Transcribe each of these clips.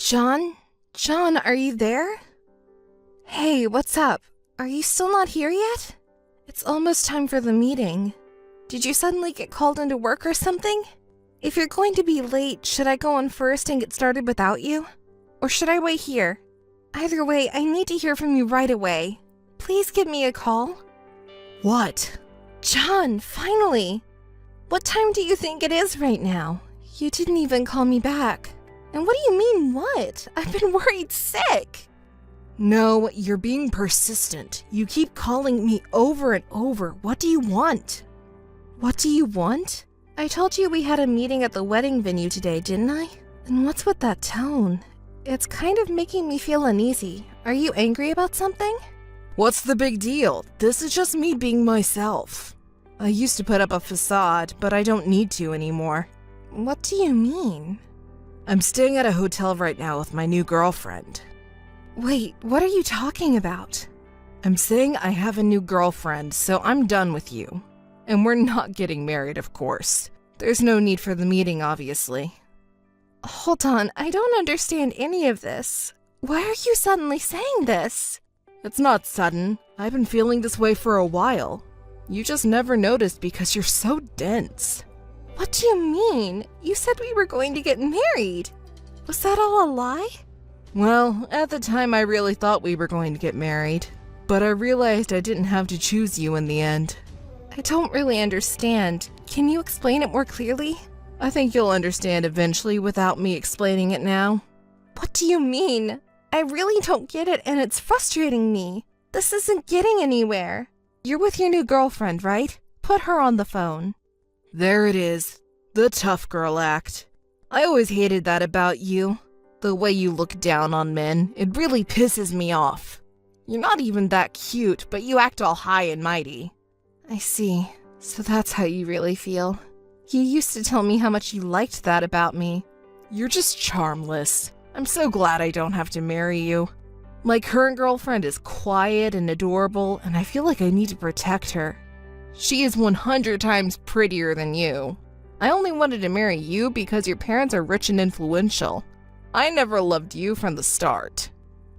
John? John, are you there? Hey, what's up? Are you still not here yet? It's almost time for the meeting. Did you suddenly get called into work or something? If you're going to be late, should I go on first and get started without you? Or should I wait here? Either way, I need to hear from you right away. Please give me a call. What? John, finally! What time do you think it is right now? You didn't even call me back. And what do you mean, what? I've been worried sick. No, you're being persistent. You keep calling me over and over. What do you want? What do you want? I told you we had a meeting at the wedding venue today, didn't I? And what's with that tone? It's kind of making me feel uneasy. Are you angry about something? What's the big deal? This is just me being myself. I used to put up a facade, but I don't need to anymore. What do you mean? I'm staying at a hotel right now with my new girlfriend. Wait, what are you talking about? I'm saying I have a new girlfriend, so I'm done with you. And we're not getting married, of course. There's no need for the meeting, obviously. Hold on, I don't understand any of this. Why are you suddenly saying this? It's not sudden. I've been feeling this way for a while. You just never noticed because you're so dense. What do you mean? You said we were going to get married. Was that all a lie? Well, at the time I really thought we were going to get married. But I realized I didn't have to choose you in the end. I don't really understand. Can you explain it more clearly? I think you'll understand eventually without me explaining it now. What do you mean? I really don't get it and it's frustrating me. This isn't getting anywhere. You're with your new girlfriend, right? Put her on the phone. There it is. The tough girl act. I always hated that about you. The way you look down on men. It really pisses me off. You're not even that cute, but you act all high and mighty. I see. So that's how you really feel. You used to tell me how much you liked that about me. You're just charmless. I'm so glad I don't have to marry you. My current girlfriend is quiet and adorable, and I feel like I need to protect her. She is 100 times prettier than you. I only wanted to marry you because your parents are rich and influential. I never loved you from the start.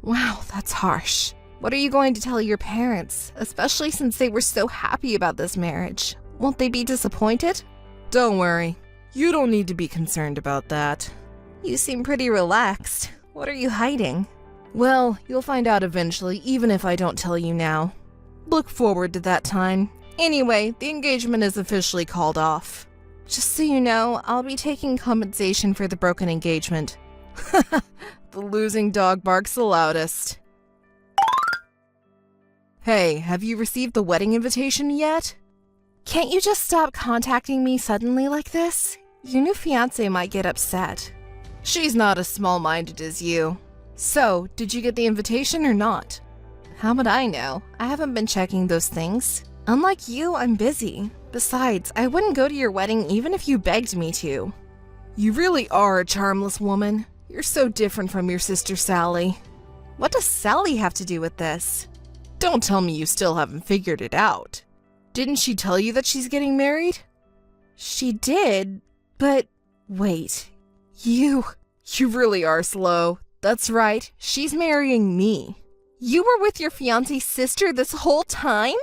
Wow, that's harsh. What are you going to tell your parents, especially since they were so happy about this marriage? Won't they be disappointed? Don't worry. You don't need to be concerned about that. You seem pretty relaxed. What are you hiding? Well, you'll find out eventually, even if I don't tell you now. Look forward to that time. Anyway, the engagement is officially called off. Just so you know, I'll be taking compensation for the broken engagement. The losing dog barks the loudest. Hey, have you received the wedding invitation yet? Can't you just stop contacting me suddenly like this? Your new fiancé might get upset. She's not as small-minded as you. So, did you get the invitation or not? How would I know? I haven't been checking those things. Unlike you, I'm busy. Besides, I wouldn't go to your wedding even if you begged me to. You really are a charmless woman. You're so different from your sister Sally. What does Sally have to do with this? Don't tell me you still haven't figured it out. Didn't she tell you that she's getting married? She did, but wait. You really are slow. That's right, she's marrying me. You were with your fiancé's sister this whole time?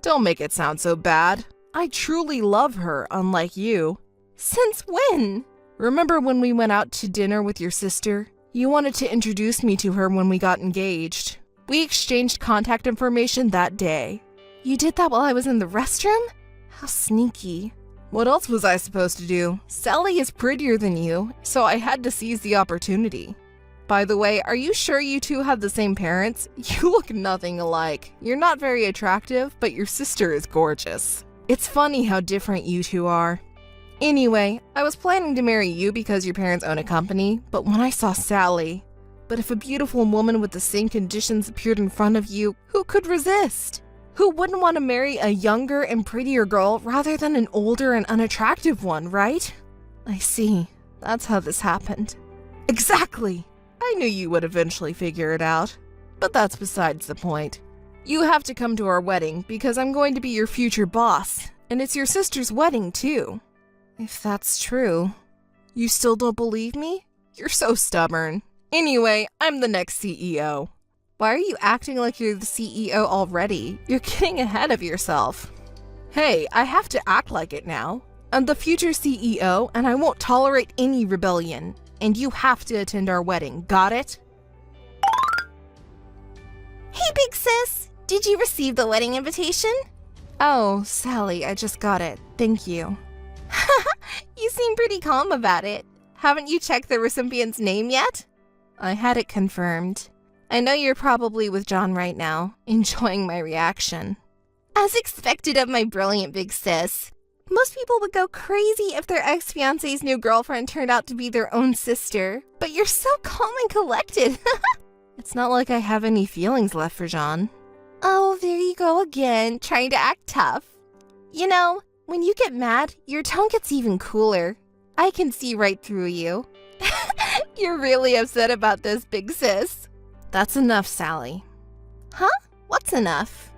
Don't make it sound so bad. I truly love her, unlike you. Since when? Remember when we went out to dinner with your sister? You wanted to introduce me to her when we got engaged. We exchanged contact information that day. You did that while I was in the restroom? How sneaky. What else was I supposed to do? Sally is prettier than you, so I had to seize the opportunity. By the way, are you sure you two have the same parents? You look nothing alike. You're not very attractive, but your sister is gorgeous. It's funny how different you two are. Anyway, I was planning to marry you because your parents own a company, but when I saw Sally... But if a beautiful woman with the same conditions appeared in front of you, who could resist? Who wouldn't want to marry a younger and prettier girl rather than an older and unattractive one, right? I see. That's how this happened. Exactly! I knew you would eventually figure it out. But that's besides the point. You have to come to our wedding because I'm going to be your future boss, and it's your sister's wedding too. If that's true. You still don't believe me? You're so stubborn. Anyway, I'm the next CEO. Why are you acting like you're the CEO already? You're getting ahead of yourself. Hey, I have to act like it now. I'm the future CEO, and I won't tolerate any rebellion. And you have to attend our wedding, got it? Hey, big sis! Did you receive the wedding invitation? Oh, Sally, I just got it. Thank you. You seem pretty calm about it. Haven't you checked the recipient's name yet? I had it confirmed. I know you're probably with John right now, enjoying my reaction. As expected of my brilliant big sis. Most people would go crazy if their ex-fiance's new girlfriend turned out to be their own sister. But you're so calm and collected. It's not like I have any feelings left for John. Oh, there you go again, trying to act tough. You know, when you get mad, your tone gets even cooler. I can see right through you. You're really upset about this, big sis. That's enough, Sally. Huh? What's enough?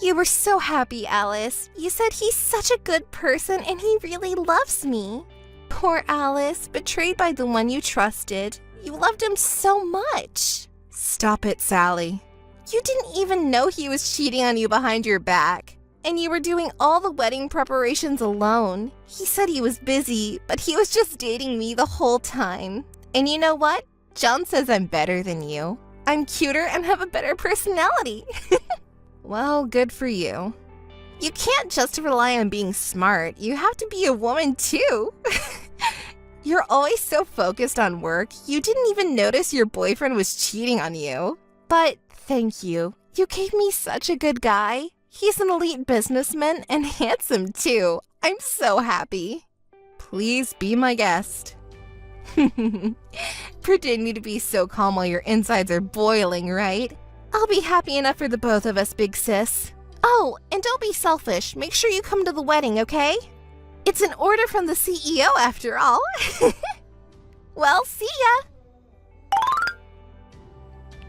You were so happy, Alice. You said he's such a good person and he really loves me. Poor Alice, betrayed by the one you trusted. You loved him so much. Stop it, Sally. You didn't even know he was cheating on you behind your back. And you were doing all the wedding preparations alone. He said he was busy, but he was just dating me the whole time. And you know what? John says I'm better than you. I'm cuter and have a better personality. Well, good for you. You can't just rely on being smart. You have to be a woman too. You're always so focused on work, you didn't even notice your boyfriend was cheating on you. But thank you. You gave me such a good guy. He's an elite businessman and handsome too. I'm so happy. Please be my guest. Pretending to be so calm while your insides are boiling, right? I'll be happy enough for the both of us, big sis. Oh, and don't be selfish. Make sure you come to the wedding, okay? It's an order from the CEO after all. Well, see ya!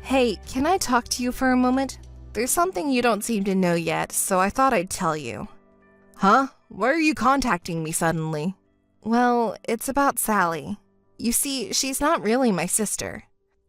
Hey, can I talk to you for a moment? There's something you don't seem to know yet, so I thought I'd tell you. Huh? Why are you contacting me suddenly? Well, it's about Sally. You see, she's not really my sister.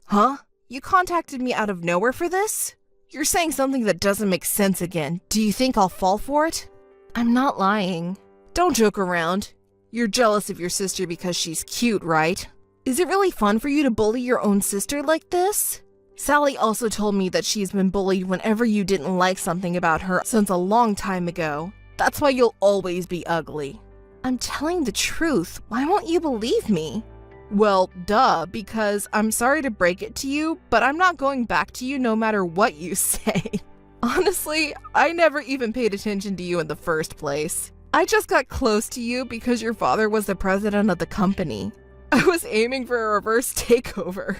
Huh? You contacted me out of nowhere for this? You're saying something that doesn't make sense again. Do you think I'll fall for it? I'm not lying. Don't joke around. You're jealous of your sister because she's cute, right? Is it really fun for you to bully your own sister like this? Sally also told me that she's been bullied whenever you didn't like something about her since a long time ago. That's why you'll always be ugly. I'm telling the truth. Why won't you believe me? Well, duh, because I'm sorry to break it to you, but I'm not going back to you no matter what you say. Honestly, I never even paid attention to you in the first place. I just got close to you because your father was the president of the company. I was aiming for a reverse takeover.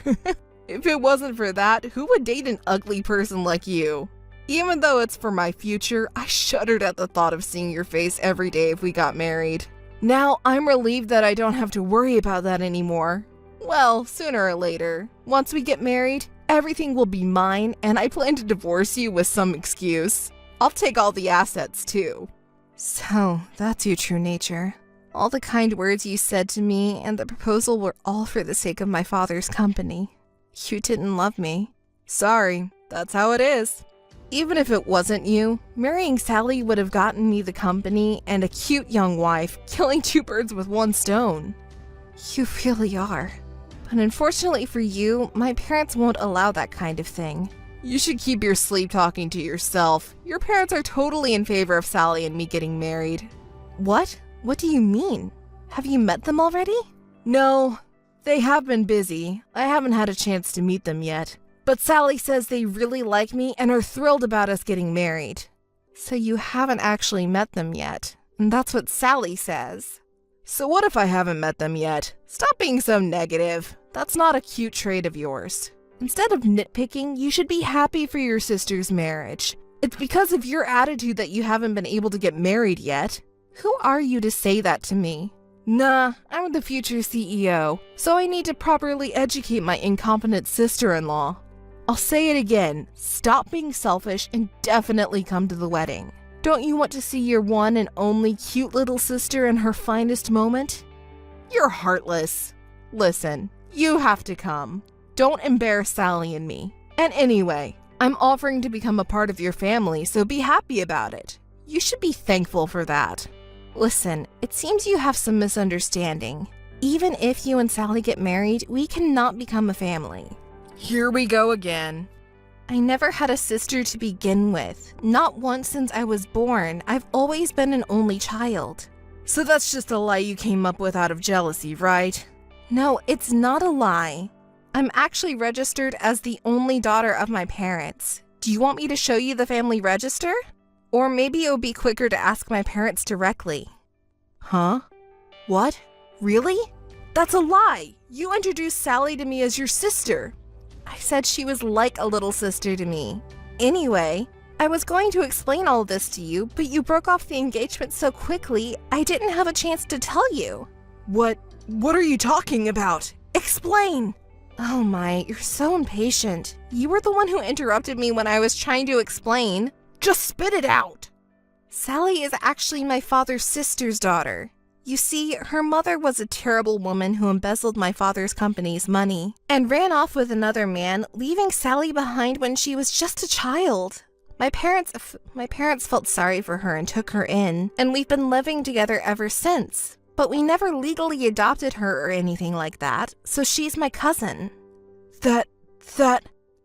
If it wasn't for that, who would date an ugly person like you? Even though it's for my future, I shuddered at the thought of seeing your face every day if we got married. Now, I'm relieved that I don't have to worry about that anymore. Well, sooner or later, once we get married, everything will be mine, and I plan to divorce you with some excuse. I'll take all the assets, too. So, that's your true nature. All the kind words you said to me and the proposal were all for the sake of my father's company. You didn't love me. Sorry, that's how it is. Even if it wasn't you, marrying Sally would have gotten me the company and a cute young wife, killing two birds with one stone. You really are. But unfortunately for you, my parents won't allow that kind of thing. You should keep your sleep talking to yourself. Your parents are totally in favor of Sally and me getting married. What? What do you mean? Have you met them already? No, they have been busy. I haven't had a chance to meet them yet. But Sally says they really like me and are thrilled about us getting married. So you haven't actually met them yet. And that's what Sally says. So what if I haven't met them yet? Stop being so negative. That's not a cute trait of yours. Instead of nitpicking, you should be happy for your sister's marriage. It's because of your attitude that you haven't been able to get married yet. Who are you to say that to me? Nah, I'm the future CEO, so I need to properly educate my incompetent sister-in-law. I'll say it again, stop being selfish and definitely come to the wedding. Don't you want to see your one and only cute little sister in her finest moment? You're heartless. Listen, you have to come. Don't embarrass Sally and me. And anyway, I'm offering to become a part of your family, so be happy about it. You should be thankful for that. Listen, it seems you have some misunderstanding. Even if you and Sally get married, we cannot become a family. Here we go again. I never had a sister to begin with. Not once since I was born. I've always been an only child. So that's just a lie you came up with out of jealousy, right? No, it's not a lie. I'm actually registered as the only daughter of my parents. Do you want me to show you the family register? Or maybe it would be quicker to ask my parents directly. Huh? What? Really? That's a lie! You introduced Sally to me as your sister. I said she was like a little sister to me. Anyway, I was going to explain all this to you, but you broke off the engagement so quickly, I didn't have a chance to tell you. What are you talking about? Explain! Oh my, you're so impatient. You were the one who interrupted me when I was trying to explain. Just spit it out! Sally is actually my father's sister's daughter. You see, her mother was a terrible woman who embezzled my father's company's money and ran off with another man, leaving Sally behind when she was just a child. My parents felt sorry for her and took her in, and we've been living together ever since. But we never legally adopted her or anything like that, so she's my cousin.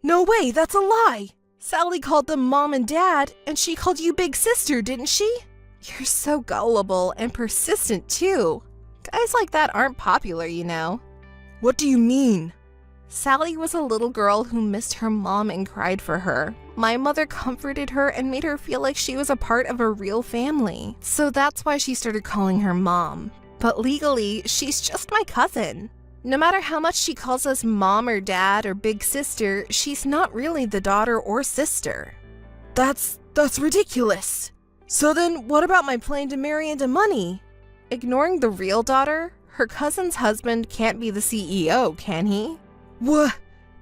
No way, that's a lie! Sally called them mom and dad, and she called you big sister, didn't she? You're so gullible and persistent, too. Guys like that aren't popular, you know. What do you mean? Sally was a little girl who missed her mom and cried for her. My mother comforted her and made her feel like she was a part of a real family. So that's why she started calling her mom. But legally, she's just my cousin. No matter how much she calls us mom or dad or big sister, she's not really the daughter or sister. That's ridiculous. So then, what about my plan to marry into money? Ignoring the real daughter, her cousin's husband can't be the CEO, can he? What?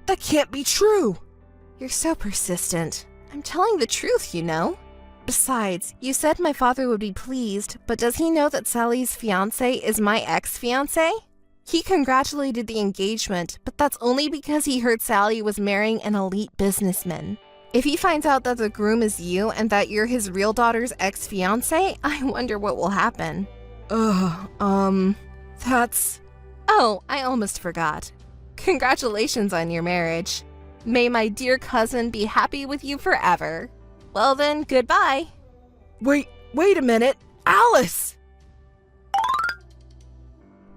That can't be true! You're so persistent. I'm telling the truth, you know. Besides, you said my father would be pleased, but does he know that Sally's fiancé is my ex-fiancé? He congratulated the engagement, but that's only because he heard Sally was marrying an elite businessman. If he finds out that the groom is you and that you're his real daughter's ex-fiancé, I wonder what will happen. That's... Oh, I almost forgot. Congratulations on your marriage. May my dear cousin be happy with you forever. Well then, goodbye. Wait a minute. Alice!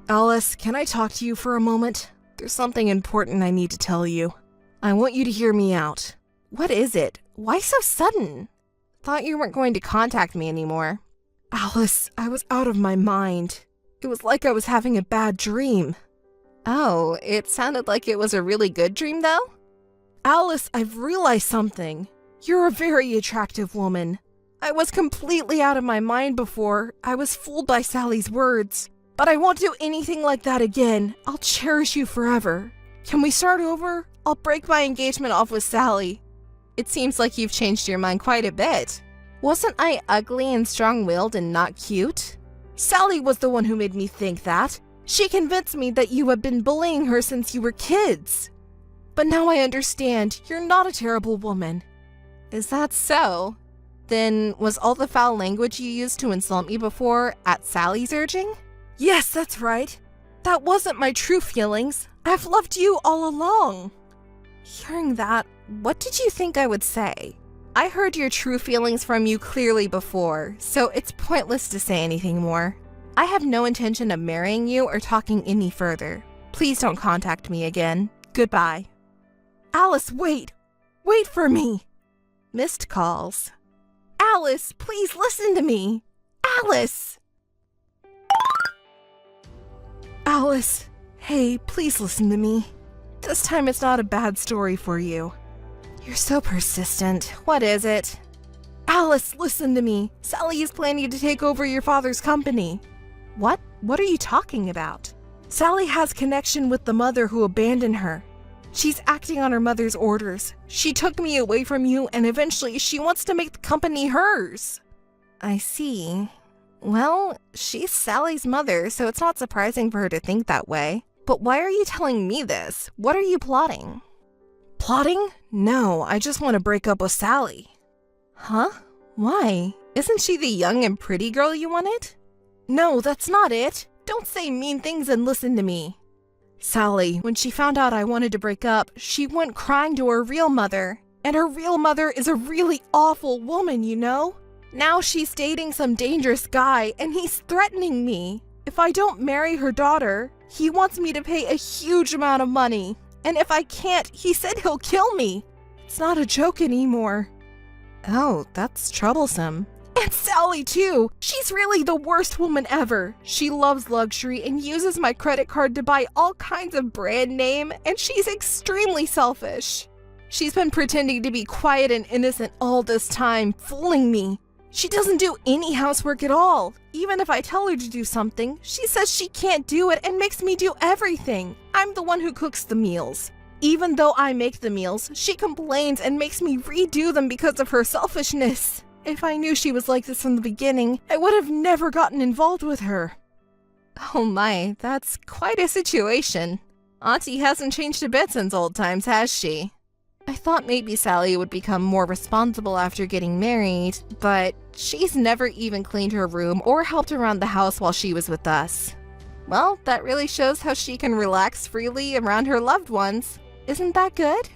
Alice, can I talk to you for a moment? There's something important I need to tell you. I want you to hear me out. What is it? Why so sudden? Thought you weren't going to contact me anymore. Alice, I was out of my mind. It was like I was having a bad dream. Oh, it sounded like it was a really good dream, though? Alice, I've realized something. You're a very attractive woman. I was completely out of my mind before. I was fooled by Sally's words. But I won't do anything like that again. I'll cherish you forever. Can we start over? I'll break my engagement off with Sally. It seems like you've changed your mind quite a bit. Wasn't I ugly and strong-willed and not cute? Sally was the one who made me think that. She convinced me that you had been bullying her since you were kids. But now I understand. You're not a terrible woman. Is that so? Then was all the foul language you used to insult me before at Sally's urging? Yes, that's right. That wasn't my true feelings. I've loved you all along. Hearing that, what did you think I would say? I heard your true feelings from you clearly before, so it's pointless to say anything more. I have no intention of marrying you or talking any further. Please don't contact me again. Goodbye. Alice, wait! Wait for me! Missed calls. Alice, please listen to me! Alice! Alice, hey, please listen to me. This time it's not a bad story for you. You're so persistent. What is it? Alice, listen to me. Sally is planning to take over your father's company. What? What are you talking about? Sally has connection with the mother who abandoned her. She's acting on her mother's orders. She took me away from you, and eventually she wants to make the company hers. I see. Well, she's Sally's mother, so it's not surprising for her to think that way. But why are you telling me this? What are you plotting? Plotting? No, I just want to break up with Sally. Huh? Why? Isn't she the young and pretty girl you wanted? No, that's not it. Don't say mean things and listen to me. Sally, when she found out I wanted to break up, she went crying to her real mother. And her real mother is a really awful woman, you know? Now she's dating some dangerous guy and he's threatening me. If I don't marry her daughter, he wants me to pay a huge amount of money. And if I can't, he said he'll kill me. It's not a joke anymore. Oh, that's troublesome. And Sally, too. She's really the worst woman ever. She loves luxury and uses my credit card to buy all kinds of brand name, and she's extremely selfish. She's been pretending to be quiet and innocent all this time, fooling me. She doesn't do any housework at all. Even if I tell her to do something, she says she can't do it and makes me do everything. I'm the one who cooks the meals. Even though I make the meals, she complains and makes me redo them because of her selfishness. If I knew she was like this from the beginning, I would have never gotten involved with her. Oh my, that's quite a situation. Auntie hasn't changed a bit since old times, has she? I thought maybe Sally would become more responsible after getting married, but she's never even cleaned her room or helped around the house while she was with us. Well, that really shows how she can relax freely around her loved ones. Isn't that good?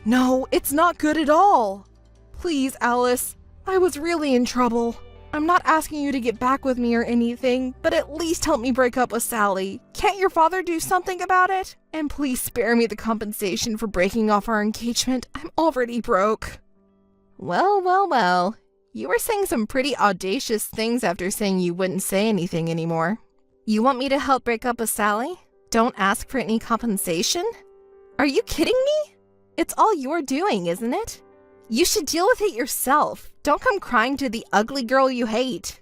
No, it's not good at all. Please, Alice, I was really in trouble. I'm not asking you to get back with me or anything, but at least help me break up with Sally. Can't your father do something about it? And please spare me the compensation for breaking off our engagement. I'm already broke. Well. You were saying some pretty audacious things after saying you wouldn't say anything anymore. You want me to help break up with Sally? Don't ask for any compensation? Are you kidding me? It's all you're doing, isn't it? You should deal with it yourself. Don't come crying to the ugly girl you hate.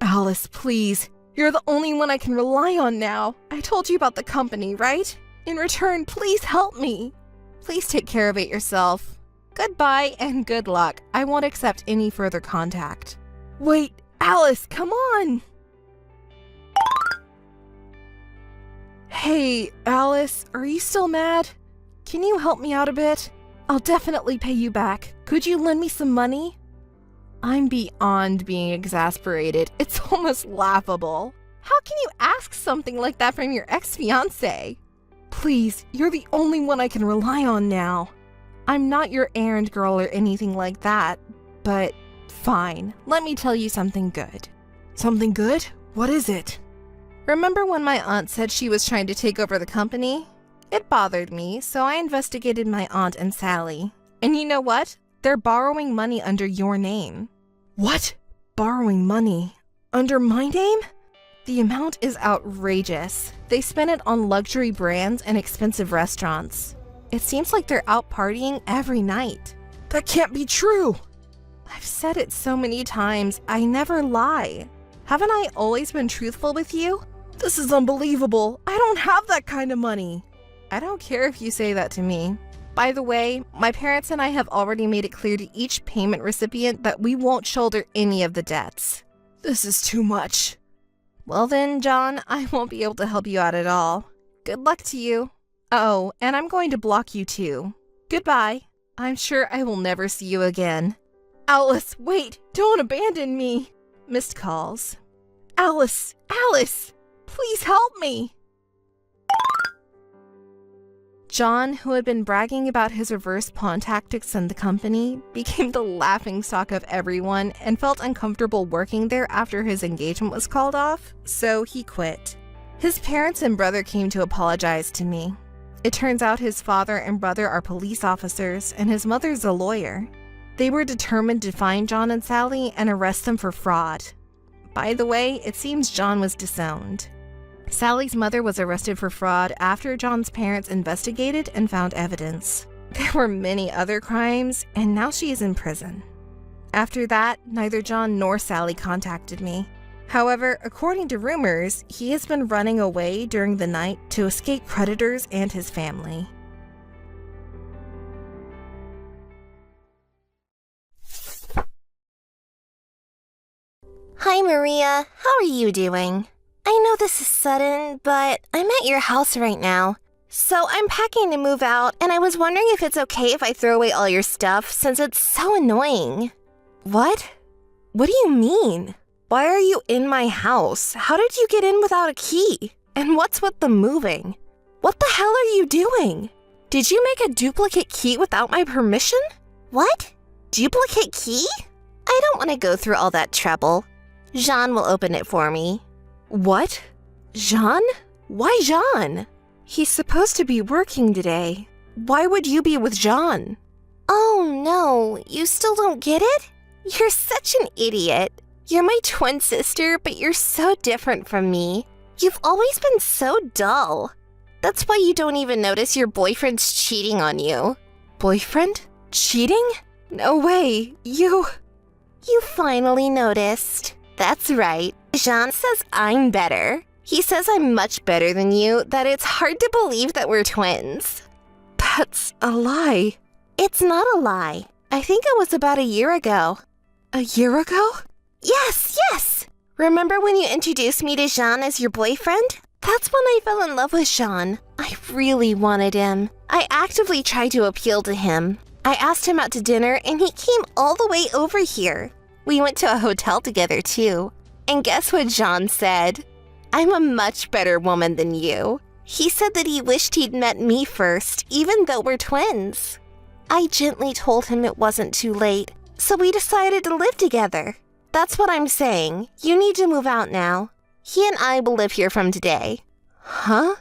Alice, please. You're the only one I can rely on now. I told you about the company, right? In return, please help me. Please take care of it yourself. Goodbye and good luck. I won't accept any further contact. Wait, Alice, come on! Hey, Alice, are you still mad? Can you help me out a bit? I'll definitely pay you back. Could you lend me some money? I'm beyond being exasperated. It's almost laughable. How can you ask something like that from your ex-fiancé? Please, you're the only one I can rely on now. I'm not your errand girl or anything like that, but fine. Let me tell you something good. Something good? What is it? Remember when my aunt said she was trying to take over the company? It bothered me, so I investigated my aunt and Sally. And you know what? They're borrowing money under your name. What? Borrowing money? Under my name? The amount is outrageous. They spend it on luxury brands and expensive restaurants. It seems like they're out partying every night. That can't be true. I've said it so many times, I never lie. Haven't I always been truthful with you? This is unbelievable. I don't have that kind of money. I don't care if you say that to me. By the way, my parents and I have already made it clear to each payment recipient that we won't shoulder any of the debts. This is too much. Well then, John, I won't be able to help you out at all. Good luck to you. Oh, and I'm going to block you too. Goodbye. I'm sure I will never see you again. Alice, wait! Don't abandon me! Missed calls. Alice! Please help me! John, who had been bragging about his reverse pawn tactics in the company, became the laughingstock of everyone and felt uncomfortable working there after his engagement was called off, so he quit. His parents and brother came to apologize to me. It turns out his father and brother are police officers, and his mother's a lawyer. They were determined to find John and Sally and arrest them for fraud. By the way, it seems John was disowned. Sally's mother was arrested for fraud after John's parents investigated and found evidence. There were many other crimes, and now she is in prison. After that, neither John nor Sally contacted me. However, according to rumors, he has been running away during the night to escape creditors and his family. Hi, Maria. How are you doing? I know this is sudden, but I'm at your house right now. So I'm packing to move out, and I was wondering if it's okay if I throw away all your stuff, since it's so annoying. What? What do you mean? Why are you in my house? How did you get in without a key? And what's with the moving? What the hell are you doing? Did you make a duplicate key without my permission? What? Duplicate key? I don't want to go through all that trouble. Jean will open it for me. What? Jean? Why Jean? He's supposed to be working today. Why would you be with Jean? Oh no, you still don't get it? You're such an idiot. You're my twin sister, but you're so different from me. You've always been so dull. That's why you don't even notice your boyfriend's cheating on you. Boyfriend? Cheating? No way. You finally noticed. That's right. Jean says I'm better. He says I'm much better than you, that it's hard to believe that we're twins. That's a lie. It's not a lie. I think it was about a year ago. A year ago? Yes! Remember when you introduced me to Jean as your boyfriend? That's when I fell in love with Jean. I really wanted him. I actively tried to appeal to him. I asked him out to dinner, and he came all the way over here. We went to a hotel together, too. And guess what Jean said? I'm a much better woman than you. He said that he wished he'd met me first, even though we're twins. I gently told him it wasn't too late, so we decided to live together. That's what I'm saying. You need to move out now. He and I will live here from today. Huh?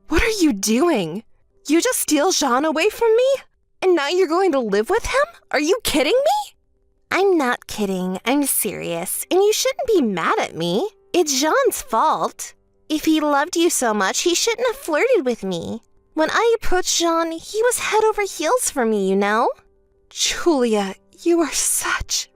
What are you doing? You just steal Jean away from me? And now you're going to live with him? Are you kidding me? I'm not kidding. I'm serious. And you shouldn't be mad at me. It's Jean's fault. If he loved you so much, he shouldn't have flirted with me. When I approached Jean, he was head over heels for me, you know? Julia, you are such...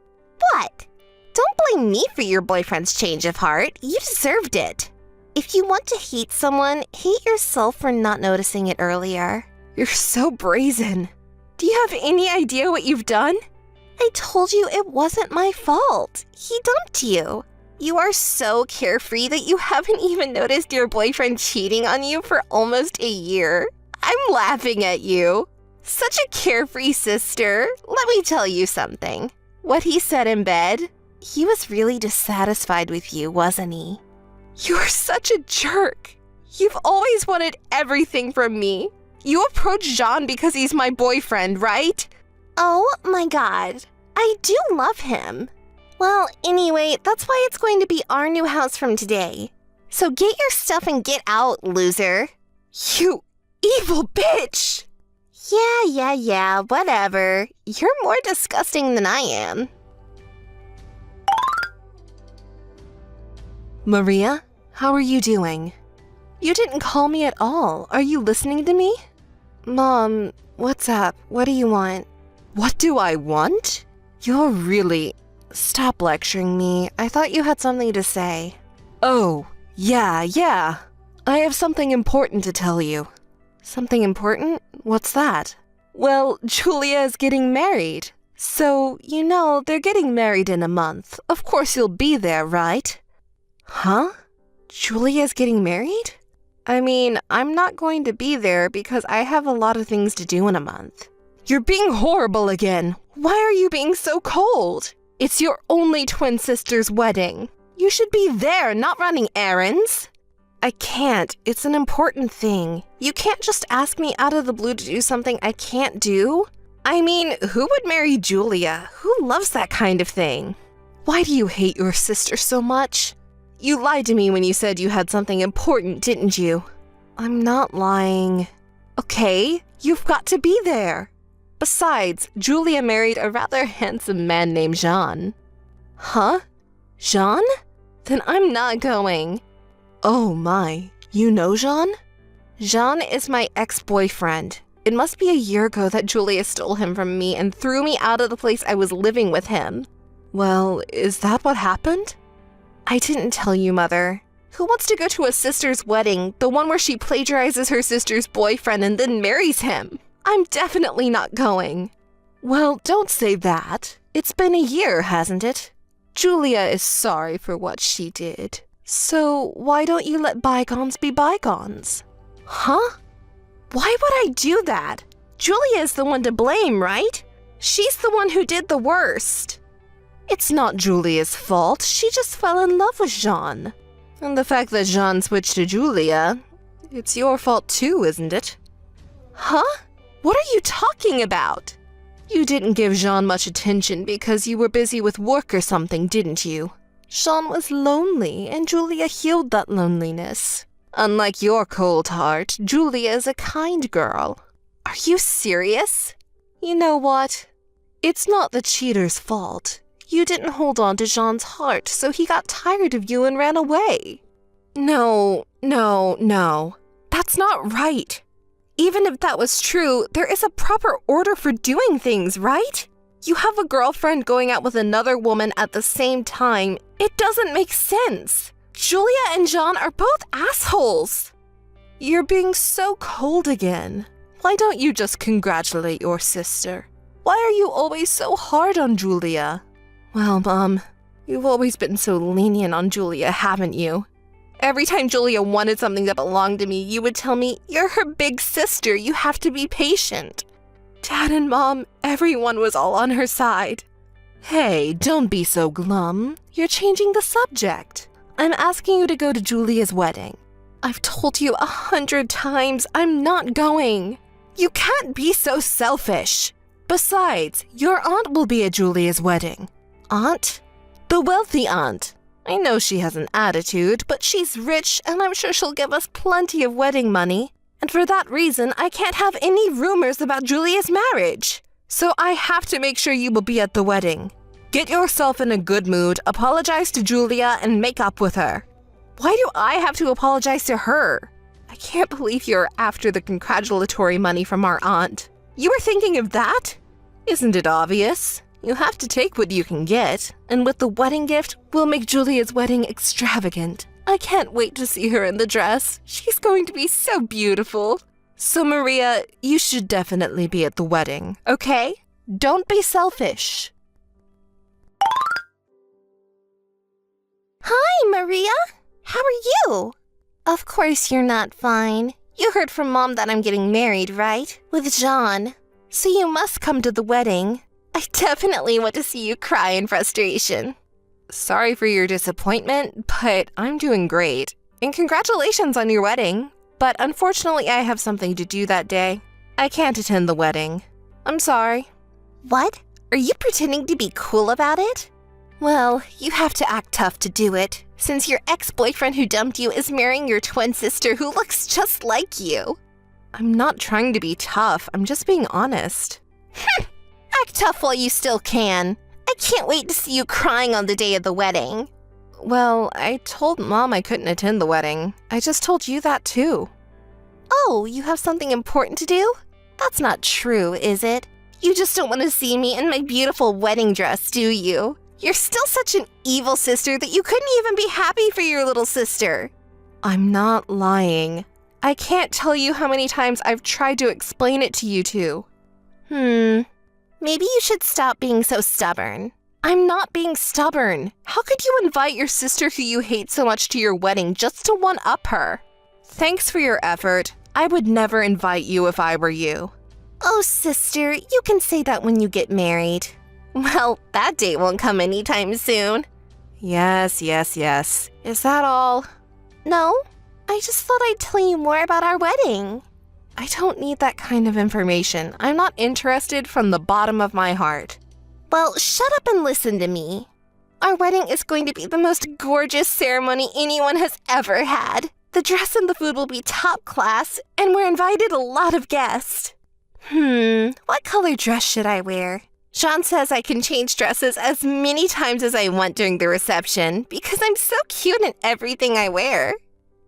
What? Don't blame me for your boyfriend's change of heart. You deserved it. If you want to hate someone, hate yourself for not noticing it earlier. You're so brazen. Do you have any idea what you've done? I told you it wasn't my fault. He dumped you. You are so carefree that you haven't even noticed your boyfriend cheating on you for almost a year. I'm laughing at you. Such a carefree sister. Let me tell you something. What he said in bed, he was really dissatisfied with you, wasn't he? You're such a jerk. You've always wanted everything from me. You approached Jean because he's my boyfriend, right? Oh my God. I do love him. Well, anyway, that's why it's going to be our new house from today. So get your stuff and get out, loser. You evil bitch! Yeah, whatever. You're more disgusting than I am. Maria, how are you doing? You didn't call me at all. Are you listening to me? Mom, what's up? What do you want? What do I want? You're really... Stop lecturing me. I thought you had something to say. Oh, yeah. I have something important to tell you. Something important? What's that? Well, Julia is getting married. So, you know, they're getting married in a month. Of course you'll be there, right? Huh? Julia's getting married? I mean, I'm not going to be there because I have a lot of things to do in a month. You're being horrible again. Why are you being so cold? It's your only twin sister's wedding. You should be there, not running errands. I can't. It's an important thing. You can't just ask me out of the blue to do something I can't do. I mean, who would marry Julia? Who loves that kind of thing? Why do you hate your sister so much? You lied to me when you said you had something important, didn't you? I'm not lying. Okay, you've got to be there. Besides, Julia married a rather handsome man named Jean. Huh? Jean? Then I'm not going. Oh my, you know Jean? Jean is my ex-boyfriend. It must be a year ago that Julia stole him from me and threw me out of the place I was living with him. Well, is that what happened? I didn't tell you, Mother. Who wants to go to a sister's wedding, the one where she plagiarizes her sister's boyfriend and then marries him? I'm definitely not going. Well, don't say that. It's been a year, hasn't it? Julia is sorry for what she did. So why don't you let bygones be bygones? Huh? Why would I do that? Julia is the one to blame, right? She's the one who did the worst. It's not Julia's fault. She just fell in love with Jean. And the fact that Jean switched to Julia, it's your fault too, isn't it? Huh? What are you talking about? You didn't give Jean much attention because you were busy with work or something, didn't you? Jean was lonely, and Julia healed that loneliness. Unlike your cold heart, Julia is a kind girl. Are you serious? You know what? It's not the cheater's fault. You didn't hold on to Jean's heart, so he got tired of you and ran away. No. That's not right. Even if that was true, there is a proper order for doing things, right? You have a girlfriend going out with another woman at the same time. It doesn't make sense. Julia and Jean are both assholes. You're being so cold again. Why don't you just congratulate your sister? Why are you always so hard on Julia? Well, Mom, you've always been so lenient on Julia, haven't you? Every time Julia wanted something that belonged to me, you would tell me, "You're her big sister, you have to be patient." Dad and Mom, everyone was all on her side. Hey, don't be so glum. You're changing the subject. I'm asking you to go to Julia's wedding. I've told you 100 times I'm not going. You can't be so selfish. Besides, your aunt will be at Julia's wedding. Aunt? The wealthy aunt. I know she has an attitude, but she's rich and I'm sure she'll give us plenty of wedding money. And for that reason, I can't have any rumors about Julia's marriage. So I have to make sure you will be at the wedding. Get yourself in a good mood, apologize to Julia, and make up with her. Why do I have to apologize to her? I can't believe you're after the congratulatory money from our aunt. You were thinking of that? Isn't it obvious? You have to take what you can get, and with the wedding gift, we'll make Julia's wedding extravagant. I can't wait to see her in the dress. She's going to be so beautiful. So, Maria, you should definitely be at the wedding, okay? Don't be selfish. Hi, Maria. How are you? Of course you're not fine. You heard from Mom that I'm getting married, right? With Jean. So you must come to the wedding. I definitely want to see you cry in frustration. Sorry for your disappointment, but I'm doing great. And congratulations on your wedding. But unfortunately, I have something to do that day. I can't attend the wedding. I'm sorry. What? Are you pretending to be cool about it? Well, you have to act tough to do it, since your ex-boyfriend who dumped you is marrying your twin sister who looks just like you. I'm not trying to be tough. I'm just being honest. Act tough while you still can. I can't wait to see you crying on the day of the wedding. Well, I told Mom I couldn't attend the wedding. I just told you that too. Oh, you have something important to do? That's not true, is it? You just don't want to see me in my beautiful wedding dress, do you? You're still such an evil sister that you couldn't even be happy for your little sister. I'm not lying. I can't tell you how many times I've tried to explain it to you two. Maybe you should stop being so stubborn. I'm not being stubborn. How could you invite your sister who you hate so much to your wedding just to one-up her? Thanks for your effort. I would never invite you if I were you. Oh, sister, you can say that when you get married. Well, that date won't come anytime soon. Yes. Is that all? No, I just thought I'd tell you more about our wedding. I don't need that kind of information. I'm not interested from the bottom of my heart. Well, shut up and listen to me. Our wedding is going to be the most gorgeous ceremony anyone has ever had. The dress and the food will be top class, and we're invited a lot of guests. What color dress should I wear? Jean says I can change dresses as many times as I want during the reception because I'm so cute in everything I wear.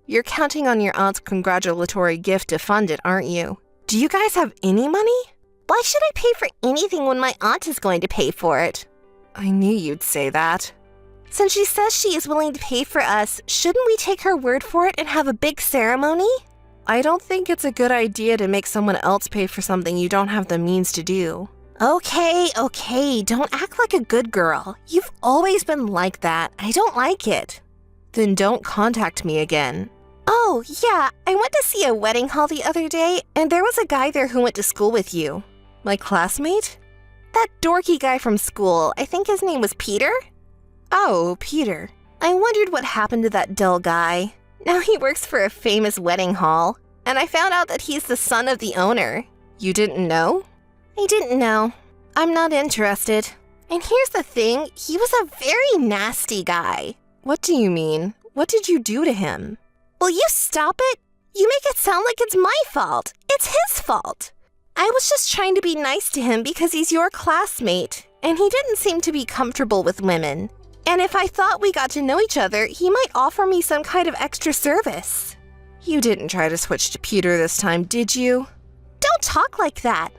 You're counting on your aunt's congratulatory gift to fund it, aren't you? Do you guys have any money? Why should I pay for anything when my aunt is going to pay for it? I knew you'd say that. Since she says she is willing to pay for us, shouldn't we take her word for it and have a big ceremony? I don't think it's a good idea to make someone else pay for something you don't have the means to do. Okay, don't act like a good girl. You've always been like that. I don't like it. Then don't contact me again. Oh, yeah, I went to see a wedding hall the other day, and there was a guy there who went to school with you. My classmate? That dorky guy from school, I think his name was Peter? Oh, Peter. I wondered what happened to that dull guy. Now he works for a famous wedding hall, and I found out that he's the son of the owner. You didn't know? I didn't know. I'm not interested. And here's the thing, he was a very nasty guy. What do you mean? What did you do to him? Will you stop it? You make it sound like it's my fault. It's his fault. I was just trying to be nice to him because he's your classmate, and he didn't seem to be comfortable with women. And if I thought we got to know each other, he might offer me some kind of extra service. You didn't try to switch to Peter this time, did you? Don't talk like that.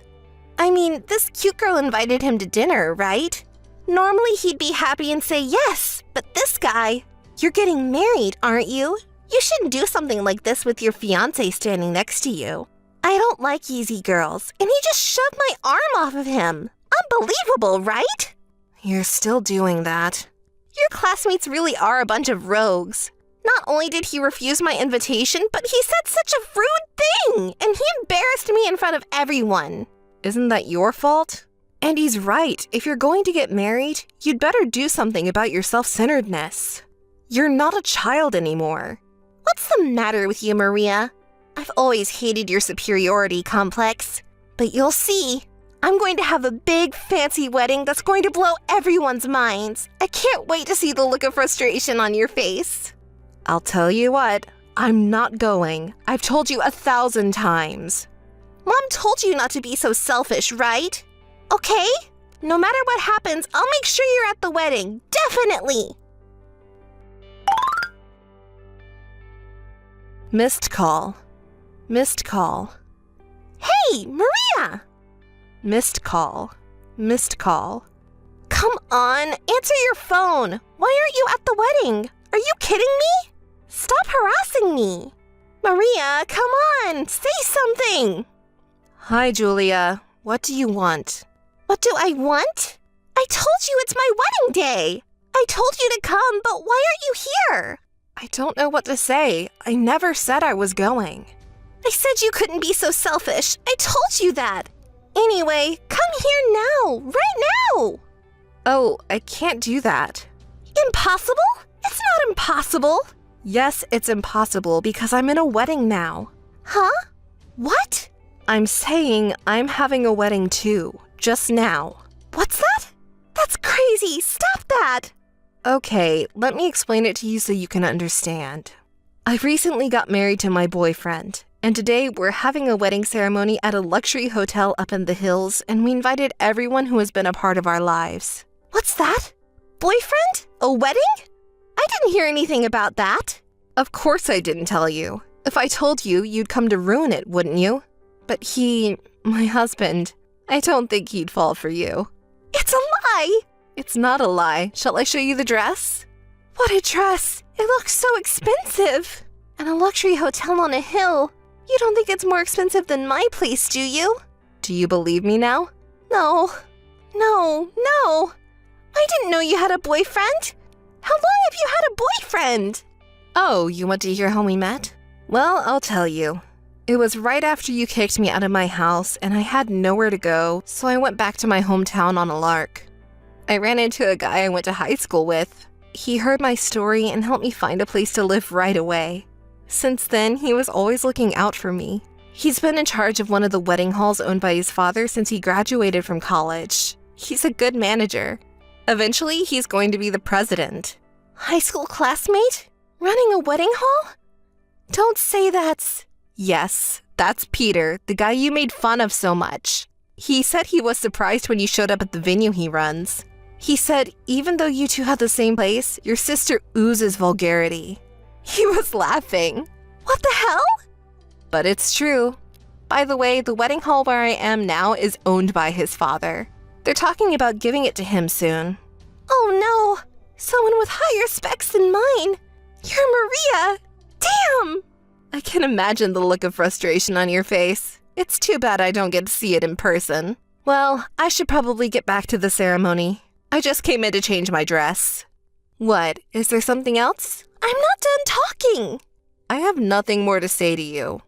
I mean, this cute girl invited him to dinner, right? Normally he'd be happy and say yes, but this guy... You're getting married, aren't you? You shouldn't do something like this with your fiancé standing next to you. I don't like easy girls, and he just shoved my arm off of him. Unbelievable, right? You're still doing that. Your classmates really are a bunch of rogues. Not only did he refuse my invitation, but he said such a rude thing, and he embarrassed me in front of everyone. Isn't that your fault? And he's right. If you're going to get married, you'd better do something about your self-centeredness. You're not a child anymore. What's the matter with you, Maria? I've always hated your superiority complex. But you'll see. I'm going to have a big, fancy wedding that's going to blow everyone's minds. I can't wait to see the look of frustration on your face. I'll tell you what, I'm not going. I've told you 1,000 times. Mom told you not to be so selfish, right? Okay? No matter what happens, I'll make sure you're at the wedding. Definitely! Missed call. Missed call. Hey, Maria! Missed call. Missed call. Come on, answer your phone. Why aren't you at the wedding? Are you kidding me? Stop harassing me. Maria, come on, say something. Hi, Julia. What do you want? What do I want? I told you it's my wedding day. I told you to come, but why aren't you here? I don't know what to say. I never said I was going. I said you couldn't be so selfish. I told you that. Anyway, come here now, right now. Oh, I can't do that. Impossible? It's not impossible. Yes, it's impossible because I'm in a wedding now. Huh? What? I'm saying I'm having a wedding too, just now. What's that? That's crazy. Stop that. Okay, let me explain it to you so you can understand. I recently got married to my boyfriend, and today we're having a wedding ceremony at a luxury hotel up in the hills, and we invited everyone who has been a part of our lives. What's that? Boyfriend? A wedding? I didn't hear anything about that. Of course I didn't tell you. If I told you, you'd come to ruin it, wouldn't you? But my husband, I don't think he'd fall for you. It's a lie! It's not a lie. Shall I show you the dress? What a dress! It looks so expensive! And a luxury hotel on a hill. You don't think it's more expensive than my place, do you? Do you believe me now? No. I didn't know you had a boyfriend. How long have you had a boyfriend? Oh, you want to hear how we met? Well, I'll tell you. It was right after you kicked me out of my house and I had nowhere to go, so I went back to my hometown on a lark. I ran into a guy I went to high school with. He heard my story and helped me find a place to live right away. Since then, he was always looking out for me. He's been in charge of one of the wedding halls owned by his father since he graduated from college. He's a good manager. Eventually, he's going to be the president. High school classmate? Running a wedding hall? Don't say that's... Yes, that's Peter, the guy you made fun of so much. He said he was surprised when you showed up at the venue he runs. He said, even though you two have the same place, your sister oozes vulgarity. He was laughing. What the hell? But it's true. By the way, the wedding hall where I am now is owned by his father. They're talking about giving it to him soon. Oh no! Someone with higher specs than mine! You're Maria! Damn! I can imagine the look of frustration on your face. It's too bad I don't get to see it in person. Well, I should probably get back to the ceremony. I just came in to change my dress. What? Is there something else? I'm not done talking. I have nothing more to say to you.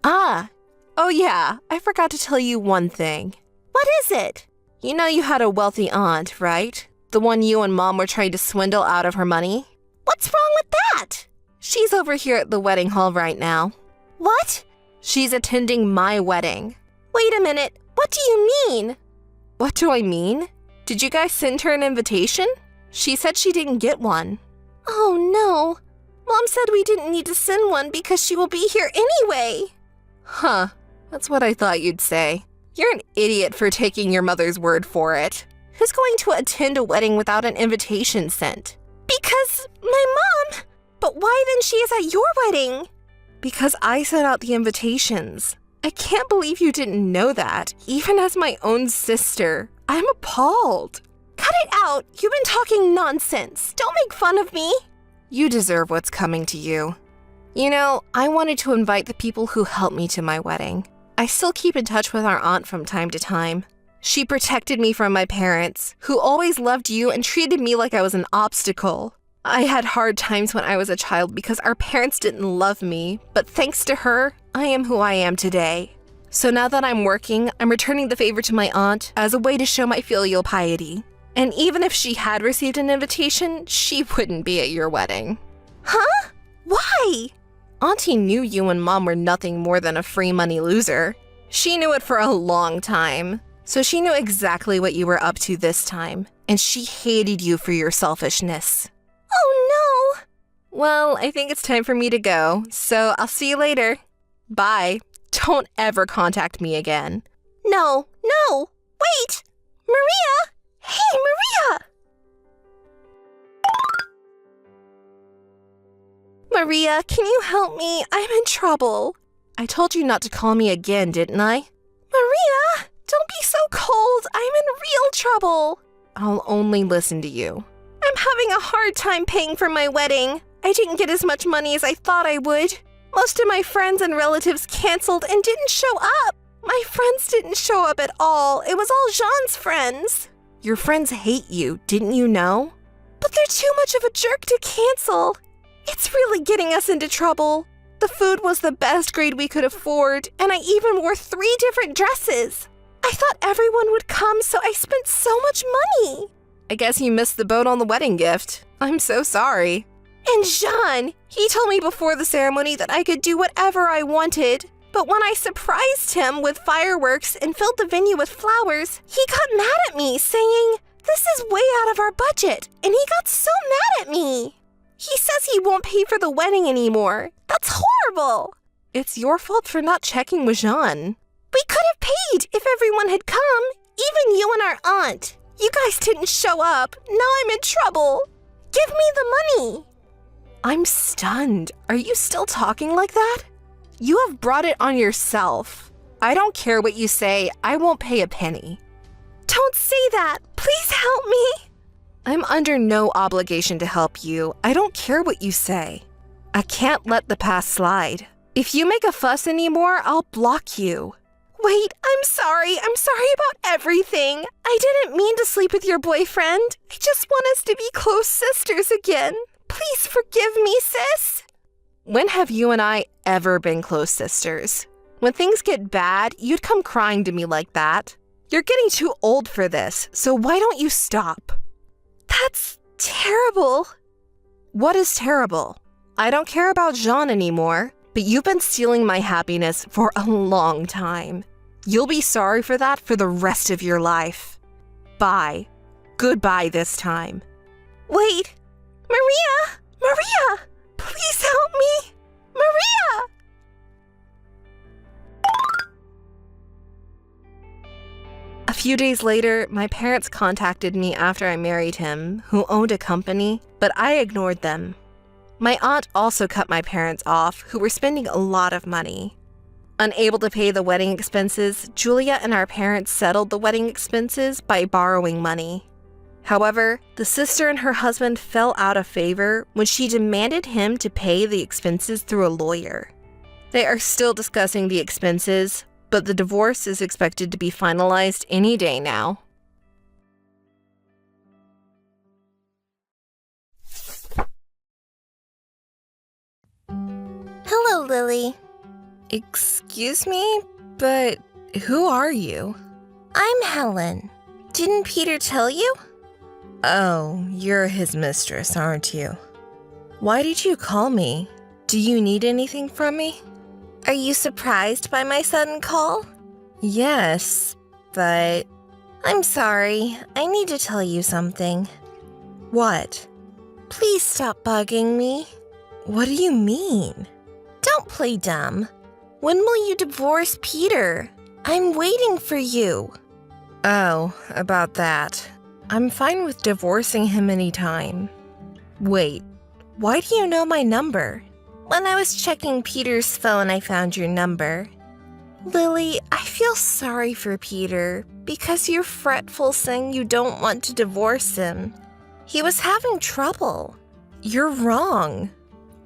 Oh yeah, I forgot to tell you one thing. What is it? You know you had a wealthy aunt, right? The one you and Mom were trying to swindle out of her money? What's wrong with that? She's over here at the wedding hall right now. What? She's attending my wedding. Wait a minute, what do you mean? What do I mean? Did you guys send her an invitation? She said she didn't get one. Oh no. Mom said we didn't need to send one because she will be here anyway. Huh, that's what I thought you'd say. You're an idiot for taking your mother's word for it. Who's going to attend a wedding without an invitation sent? Because my mom. But why then she is at your wedding? Because I sent out the invitations. I can't believe you didn't know that, even as my own sister. I'm appalled. Cut it out. You've been talking nonsense. Don't make fun of me. You deserve what's coming to you. You know, I wanted to invite the people who helped me to my wedding. I still keep in touch with our aunt from time to time. She protected me from my parents, who always loved you and treated me like I was an obstacle. I had hard times when I was a child because our parents didn't love me, but thanks to her, I am who I am today. So now that I'm working, I'm returning the favor to my aunt as a way to show my filial piety. And even if she had received an invitation, she wouldn't be at your wedding. Huh? Why? Auntie knew you and Mom were nothing more than a free money loser. She knew it for a long time, so she knew exactly what you were up to this time, and she hated you for your selfishness. Oh no! Well, I think it's time for me to go, so I'll see you later. Bye. Don't ever contact me again. No, wait! Maria! Hey, Maria! Maria, can you help me? I'm in trouble. I told you not to call me again, didn't I? Maria, don't be so cold. I'm in real trouble. I'll only listen to you. I'm having a hard time paying for my wedding. I didn't get as much money as I thought I would. Most of my friends and relatives canceled and didn't show up. My friends didn't show up at all. It was all Jean's friends. Your friends hate you, didn't you know? But they're too much of a jerk to cancel. It's really getting us into trouble. The food was the best grade we could afford, and I even wore 3 different dresses. I thought everyone would come, so I spent so much money. I guess you missed the boat on the wedding gift. I'm so sorry. And Jean, he told me before the ceremony that I could do whatever I wanted. But when I surprised him with fireworks and filled the venue with flowers, he got mad at me, saying, "This is way out of our budget," and he got so mad at me. He says he won't pay for the wedding anymore. That's horrible. It's your fault for not checking with Jean. We could have paid if everyone had come, even you and our aunt. You guys didn't show up. Now I'm in trouble. Give me the money. I'm stunned. Are you still talking like that? You have brought it on yourself. I don't care what you say. I won't pay a penny. Don't say that. Please help me. I'm under no obligation to help you. I don't care what you say. I can't let the past slide. If you make a fuss anymore, I'll block you. Wait, I'm sorry. I'm sorry about everything. I didn't mean to sleep with your boyfriend. I just want us to be close sisters again. Please forgive me, sis. When have you and I ever been close sisters? When things get bad, you'd come crying to me like that. You're getting too old for this, so why don't you stop? That's terrible. What is terrible? I don't care about Jean anymore, but you've been stealing my happiness for a long time. You'll be sorry for that for the rest of your life. Bye. Goodbye this time. Wait. Maria! Please help me! Maria! A few days later, my parents contacted me after I married him, who owned a company, but I ignored them. My aunt also cut my parents off, who were spending a lot of money. Unable to pay the wedding expenses, Julia and our parents settled the wedding expenses by borrowing money. However, the sister and her husband fell out of favor when she demanded him to pay the expenses through a lawyer. They are still discussing the expenses, but the divorce is expected to be finalized any day now. Lily. Excuse me, but who are you? I'm Helen. Didn't Peter tell you? Oh, you're his mistress, aren't you? Why did you call me? Do you need anything from me? Are you surprised by my sudden call? Yes, but I'm sorry. I need to tell you something. what? Please stop bugging me. What do you mean? Don't play dumb. When will you divorce Peter? I'm waiting for you. Oh, about that. I'm fine with divorcing him anytime. Wait, why do you know my number? When I was checking Peter's phone, I found your number. Lily, I feel sorry for Peter because you're fretful saying you don't want to divorce him. He was having trouble. You're wrong.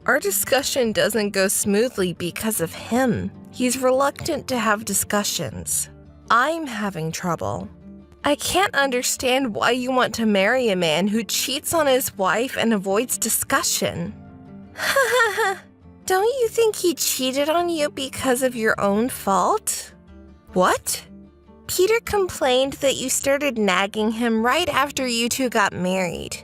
Our discussion doesn't go smoothly because of him. He's reluctant to have discussions. I'm having trouble. I can't understand why you want to marry a man who cheats on his wife and avoids discussion. Don't you think he cheated on you because of your own fault? What? Peter complained that you started nagging him right after you two got married.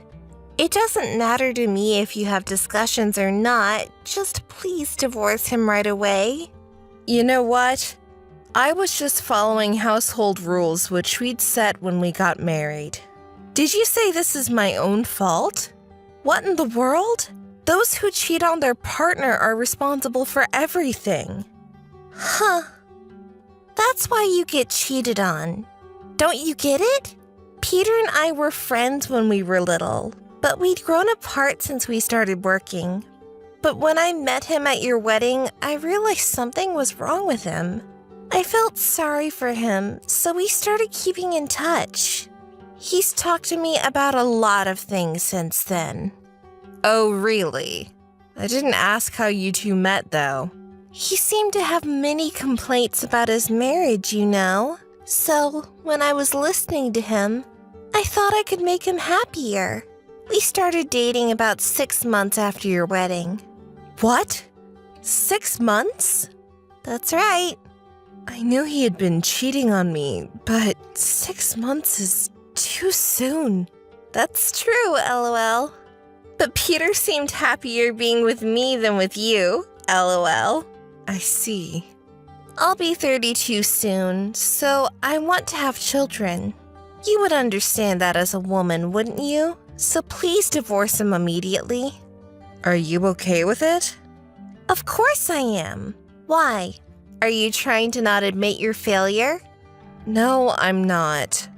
It doesn't matter to me if you have discussions or not, just please divorce him right away. You know what? I was just following household rules which we'd set when we got married. Did you say this is my own fault? What in the world? Those who cheat on their partner are responsible for everything. Huh. That's why you get cheated on. Don't you get it? Peter and I were friends when we were little, but we'd grown apart since we started working. But when I met him at your wedding, I realized something was wrong with him. I felt sorry for him, so we started keeping in touch. He's talked to me about a lot of things since then. Oh, really? I didn't ask how you two met, though. He seemed to have many complaints about his marriage, you know. So, when I was listening to him, I thought I could make him happier. We started dating about 6 months after your wedding. What? 6 months? That's right. I knew he had been cheating on me, but 6 months is too soon. That's true, LOL. But Peter seemed happier being with me than with you, LOL. I see. I'll be 32 soon, so I want to have children. You would understand that as a woman, wouldn't you? So please divorce him immediately. Are you okay with it? Of course I am. Why? Are you trying to not admit your failure? No, I'm not.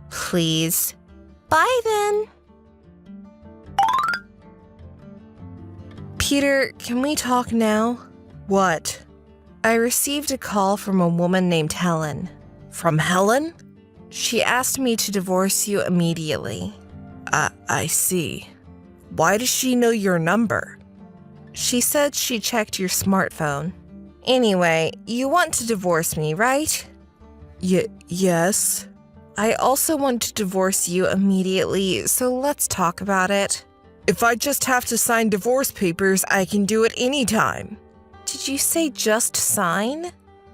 Please. Bye then. Peter, can we talk now? What? I received a call from a woman named Helen. From Helen? She asked me to divorce you immediately. I see. Why does she know your number? She said she checked your smartphone. Anyway, you want to divorce me, right? Yes. I also want to divorce you immediately, so let's talk about it. If I just have to sign divorce papers, I can do it anytime. Did you say just sign?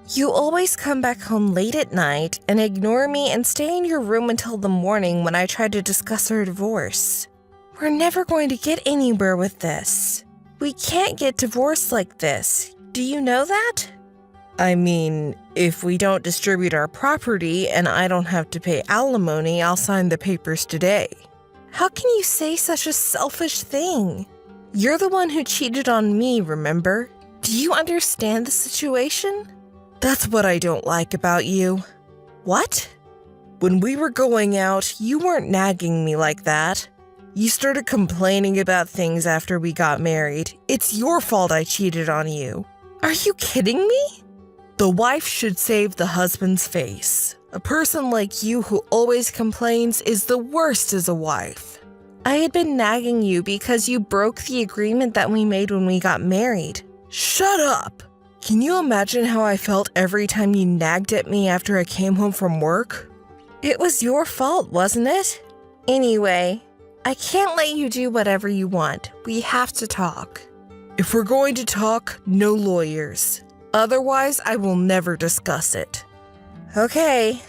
You always come back home late at night and ignore me and stay in your room until the morning when I try to discuss our divorce. We're never going to get anywhere with this. We can't get divorced like this. Do you know that? I mean, if we don't distribute our property and I don't have to pay alimony, I'll sign the papers today. How can you say such a selfish thing? You're the one who cheated on me, remember? Do you understand the situation? That's what I don't like about you. What? When we were going out, you weren't nagging me like that. You started complaining about things after we got married. It's your fault I cheated on you. Are you kidding me? The wife should save the husband's face. A person like you who always complains is the worst as a wife. I had been nagging you because you broke the agreement that we made when we got married. Shut up! Can you imagine how I felt every time you nagged at me after I came home from work? It was your fault, wasn't it? Anyway, I can't let you do whatever you want. We have to talk. If we're going to talk, no lawyers. Otherwise, I will never discuss it. Okay.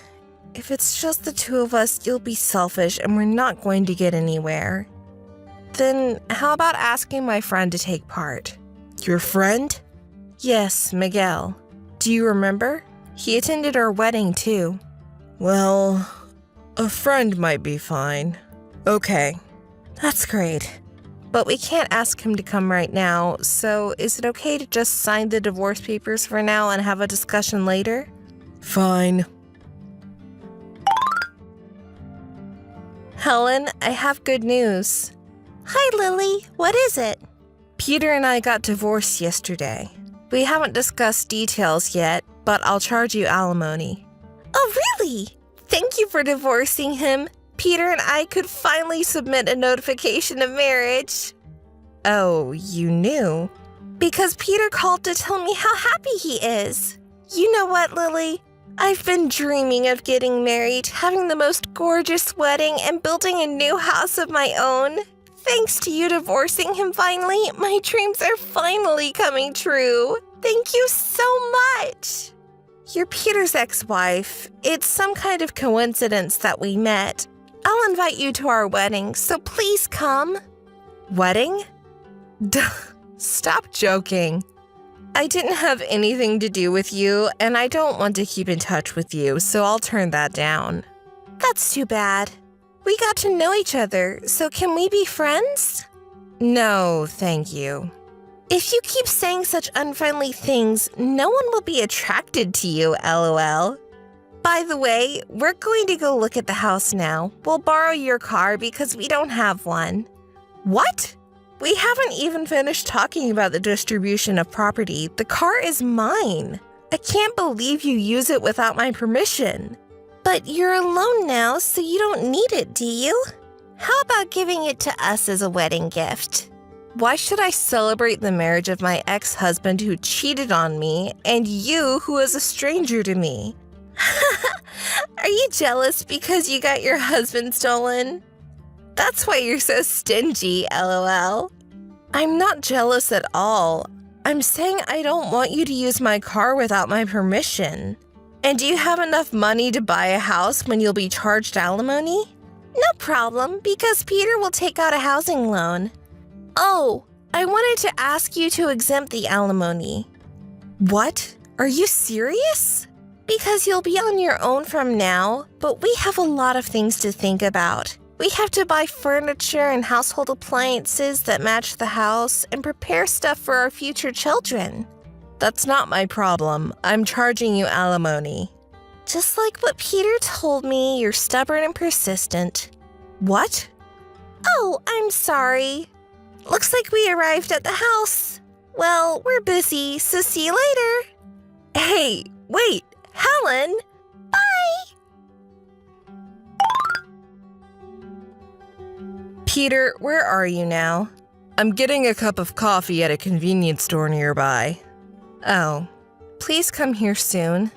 If it's just the two of us, you'll be selfish and we're not going to get anywhere. Then how about asking my friend to take part? Your friend? Yes, Miguel. Do you remember? He attended our wedding too. Well, a friend might be fine. Okay. That's great. But we can't ask him to come right now, so is it okay to just sign the divorce papers for now and have a discussion later? Fine. Helen, I have good news. Hi, Lily. What is it? Peter and I got divorced yesterday. We haven't discussed details yet, but I'll charge you alimony. Oh, really? Thank you for divorcing him. Peter and I could finally submit a notification of marriage. Oh, you knew? Because Peter called to tell me how happy he is. You know what, Lily? I've been dreaming of getting married, having the most gorgeous wedding, and building a new house of my own. Thanks to you divorcing him finally, my dreams are finally coming true. Thank you so much. You're Peter's ex-wife. It's some kind of coincidence that we met. I'll invite you to our wedding, so please come. Wedding? Duh, stop joking. I didn't have anything to do with you, and I don't want to keep in touch with you, so I'll turn that down. That's too bad. We got to know each other, so can we be friends? No, thank you. If you keep saying such unfriendly things, no one will be attracted to you, LOL. By the way, we're going to go look at the house now. We'll borrow your car because we don't have one. What? We haven't even finished talking about the distribution of property. The car is mine. I can't believe you use it without my permission. But you're alone now, so you don't need it, do you? How about giving it to us as a wedding gift? Why should I celebrate the marriage of my ex-husband who cheated on me and you who is a stranger to me? Are you jealous because you got your husband stolen? That's why you're so stingy, LOL. I'm not jealous at all. I'm saying I don't want you to use my car without my permission. And do you have enough money to buy a house when you'll be charged alimony? No problem, because Peter will take out a housing loan. Oh, I wanted to ask you to exempt the alimony. What? Are you serious? Because you'll be on your own from now, but we have a lot of things to think about. We have to buy furniture and household appliances that match the house and prepare stuff for our future children. That's not my problem. I'm charging you alimony. Just like what Peter told me, you're stubborn and persistent. What? Oh, I'm sorry. Looks like we arrived at the house. Well, we're busy, so see you later. Hey, wait, Helen! Bye! Peter, where are you now? I'm getting a cup of coffee at a convenience store nearby. Oh, please come here soon.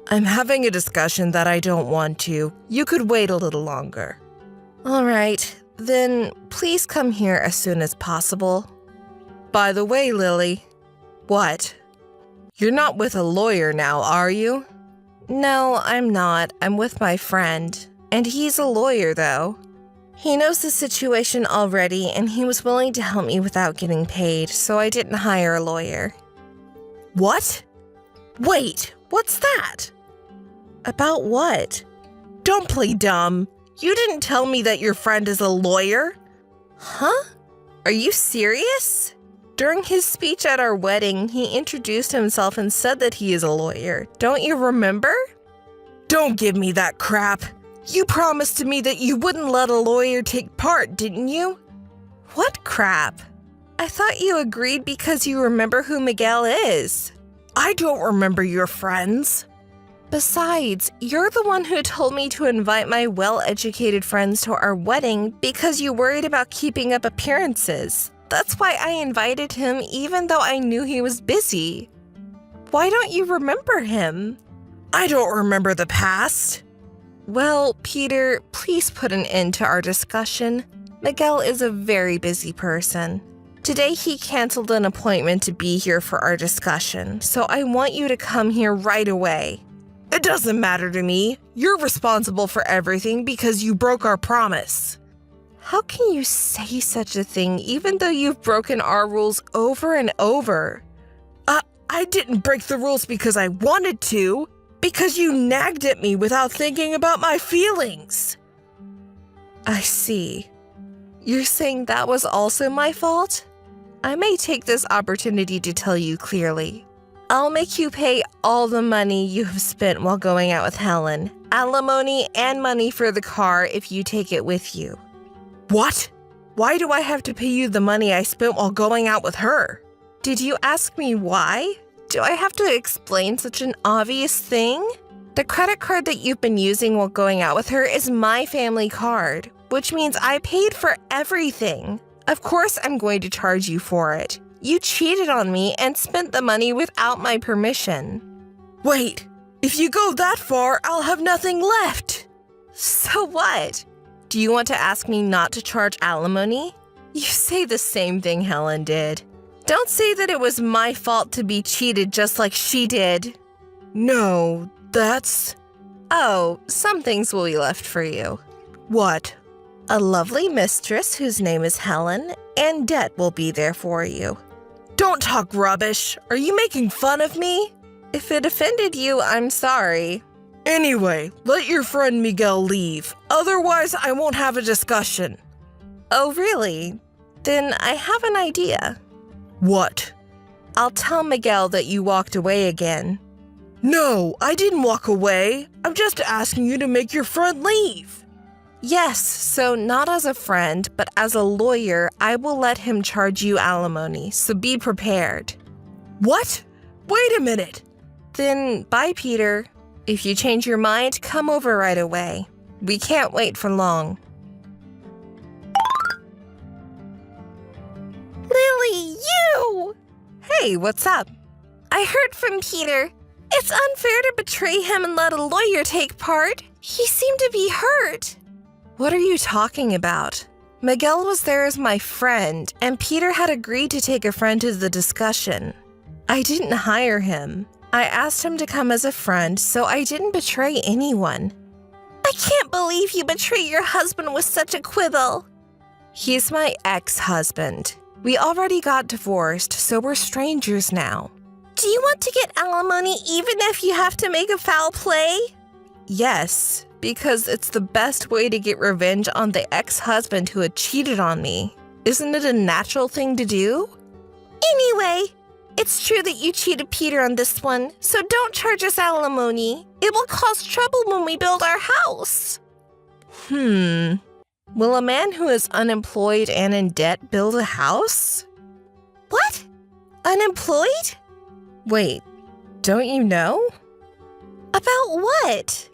I'm having a discussion that I don't want to. You could wait a little longer. All right, then please come here as soon as possible. By the way, Lily. What? You're not with a lawyer now, are you? No, I'm not. I'm with my friend. And he's a lawyer, though. He knows the situation already, and he was willing to help me without getting paid, so I didn't hire a lawyer. What? Wait, what's that? About what? Don't play dumb. You didn't tell me that your friend is a lawyer. Huh? Are you serious? During his speech at our wedding, he introduced himself and said that he is a lawyer. Don't you remember? Don't give me that crap. You promised me that you wouldn't let a lawyer take part, didn't you? What crap? I thought you agreed because you remember who Miguel is. I don't remember your friends. Besides, you're the one who told me to invite my well-educated friends to our wedding because you worried about keeping up appearances. That's why I invited him even though I knew he was busy. Why don't you remember him? I don't remember the past. Well, Peter, please put an end to our discussion. Miguel is a very busy person. Today he canceled an appointment to be here for our discussion, so I want you to come here right away. It doesn't matter to me. You're responsible for everything because you broke our promise. How can you say such a thing even though you've broken our rules over and over? I didn't break the rules because I wanted to, because you nagged at me without thinking about my feelings. I see. You're saying that was also my fault? I may take this opportunity to tell you clearly. I'll make you pay all the money you have spent while going out with Helen, alimony and money for the car if you take it with you. What? Why do I have to pay you the money I spent while going out with her? Did you ask me why? Do I have to explain such an obvious thing? The credit card that you've been using while going out with her is my family card, which means I paid for everything. Of course I'm going to charge you for it. You cheated on me and spent the money without my permission. Wait, if you go that far, I'll have nothing left. So what? Do you want to ask me not to charge alimony? You say the same thing Helen did. Don't say that it was my fault to be cheated just like she did. No, that's... Oh, some things will be left for you. What? A lovely mistress whose name is Helen, and debt will be there for you. Don't talk rubbish. Are you making fun of me? If it offended you, I'm sorry. Anyway, let your friend Miguel leave. Otherwise, I won't have a discussion. Oh, really? Then I have an idea. What? I'll tell Miguel that you walked away again. No, I didn't walk away. I'm just asking you to make your friend leave. Yes, so not as a friend, but as a lawyer, I will let him charge you alimony, so be prepared. What? Wait a minute. Then bye, Peter. If you change your mind, come over right away. We can't wait for long. Lily, you! Hey, what's up? I heard from Peter. It's unfair to betray him and let a lawyer take part. He seemed to be hurt. What are you talking about? Miguel was there as my friend, and Peter had agreed to take a friend to the discussion. I didn't hire him. I asked him to come as a friend, so I didn't betray anyone. I can't believe you betrayed your husband with such a quibble. He's my ex-husband. We already got divorced, so we're strangers now. Do you want to get alimony even if you have to make a foul play? Yes, because it's the best way to get revenge on the ex-husband who had cheated on me. Isn't it a natural thing to do? Anyway, it's true that you cheated Peter on this one, so don't charge us alimony. It will cause trouble when we build our house. Will a man who is unemployed and in debt build a house? What? Unemployed? Wait, don't you know? About what?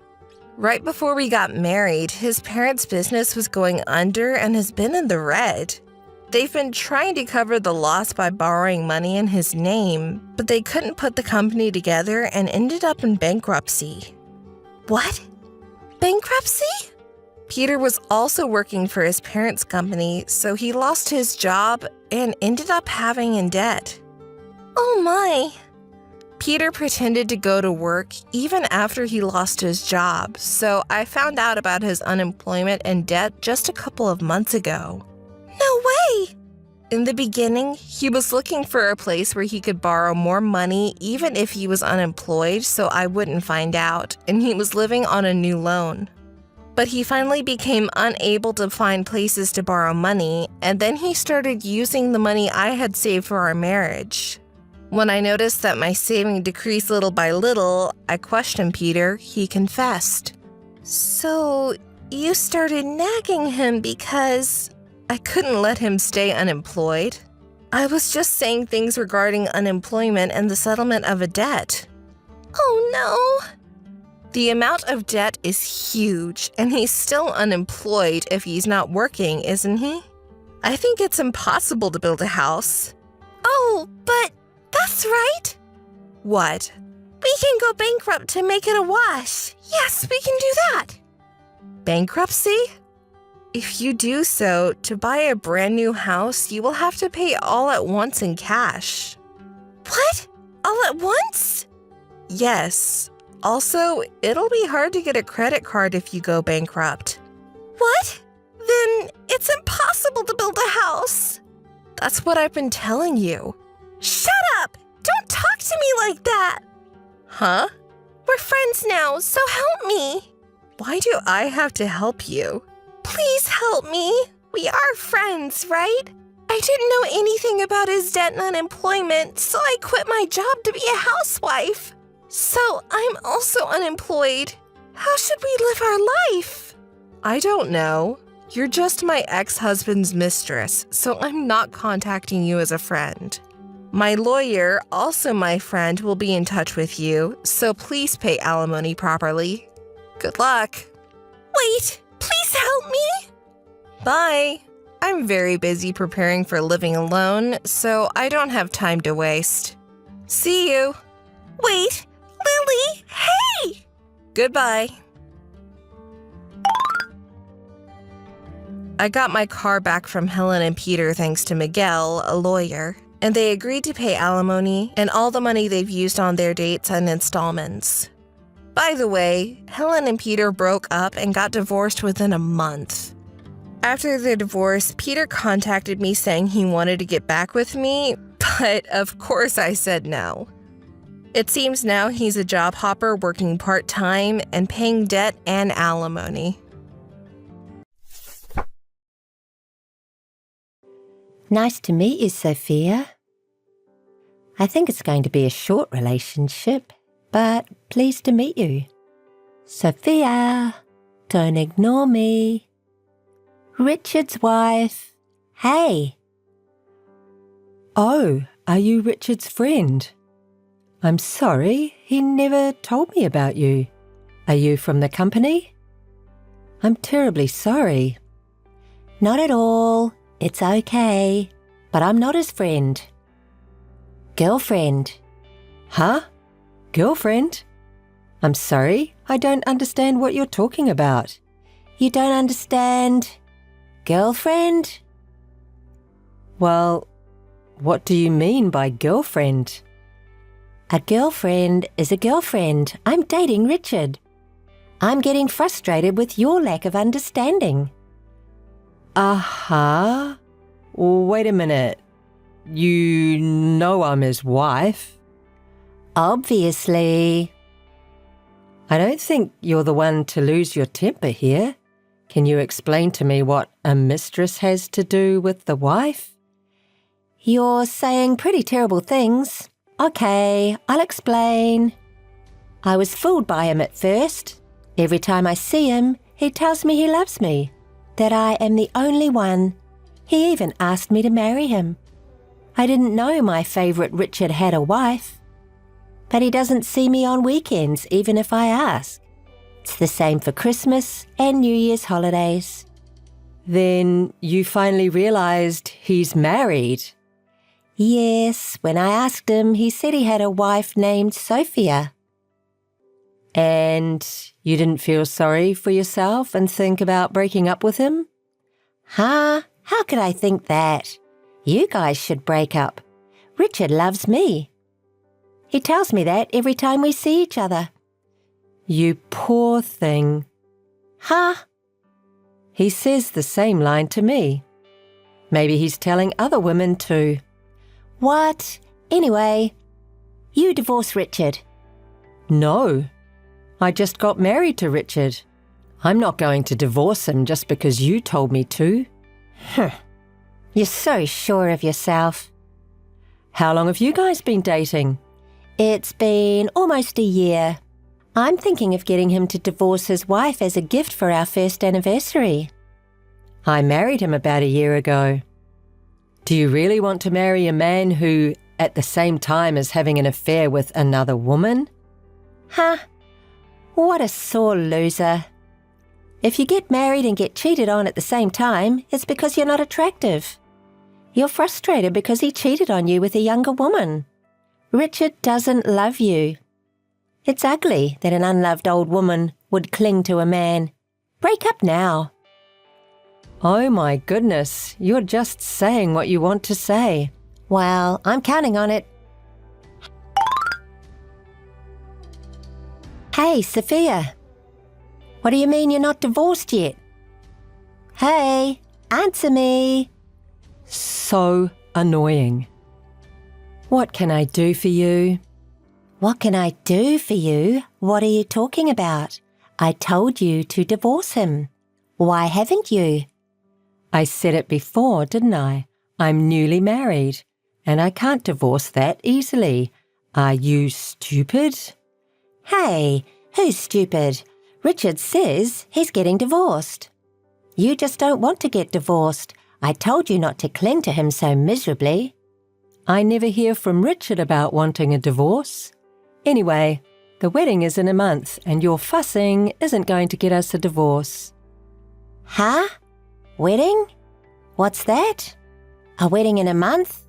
Right before we got married, his parents' business was going under and has been in the red. They've been trying to cover the loss by borrowing money in his name, but they couldn't put the company together and ended up in bankruptcy. What? Bankruptcy? Peter was also working for his parents' company, so he lost his job and ended up having in debt. Oh my. Peter pretended to go to work even after he lost his job, so I found out about his unemployment and debt just a couple of months ago. No way! In the beginning, he was looking for a place where he could borrow more money even if he was unemployed so I wouldn't find out, and he was living on a new loan. But he finally became unable to find places to borrow money, and then he started using the money I had saved for our marriage. When I noticed that my saving decreased little by little, I questioned Peter. He confessed. So, you started nagging him because... I couldn't let him stay unemployed. I was just saying things regarding unemployment and the settlement of a debt. Oh no! The amount of debt is huge, and he's still unemployed if he's not working, isn't he? I think it's impossible to build a house. Oh, but that's right. What? We can go bankrupt to make it a wash. Yes, we can do that. Bankruptcy? If you do so, to buy a brand new house, you will have to pay all at once in cash. What? All at once? Yes. Also, it'll be hard to get a credit card if you go bankrupt. What? Then it's impossible to build a house. That's what I've been telling you. Shut up! Don't talk to me like that! Huh? We're friends now, so help me. Why do I have to help you? Please help me. We are friends, right? I didn't know anything about his debt and unemployment, so I quit my job to be a housewife. So I'm also unemployed. How should we live our life? I don't know. You're just my ex-husband's mistress, so I'm not contacting you as a friend. My lawyer, also my friend, will be in touch with you, so please pay alimony properly. Good luck. Wait, please help me. Bye. I'm very busy preparing for living alone, so I don't have time to waste. See you. Wait, Lily, hey! Goodbye. I got my car back from Helen and Peter thanks to Miguel, a lawyer, and they agreed to pay alimony and all the money they've used on their dates in installments. By the way, Helen and Peter broke up and got divorced within a month. After their divorce, Peter contacted me saying he wanted to get back with me, but of course I said no. It seems now he's a job hopper working part-time and paying debt and alimony. Nice to meet you, Sophia. I think it's going to be a short relationship, but pleased to meet you. Sophia, don't ignore me. Richard's wife. Hey. Oh, are you Richard's friend? I'm sorry, he never told me about you. Are you from the company? I'm terribly sorry. Not at all. It's okay. But I'm not his friend. Girlfriend. Huh? Girlfriend? I'm sorry, I don't understand what you're talking about. You don't understand? Girlfriend? Well, what do you mean by girlfriend? A girlfriend is a girlfriend. I'm dating Richard. I'm getting frustrated with your lack of understanding. Uh-huh. Wait a minute. You know I'm his wife. Obviously. I don't think you're the one to lose your temper here. Can you explain to me what a mistress has to do with the wife? You're saying pretty terrible things. Okay, I'll explain. I was fooled by him at first. Every time I see him, he tells me he loves me, that I am the only one. He even asked me to marry him. I didn't know my favourite Richard had a wife. But he doesn't see me on weekends, even if I ask. It's the same for Christmas and New Year's holidays. Then you finally realised he's married? Yes, when I asked him, he said he had a wife named Sophia. And you didn't feel sorry for yourself and think about breaking up with him? Huh? How could I think that? You guys should break up. Richard loves me. He tells me that every time we see each other. You poor thing. Huh? He says the same line to me. Maybe he's telling other women too. What? Anyway, you divorce Richard. No. I just got married to Richard. I'm not going to divorce him just because you told me to. You're so sure of yourself. How long have you guys been dating? It's been almost a year. I'm thinking of getting him to divorce his wife as a gift for our first anniversary. I married him about a year ago. Do you really want to marry a man who, at the same time, is having an affair with another woman? Huh? What a sore loser. If you get married and get cheated on at the same time, it's because you're not attractive. You're frustrated because he cheated on you with a younger woman. Richard doesn't love you. It's ugly that an unloved old woman would cling to a man. Break up now. Oh my goodness, you're just saying what you want to say. Well, I'm counting on it. Hey, Sophia. What do you mean you're not divorced yet? Hey, answer me. So annoying. What can I do for you? What can I do for you? What are you talking about? I told you to divorce him. Why haven't you? I said it before, didn't I? I'm newly married, and I can't divorce that easily. Are you stupid? Hey, who's stupid? Richard says he's getting divorced. You just don't want to get divorced. I told you not to cling to him so miserably. I never hear from Richard about wanting a divorce. Anyway, the wedding is in a month, and your fussing isn't going to get us a divorce. Huh? Wedding? What's that? A wedding in a month?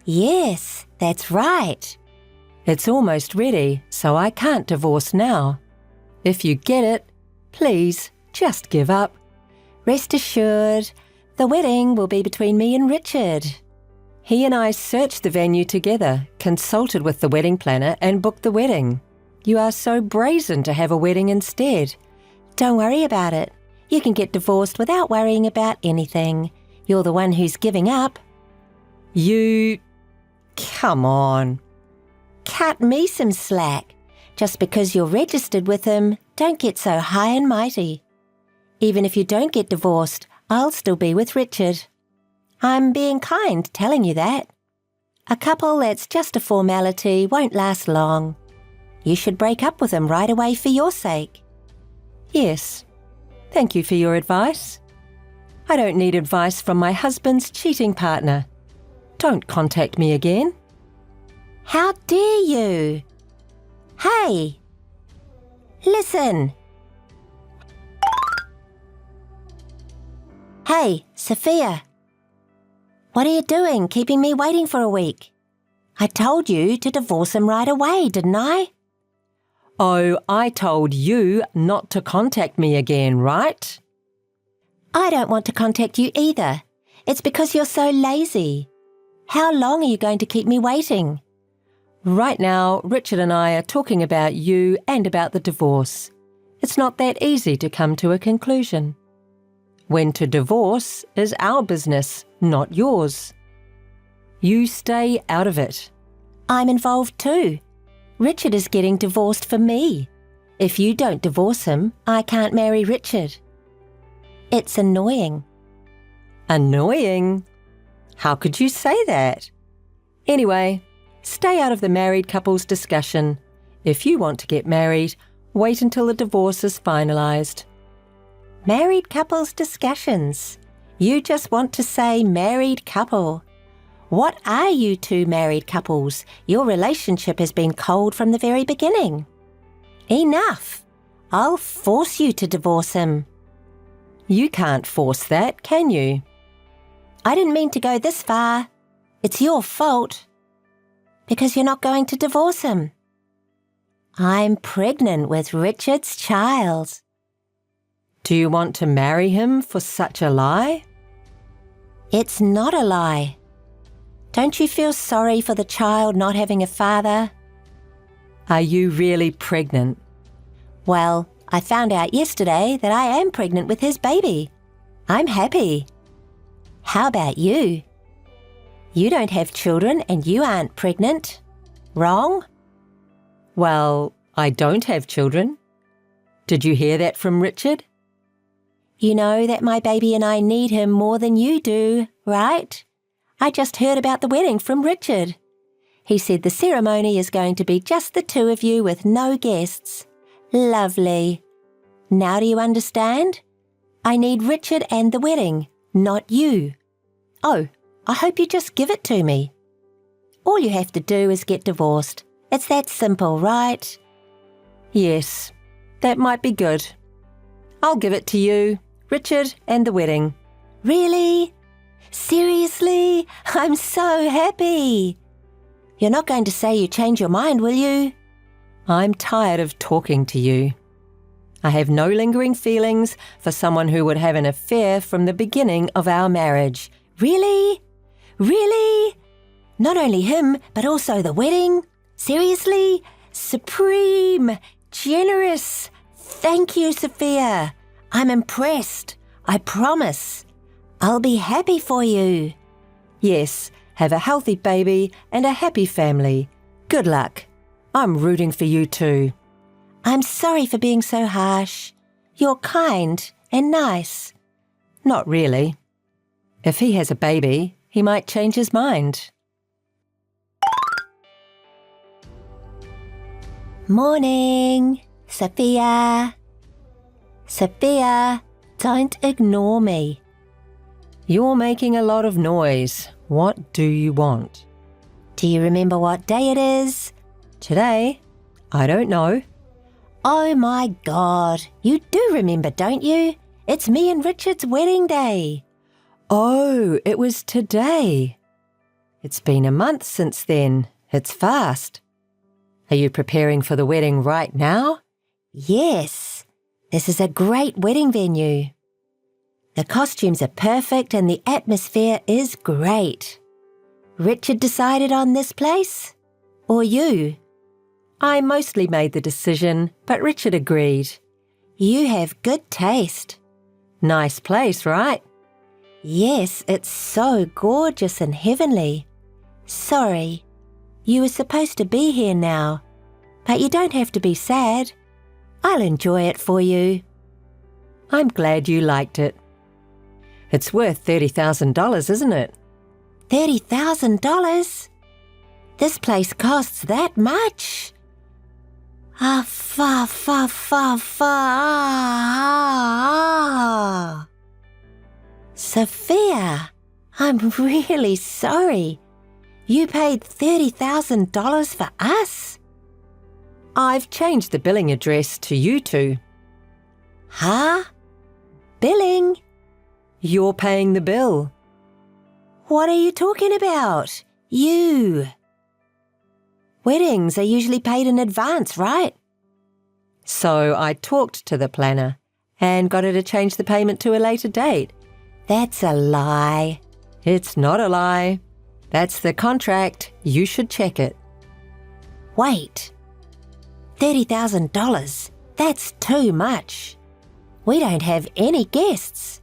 Yes, that's right. It's almost ready, so I can't divorce now. If you get it, please just give up. Rest assured, the wedding will be between me and Richard. He and I searched the venue together, consulted with the wedding planner, and booked the wedding. You are so brazen to have a wedding instead. Don't worry about it. You can get divorced without worrying about anything. You're the one who's giving up. You... Come on. Cut me some slack. Just because you're registered with him, don't get so high and mighty. Even if you don't get divorced, I'll still be with Richard. I'm being kind telling you that. A couple that's just a formality won't last long. You should break up with him right away for your sake. Yes. Thank you for your advice. I don't need advice from my husband's cheating partner. Don't contact me again. How dare you? Hey! Listen! Hey, Sophia! What are you doing, keeping me waiting for a week? I told you to divorce him right away, didn't I? Oh, I told you not to contact me again, right? I don't want to contact you either. It's because you're so lazy. How long are you going to keep me waiting? Right now, Richard and I are talking about you and about the divorce. It's not that easy to come to a conclusion. When to divorce is our business, not yours. You stay out of it. I'm involved too. Richard is getting divorced for me. If you don't divorce him, I can't marry Richard. It's annoying. Annoying? How could you say that? Anyway, stay out of the married couple's discussion. If you want to get married, wait until the divorce is finalised. Married couples discussions. You just want to say married couple. What are you two married couples? Your relationship has been cold from the very beginning. Enough. I'll force you to divorce him. You can't force that, can you? I didn't mean to go this far. It's your fault. Because you're not going to divorce him. I'm pregnant with Richard's child. Do you want to marry him for such a lie? It's not a lie. Don't you feel sorry for the child not having a father? Are you really pregnant? Well, I found out yesterday that I am pregnant with his baby. I'm happy. How about you? You don't have children and you aren't pregnant. Wrong? Well, I don't have children. Did you hear that from Richard? You know that my baby and I need him more than you do, right? I just heard about the wedding from Richard. He said the ceremony is going to be just the two of you with no guests. Lovely. Now do you understand? I need Richard and the wedding, not you. Oh, I hope you just give it to me. All you have to do is get divorced. It's that simple, right? Yes, that might be good. I'll give it to you, Richard and the wedding. Really? Seriously? I'm so happy. You're not going to say you change your mind, will you? I'm tired of talking to you. I have no lingering feelings for someone who would have an affair from the beginning of our marriage. Really? Really? Not only him, but also the wedding? Seriously? Supreme! Generous! Thank you, Sophia. I'm impressed. I promise. I'll be happy for you. Yes, have a healthy baby and a happy family. Good luck. I'm rooting for you too. I'm sorry for being so harsh. You're kind and nice. Not really. If he has a baby, he might change his mind. Morning, Sophia. Sophia, don't ignore me. You're making a lot of noise. What do you want? Do you remember what day it is? Today? I don't know. Oh my God, you do remember, don't you? It's me and Richard's wedding day. Oh, it was today. It's been a month since then. It's fast. Are you preparing for the wedding right now? Yes, this is a great wedding venue. The costumes are perfect and the atmosphere is great. Richard decided on this place? Or you? I mostly made the decision, but Richard agreed. You have good taste. Nice place, right? Yes, it's so gorgeous and heavenly. Sorry, you were supposed to be here now, but you don't have to be sad. I'll enjoy it for you. I'm glad you liked it. It's worth $30,000, isn't it? $30,000? This place costs that much? Fa. Sophia, I'm really sorry. You paid $30,000 for us? I've changed the billing address to you two. Huh? Billing? You're paying the bill. What are you talking about? You. Weddings are usually paid in advance, right? So I talked to the planner and got her to change the payment to a later date. That's a lie. It's not a lie. That's the contract. You should check it. Wait. $30,000. That's too much. We don't have any guests.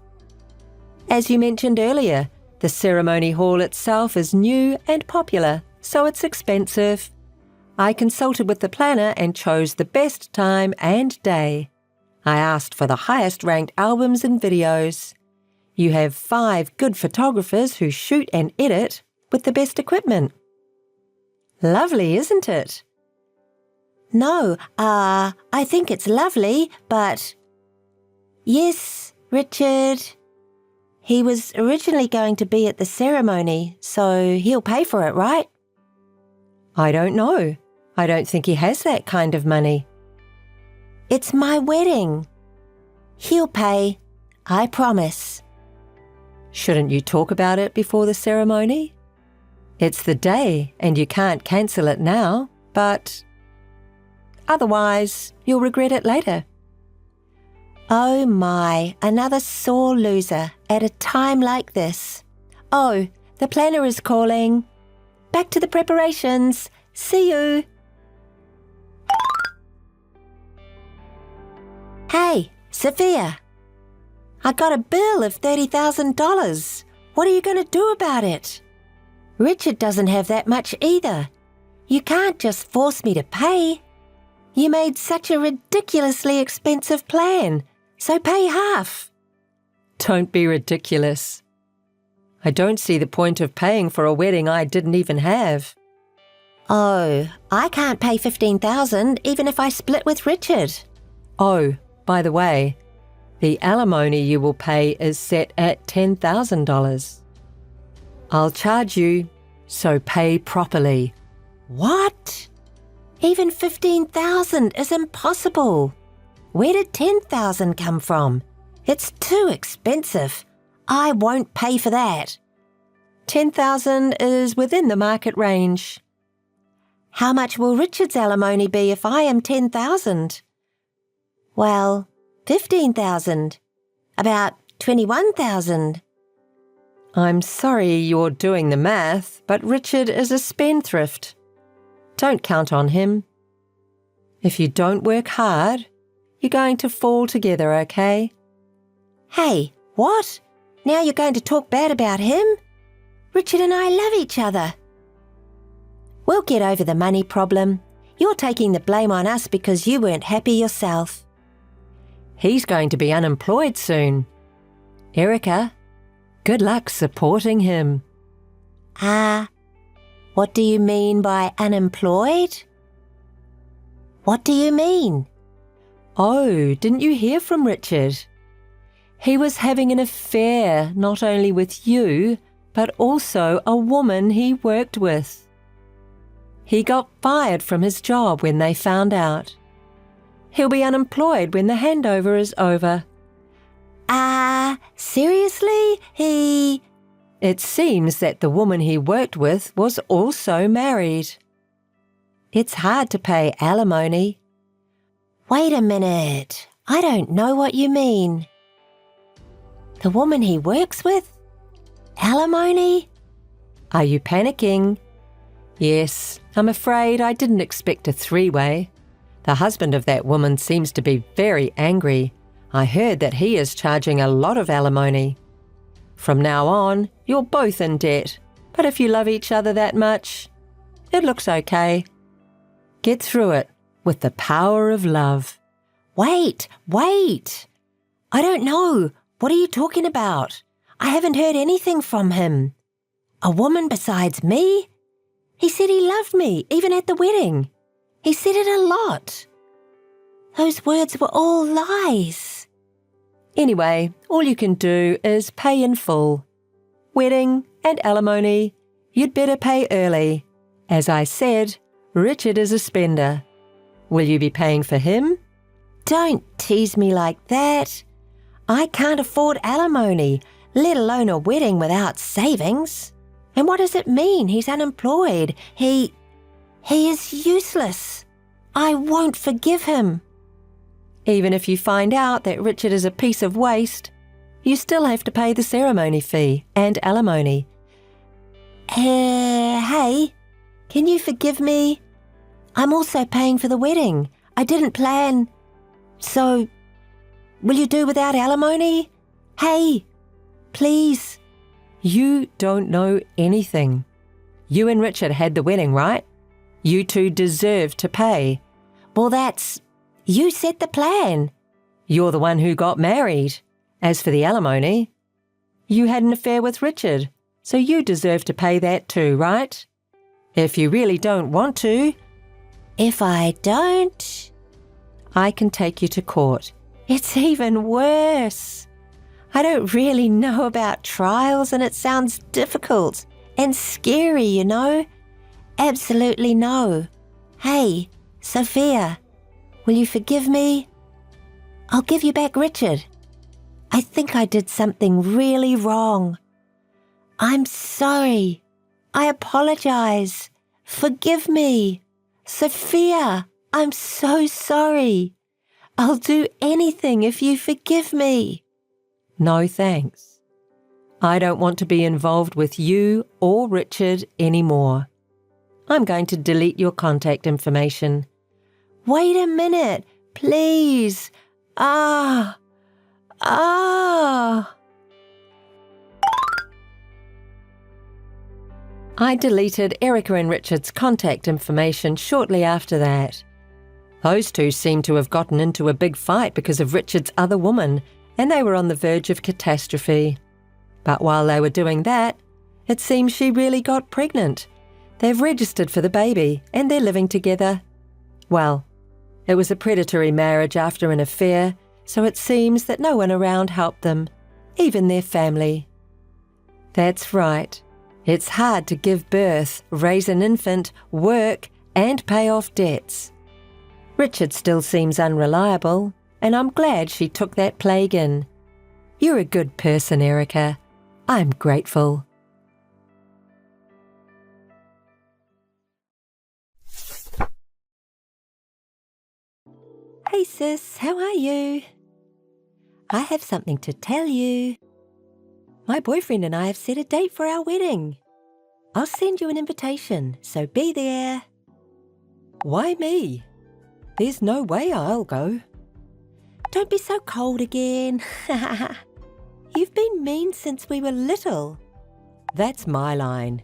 As you mentioned earlier, the ceremony hall itself is new and popular, so it's expensive. I consulted with the planner and chose the best time and day. I asked for the highest ranked albums and videos. You have 5 good photographers who shoot and edit with the best equipment. Lovely, isn't it? No, I think it's lovely, but... Yes, Richard. He was originally going to be at the ceremony, so he'll pay for it, right? I don't know. I don't think he has that kind of money. It's my wedding. He'll pay, I promise. Shouldn't you talk about it before the ceremony? It's the day and you can't cancel it now, but otherwise you'll regret it later. Oh my, another sore loser at a time like this. Oh, the planner is calling. Back to the preparations. See you. Hey, Sophia. I got a bill of $30,000. What are you going to do about it? Richard doesn't have that much either. You can't just force me to pay. You made such a ridiculously expensive plan, so pay half. Don't be ridiculous. I don't see the point of paying for a wedding I didn't even have. Oh, I can't pay $15,000 even if I split with Richard. Oh, by the way, the alimony you will pay is set at $10,000. I'll charge you, so pay properly. What? Even $15,000 is impossible. Where did $10,000 come from? It's too expensive. I won't pay for that. $10,000 is within the market range. How much will Richard's alimony be if I am $10,000? Well, 15,000. About 21,000. I'm sorry you're doing the math, but Richard is a spendthrift. Don't count on him. If you don't work hard, you're going to fall together, okay? Hey, what? Now you're going to talk bad about him? Richard and I love each other. We'll get over the money problem. You're taking the blame on us because you weren't happy yourself. He's going to be unemployed soon. Erica, good luck supporting him. What do you mean by unemployed? What do you mean? Oh, didn't you hear from Richard? He was having an affair not only with you, but also a woman he worked with. He got fired from his job when they found out. He'll be unemployed when the handover is over. Seriously? It seems that the woman he worked with was also married. It's hard to pay alimony. Wait a minute. I don't know what you mean. The woman he works with? Alimony? Are you panicking? Yes, I'm afraid I didn't expect a three-way. The husband of that woman seems to be very angry. I heard that he is charging a lot of alimony. From now on, you're both in debt, but if you love each other that much, it looks okay. Get through it with the power of love. Wait. I don't know. What are you talking about? I haven't heard anything from him. A woman besides me? He said he loved me, even at the wedding. He said it a lot. Those words were all lies. Anyway, all you can do is pay in full. Wedding and alimony, you'd better pay early. As I said, Richard is a spender. Will you be paying for him? Don't tease me like that. I can't afford alimony, let alone a wedding without savings. And what does it mean? He's unemployed. He is useless. I won't forgive him. Even if you find out that Richard is a piece of waste, you still have to pay the ceremony fee and alimony. Hey, can you forgive me? I'm also paying for the wedding. I didn't plan. So, will you do without alimony? Hey, please. You don't know anything. You and Richard had the wedding, right? You two deserve to pay. Well, you set the plan. You're the one who got married. As for the alimony, you had an affair with Richard, so you deserve to pay that too, right? If you really don't want to. If I don't, I can take you to court. it's even worse. I don't really know about trials and it sounds difficult and scary, you know. Absolutely no. Hey, Sophia, will you forgive me? I'll give you back Richard. I think I did something really wrong. I'm sorry. I apologize. Forgive me. Sophia, I'm so sorry. I'll do anything if you forgive me. No thanks. I don't want to be involved with you or Richard anymore. I'm going to delete your contact information. Wait a minute, please. I deleted Erica and Richard's contact information shortly after that. Those two seemed to have gotten into a big fight because of Richard's other woman, and they were on the verge of catastrophe. But while they were doing that, it seems she really got pregnant. They've registered for the baby, and they're living together. Well, it was a predatory marriage after an affair, so it seems that no one around helped them, even their family. That's right. It's hard to give birth, raise an infant, work, and pay off debts. Richard still seems unreliable, and I'm glad she took that plague in. You're a good person, Erica. I'm grateful. Hey sis, how are you? I have something to tell you. My boyfriend and I have set a date for our wedding. I'll send you an invitation, so be there. Why me? There's no way I'll go. Don't be so cold again. You've been mean since we were little. That's my line.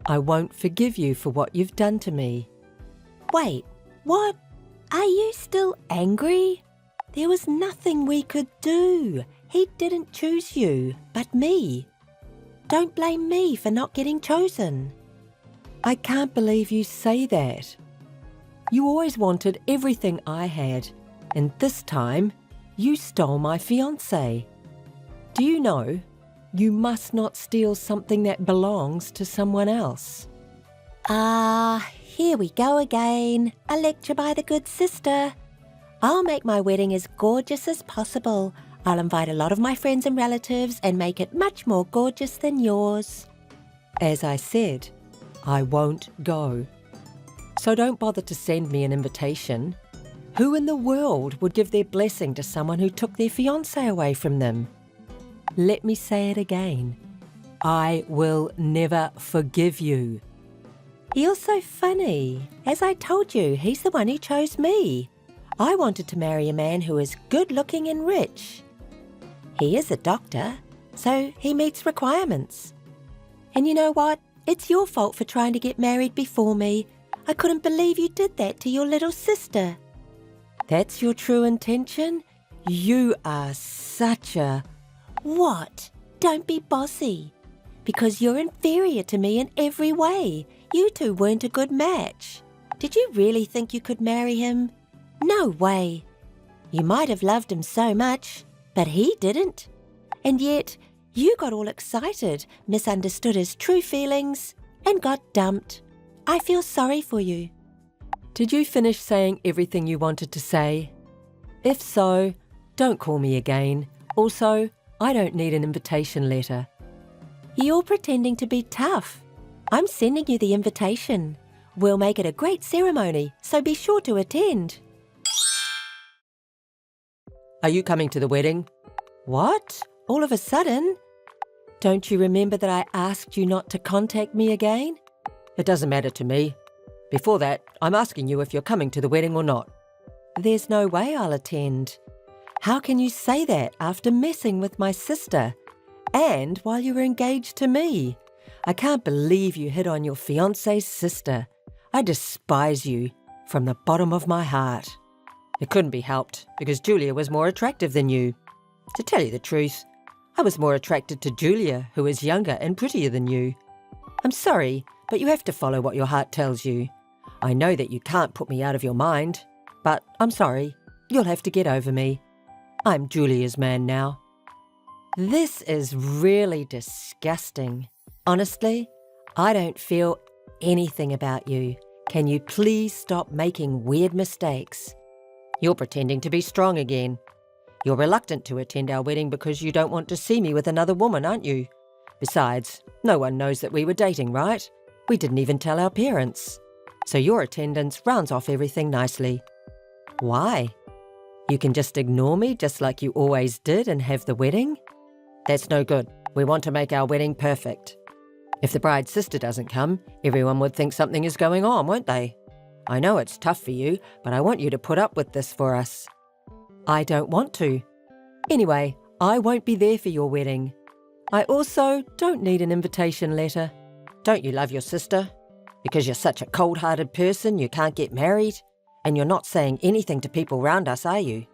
I won't forgive you for what you've done to me. Wait, what? Are you still angry? There was nothing we could do. He didn't choose you, but me. Don't blame me for not getting chosen. I can't believe you say that. You always wanted everything I had, and this time you stole my fiancé. Do you know, you must not steal something that belongs to someone else. Here we go again. A lecture by the good sister. I'll make my wedding as gorgeous as possible. I'll invite a lot of my friends and relatives and make it much more gorgeous than yours. As I said, I won't go. So don't bother to send me an invitation. Who in the world would give their blessing to someone who took their fiancé away from them? Let me say it again. I will never forgive you. You're so funny. As I told you, he's the one who chose me. I wanted to marry a man who is good-looking and rich. He is a doctor, so he meets requirements. And you know what? It's your fault for trying to get married before me. I couldn't believe you did that to your little sister. That's your true intention? You are such a... What? Don't be bossy. Because you're inferior to me in every way. You two weren't a good match. Did you really think you could marry him? No way. You might have loved him so much, but he didn't. And yet, you got all excited, misunderstood his true feelings, and got dumped. I feel sorry for you. Did you finish saying everything you wanted to say? If so, don't call me again. Also, I don't need an invitation letter. You're pretending to be tough. I'm sending you the invitation. We'll make it a great ceremony, so be sure to attend. Are you coming to the wedding? What? All of a sudden? Don't you remember that I asked you not to contact me again? It doesn't matter to me. Before that, I'm asking you if you're coming to the wedding or not. There's no way I'll attend. How can you say that after messing with my sister? And while you were engaged to me? I can't believe you hit on your fiancé's sister. I despise you from the bottom of my heart. It couldn't be helped because Julia was more attractive than you. To tell you the truth, I was more attracted to Julia, who is younger and prettier than you. I'm sorry, but you have to follow what your heart tells you. I know that you can't put me out of your mind, but I'm sorry. You'll have to get over me. I'm Julia's man now. This is really disgusting. Honestly, I don't feel anything about you. Can you please stop making weird mistakes? You're pretending to be strong again. You're reluctant to attend our wedding because you don't want to see me with another woman, aren't you? Besides, no one knows that we were dating, right? We didn't even tell our parents. So your attendance rounds off everything nicely. Why? You can just ignore me just like you always did and have the wedding? That's no good. We want to make our wedding perfect. If the bride's sister doesn't come, everyone would think something is going on, won't they? I know it's tough for you, but I want you to put up with this for us. I don't want to. Anyway, I won't be there for your wedding. I also don't need an invitation letter. Don't you love your sister? Because you're such a cold-hearted person, you can't get married? And you're not saying anything to people around us, are you?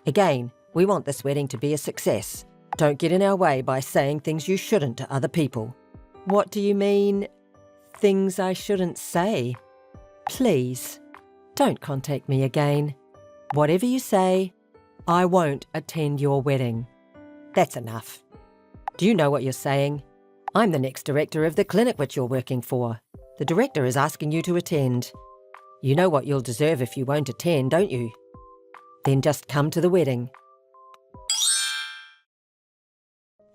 Again, we want this wedding to be a success. Don't get in our way by saying things you shouldn't to other people. What do you mean, things I shouldn't say? Please, don't contact me again. Whatever you say, I won't attend your wedding. That's enough. Do you know what you're saying? I'm the next director of the clinic which you're working for. The director is asking you to attend. You know what you'll deserve if you won't attend, don't you? Then just come to the wedding.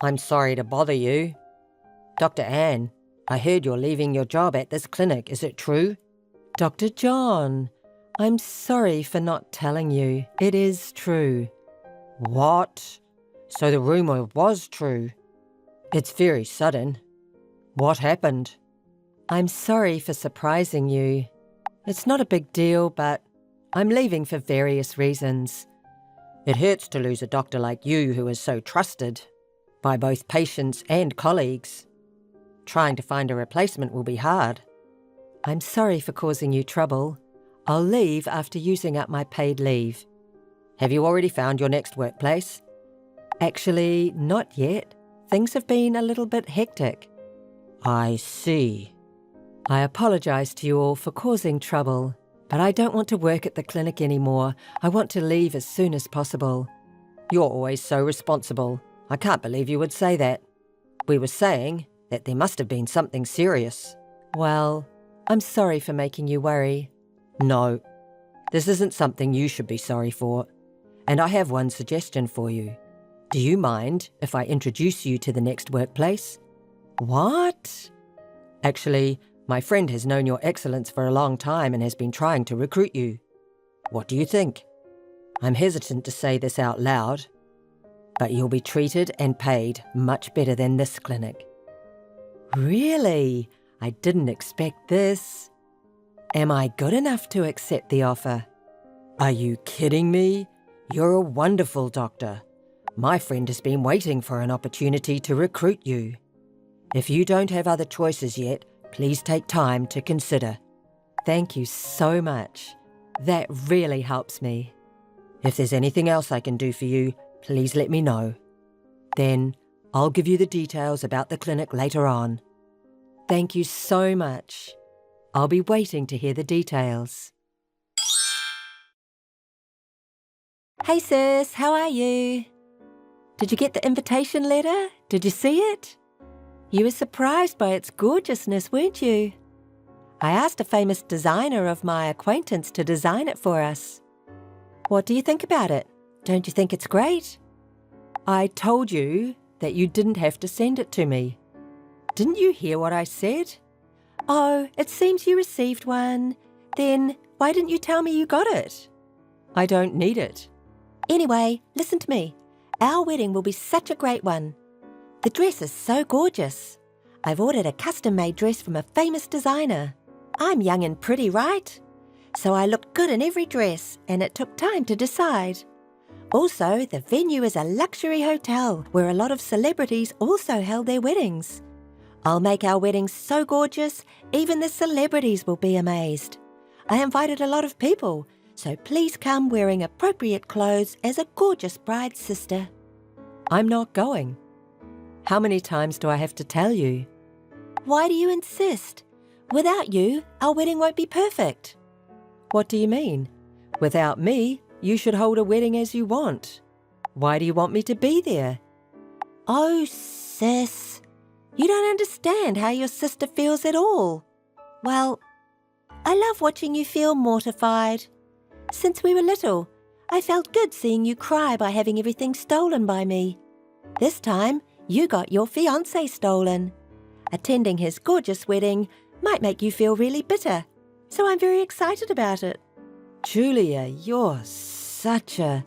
I'm sorry to bother you. Dr. Anne, I heard you're leaving your job at this clinic. Is it true? Dr. John, I'm sorry for not telling you. It is true. What? So the rumour was true. It's very sudden. What happened? I'm sorry for surprising you. It's not a big deal, but I'm leaving for various reasons. It hurts to lose a doctor like you who is so trusted by both patients and colleagues. Trying to find a replacement will be hard. I'm sorry for causing you trouble. I'll leave after using up my paid leave. Have you already found your next workplace? Actually, not yet. Things have been a little bit hectic. I see. I apologise to you all for causing trouble, but I don't want to work at the clinic anymore. I want to leave as soon as possible. You're always so responsible. I can't believe you would say that. We were saying that there must have been something serious. Well, I'm sorry for making you worry. No, this isn't something you should be sorry for. And I have one suggestion for you. Do you mind if I introduce you to the next workplace? What? Actually, my friend has known your excellence for a long time and has been trying to recruit you. What do you think? I'm hesitant to say this out loud, but you'll be treated and paid much better than this clinic. Really? I didn't expect this. Am I good enough to accept the offer? Are you kidding me? You're a wonderful doctor. My friend has been waiting for an opportunity to recruit you. If you don't have other choices yet, please take time to consider. Thank you so much. That really helps me. If there's anything else I can do for you, please let me know. Then I'll give you the details about the clinic later on. Thank you so much. I'll be waiting to hear the details. Hey sis, how are you? Did you get the invitation letter? Did you see it? You were surprised by its gorgeousness, weren't you? I asked a famous designer of my acquaintance to design it for us. What do you think about it? Don't you think it's great? I told you that you didn't have to send it to me. Didn't you hear what I said? Oh, it seems you received one. Then why didn't you tell me you got it? I don't need it. Anyway, listen to me. Our wedding will be such a great one. The dress is so gorgeous. I've ordered a custom-made dress from a famous designer. I'm young and pretty, right? So I looked good in every dress, and it took time to decide. Also, the venue is a luxury hotel where a lot of celebrities also held their weddings. I'll make our wedding so gorgeous, even the celebrities will be amazed. I invited a lot of people, so please come wearing appropriate clothes as a gorgeous bride's sister. I'm not going. How many times do I have to tell you? Why do you insist? Without you, our wedding won't be perfect. What do you mean? Without me, you should hold a wedding as you want. Why do you want me to be there? Oh, sis, you don't understand how your sister feels at all. Well, I love watching you feel mortified. Since we were little, I felt good seeing you cry by having everything stolen by me. This time, you got your fiancé stolen. Attending his gorgeous wedding might make you feel really bitter, so I'm very excited about it. Julia, you're such a...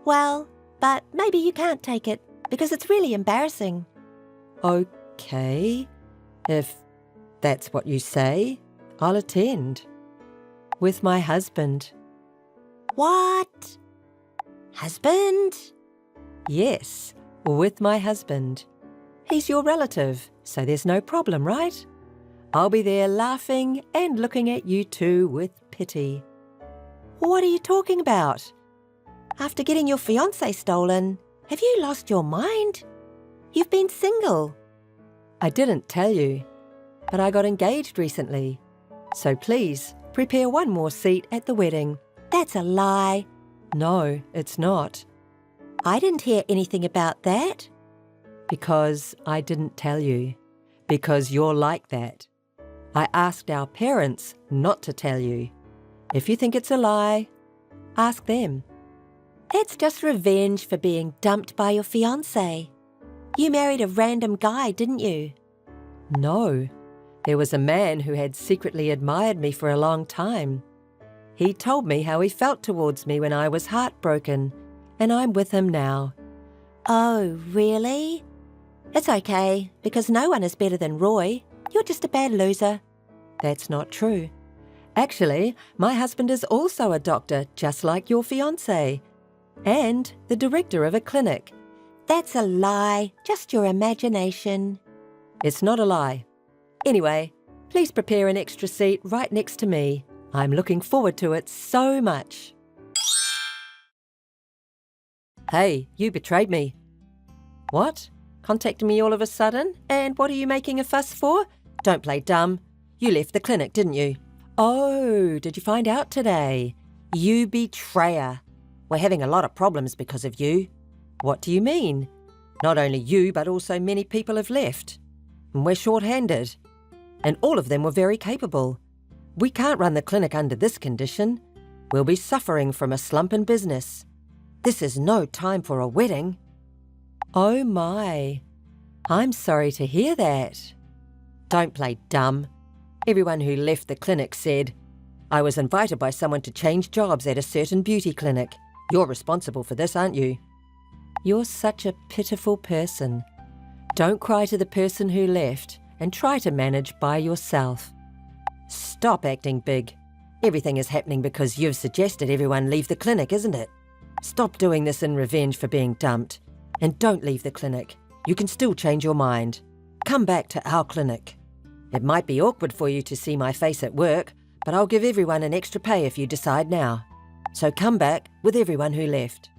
Well, but maybe you can't take it, because it's really embarrassing. Okay. If that's what you say, I'll attend. With my husband. What? Husband? Yes, with my husband. He's your relative, so there's no problem, right? I'll be there laughing and looking at you two with pity. What are you talking about? After getting your fiancé stolen, have you lost your mind? You've been single. I didn't tell you, but I got engaged recently. So please, prepare one more seat at the wedding. That's a lie. No, it's not. I didn't hear anything about that. Because I didn't tell you. Because you're like that. I asked our parents not to tell you. If you think it's a lie, ask them. That's just revenge for being dumped by your fiancé. You married a random guy, didn't you? No. There was a man who had secretly admired me for a long time. He told me how he felt towards me when I was heartbroken, and I'm with him now. Oh, really? It's okay, because no one is better than Roy. You're just a bad loser. That's not true. Actually, my husband is also a doctor, just like your fiancé, and the director of a clinic. That's a lie, just your imagination. It's not a lie. Anyway, please prepare an extra seat right next to me. I'm looking forward to it so much. Hey, you betrayed me. What? Contacting me all of a sudden? And what are you making a fuss for? Don't play dumb. You left the clinic, didn't you? Oh, did you find out today? You betrayer. We're having a lot of problems because of you. What do you mean? Not only you, but also many people have left. And we're short-handed. And all of them were very capable. We can't run the clinic under this condition. We'll be suffering from a slump in business. This is no time for a wedding. Oh my. I'm sorry to hear that. Don't play dumb. Everyone who left the clinic said, I was invited by someone to change jobs at a certain beauty clinic. You're responsible for this, aren't you? You're such a pitiful person. Don't cry to the person who left and try to manage by yourself. Stop acting big. Everything is happening because you've suggested everyone leave the clinic, isn't it? Stop doing this in revenge for being dumped. And don't leave the clinic. You can still change your mind. Come back to our clinic. It might be awkward for you to see my face at work, but I'll give everyone an extra pay if you decide now. So come back with everyone who left.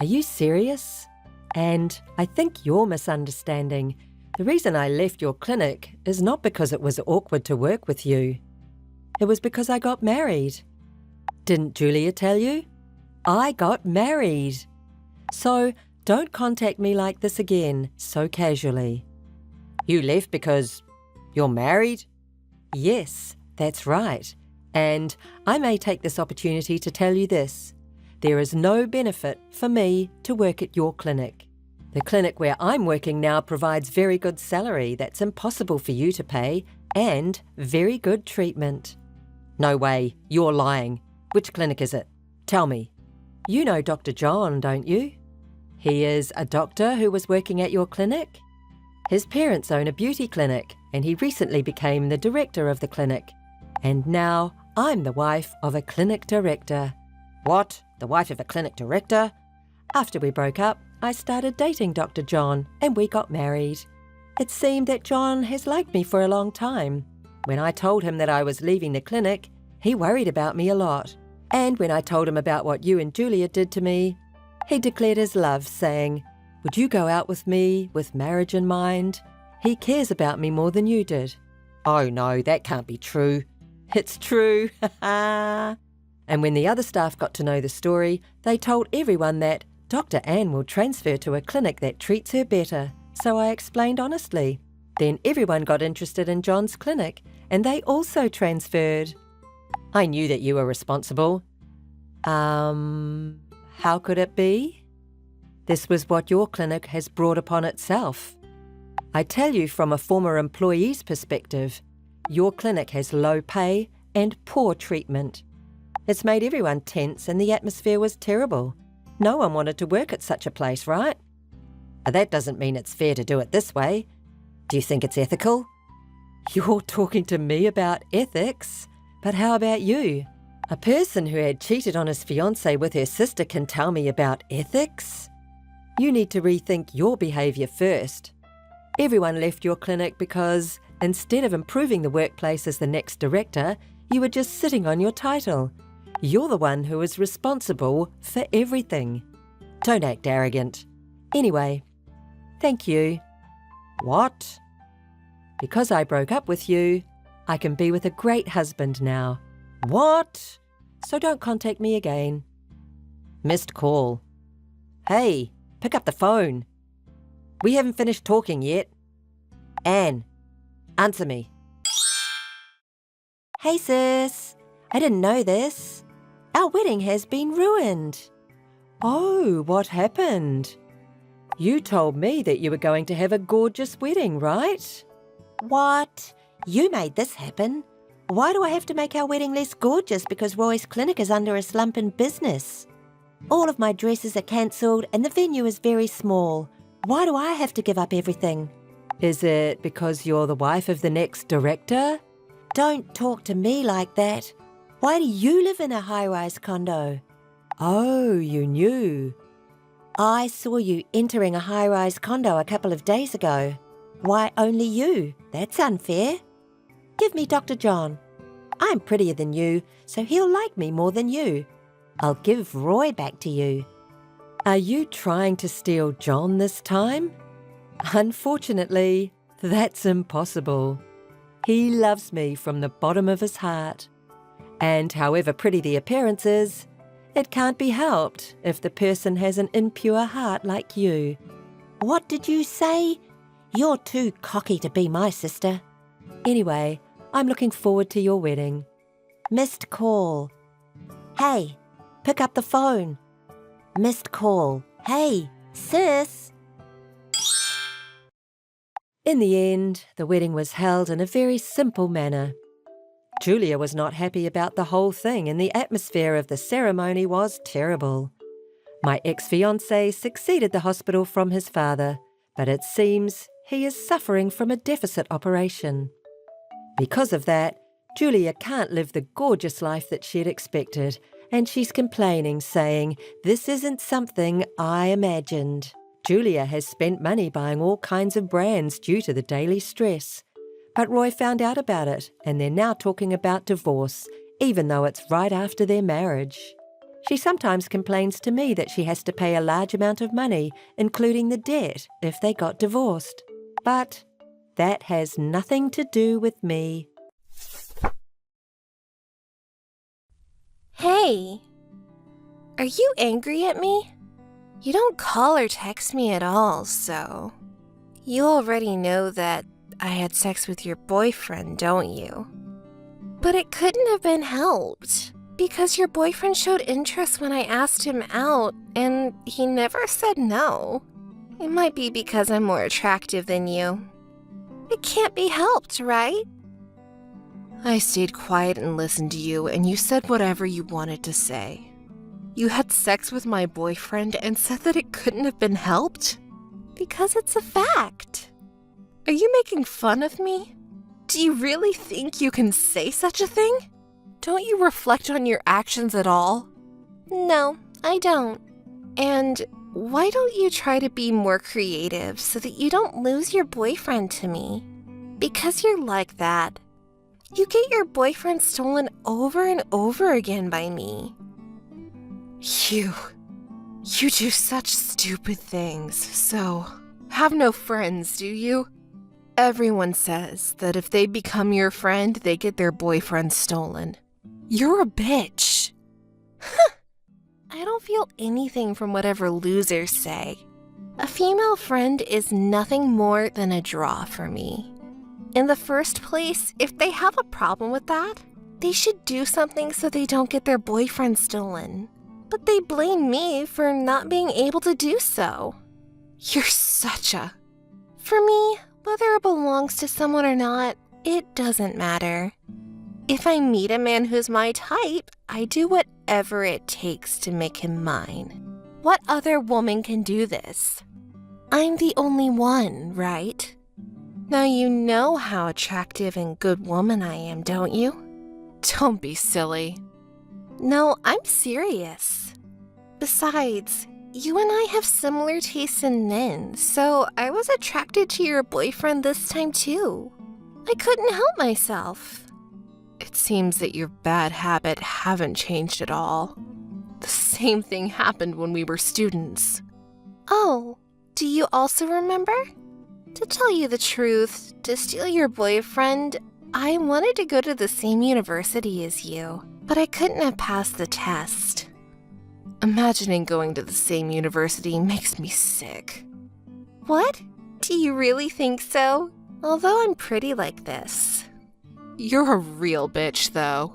Are you serious? And I think you're misunderstanding. The reason I left your clinic is not because it was awkward to work with you. It was because I got married. Didn't Julia tell you? I got married. So don't contact me like this again, so casually. You left because you're married? Yes, that's right. And I may take this opportunity to tell you this. There is no benefit for me to work at your clinic. The clinic where I'm working now provides very good salary that's impossible for you to pay and very good treatment. No way, you're lying. Which clinic is it? Tell me. You know Dr. John, don't you? He is a doctor who was working at your clinic. His parents own a beauty clinic and he recently became the director of the clinic. And now I'm the wife of a clinic director. What? The wife of a clinic director? After we broke up, I started dating Dr. John and we got married. It seemed that John has liked me for a long time. When I told him that I was leaving the clinic, he worried about me a lot. And when I told him about what you and Julia did to me, he declared his love, saying, would you go out with me with marriage in mind? He cares about me more than you did. Oh no, that can't be true. It's true, And when the other staff got to know the story, they told everyone that Dr. Anne will transfer to a clinic that treats her better. So I explained honestly. Then everyone got interested in John's clinic, and they also transferred. I knew that you were responsible. How could it be? This was what your clinic has brought upon itself. I tell you from a former employee's perspective, your clinic has low pay and poor treatment. It's made everyone tense and the atmosphere was terrible. No one wanted to work at such a place, right? That doesn't mean it's fair to do it this way. Do you think it's ethical? You're talking to me about ethics? But how about you? A person who had cheated on his fiancée with her sister can tell me about ethics? You need to rethink your behaviour first. Everyone left your clinic because, instead of improving the workplace as the next director, you were just sitting on your title. You're the one who is responsible for everything. Don't act arrogant. Anyway, thank you. What? Because I broke up with you, I can be with a great husband now. What? So don't contact me again. Missed call. Hey, pick up the phone. We haven't finished talking yet. Anne, answer me. Hey sis, I didn't know this. Our wedding has been ruined. Oh, what happened? You told me that you were going to have a gorgeous wedding, right? What? You made this happen. Why do I have to make our wedding less gorgeous because Roy's clinic is under a slump in business? All of my dresses are cancelled and the venue is very small. Why do I have to give up everything? Is it because you're the wife of the next director? Don't talk to me like that. Why do you live in a high-rise condo? Oh, you knew. I saw you entering a high-rise condo a couple of days ago. Why only you? That's unfair. Give me Dr. John. I'm prettier than you, so he'll like me more than you. I'll give Roy back to you. Are you trying to steal John this time? Unfortunately, that's impossible. He loves me from the bottom of his heart. And however pretty the appearance is, it can't be helped if the person has an impure heart like you. What did you say? You're too cocky to be my sister. Anyway, I'm looking forward to your wedding. Missed call. Hey, pick up the phone. Missed call. Hey, sis. In the end, the wedding was held in a very simple manner. Julia was not happy about the whole thing, and the atmosphere of the ceremony was terrible. My ex-fiancé succeeded the hospital from his father, but it seems he is suffering from a deficit operation. Because of that, Julia can't live the gorgeous life that she'd expected, and she's complaining, saying, "This isn't something I imagined." Julia has spent money buying all kinds of brands due to the daily stress. But Roy found out about it, and they're now talking about divorce, even though it's right after their marriage. She sometimes complains to me that she has to pay a large amount of money, including the debt, if they got divorced. But that has nothing to do with me. Hey, are you angry at me? You don't call or text me at all, so... You already know that I had sex with your boyfriend, don't you? But it couldn't have been helped, because your boyfriend showed interest when I asked him out, and he never said no. It might be because I'm more attractive than you. It can't be helped, right? I stayed quiet and listened to you, and you said whatever you wanted to say. You had sex with my boyfriend and said that it couldn't have been helped? Because it's a fact. Are you making fun of me? Do you really think you can say such a thing? Don't you reflect on your actions at all? No, I don't. And why don't you try to be more creative so that you don't lose your boyfriend to me? Because you're like that. You get your boyfriend stolen over and over again by me. You do such stupid things, so have no friends, do you? Everyone says that if they become your friend, they get their boyfriend stolen. You're a bitch. I don't feel anything from whatever losers say. A female friend is nothing more than a draw for me. In the first place, if they have a problem with that, they should do something so they don't get their boyfriend stolen. But they blame me for not being able to do so. You're such a... For me, whether it belongs to someone or not, it doesn't matter. If I meet a man who's my type, I do whatever it takes to make him mine. What other woman can do this? I'm the only one, right? Now you know how attractive and good woman I am, don't you? Don't be silly. No, I'm serious. Besides, you and I have similar tastes in men, so I was attracted to your boyfriend this time too. I couldn't help myself. It seems that your bad habits haven't changed at all. The same thing happened when we were students. Oh, do you also remember? To tell you the truth, to steal your boyfriend, I wanted to go to the same university as you, but I couldn't have passed the test. Imagining going to the same university makes me sick. What? Do you really think so? Although I'm pretty like this. You're a real bitch, though.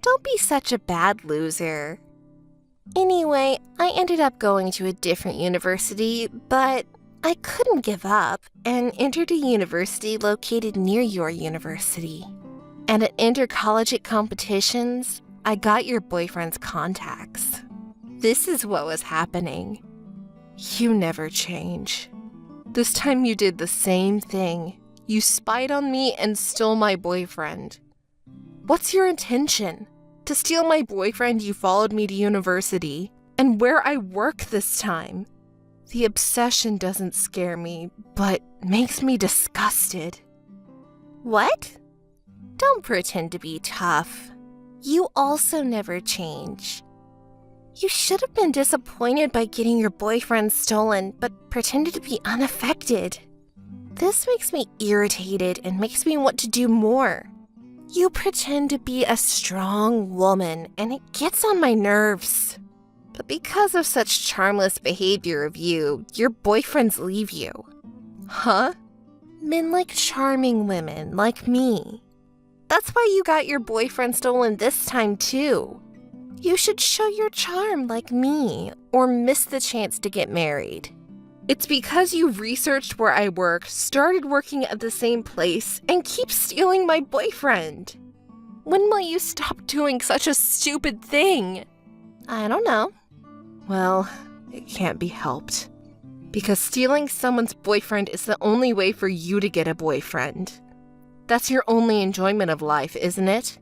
Don't be such a bad loser. Anyway, I ended up going to a different university, but I couldn't give up and entered a university located near your university. And at intercollegiate competitions, I got your boyfriend's contacts. This is what was happening. You never change. This time you did the same thing. You spied on me and stole my boyfriend. What's your intention? To steal my boyfriend, you followed me to university, and where I work this time. The obsession doesn't scare me, but makes me disgusted. What? Don't pretend to be tough. You also never change. You should have been disappointed by getting your boyfriend stolen, but pretended to be unaffected. This makes me irritated and makes me want to do more. You pretend to be a strong woman, and it gets on my nerves. But because of such charmless behavior of you, your boyfriends leave you. Huh? Men like charming women like me. That's why you got your boyfriend stolen this time too. You should show your charm like me, or miss the chance to get married. It's because you researched where I work, started working at the same place, and keep stealing my boyfriend. When will you stop doing such a stupid thing? I don't know. Well, it can't be helped. Because stealing someone's boyfriend is the only way for you to get a boyfriend. That's your only enjoyment of life, isn't it?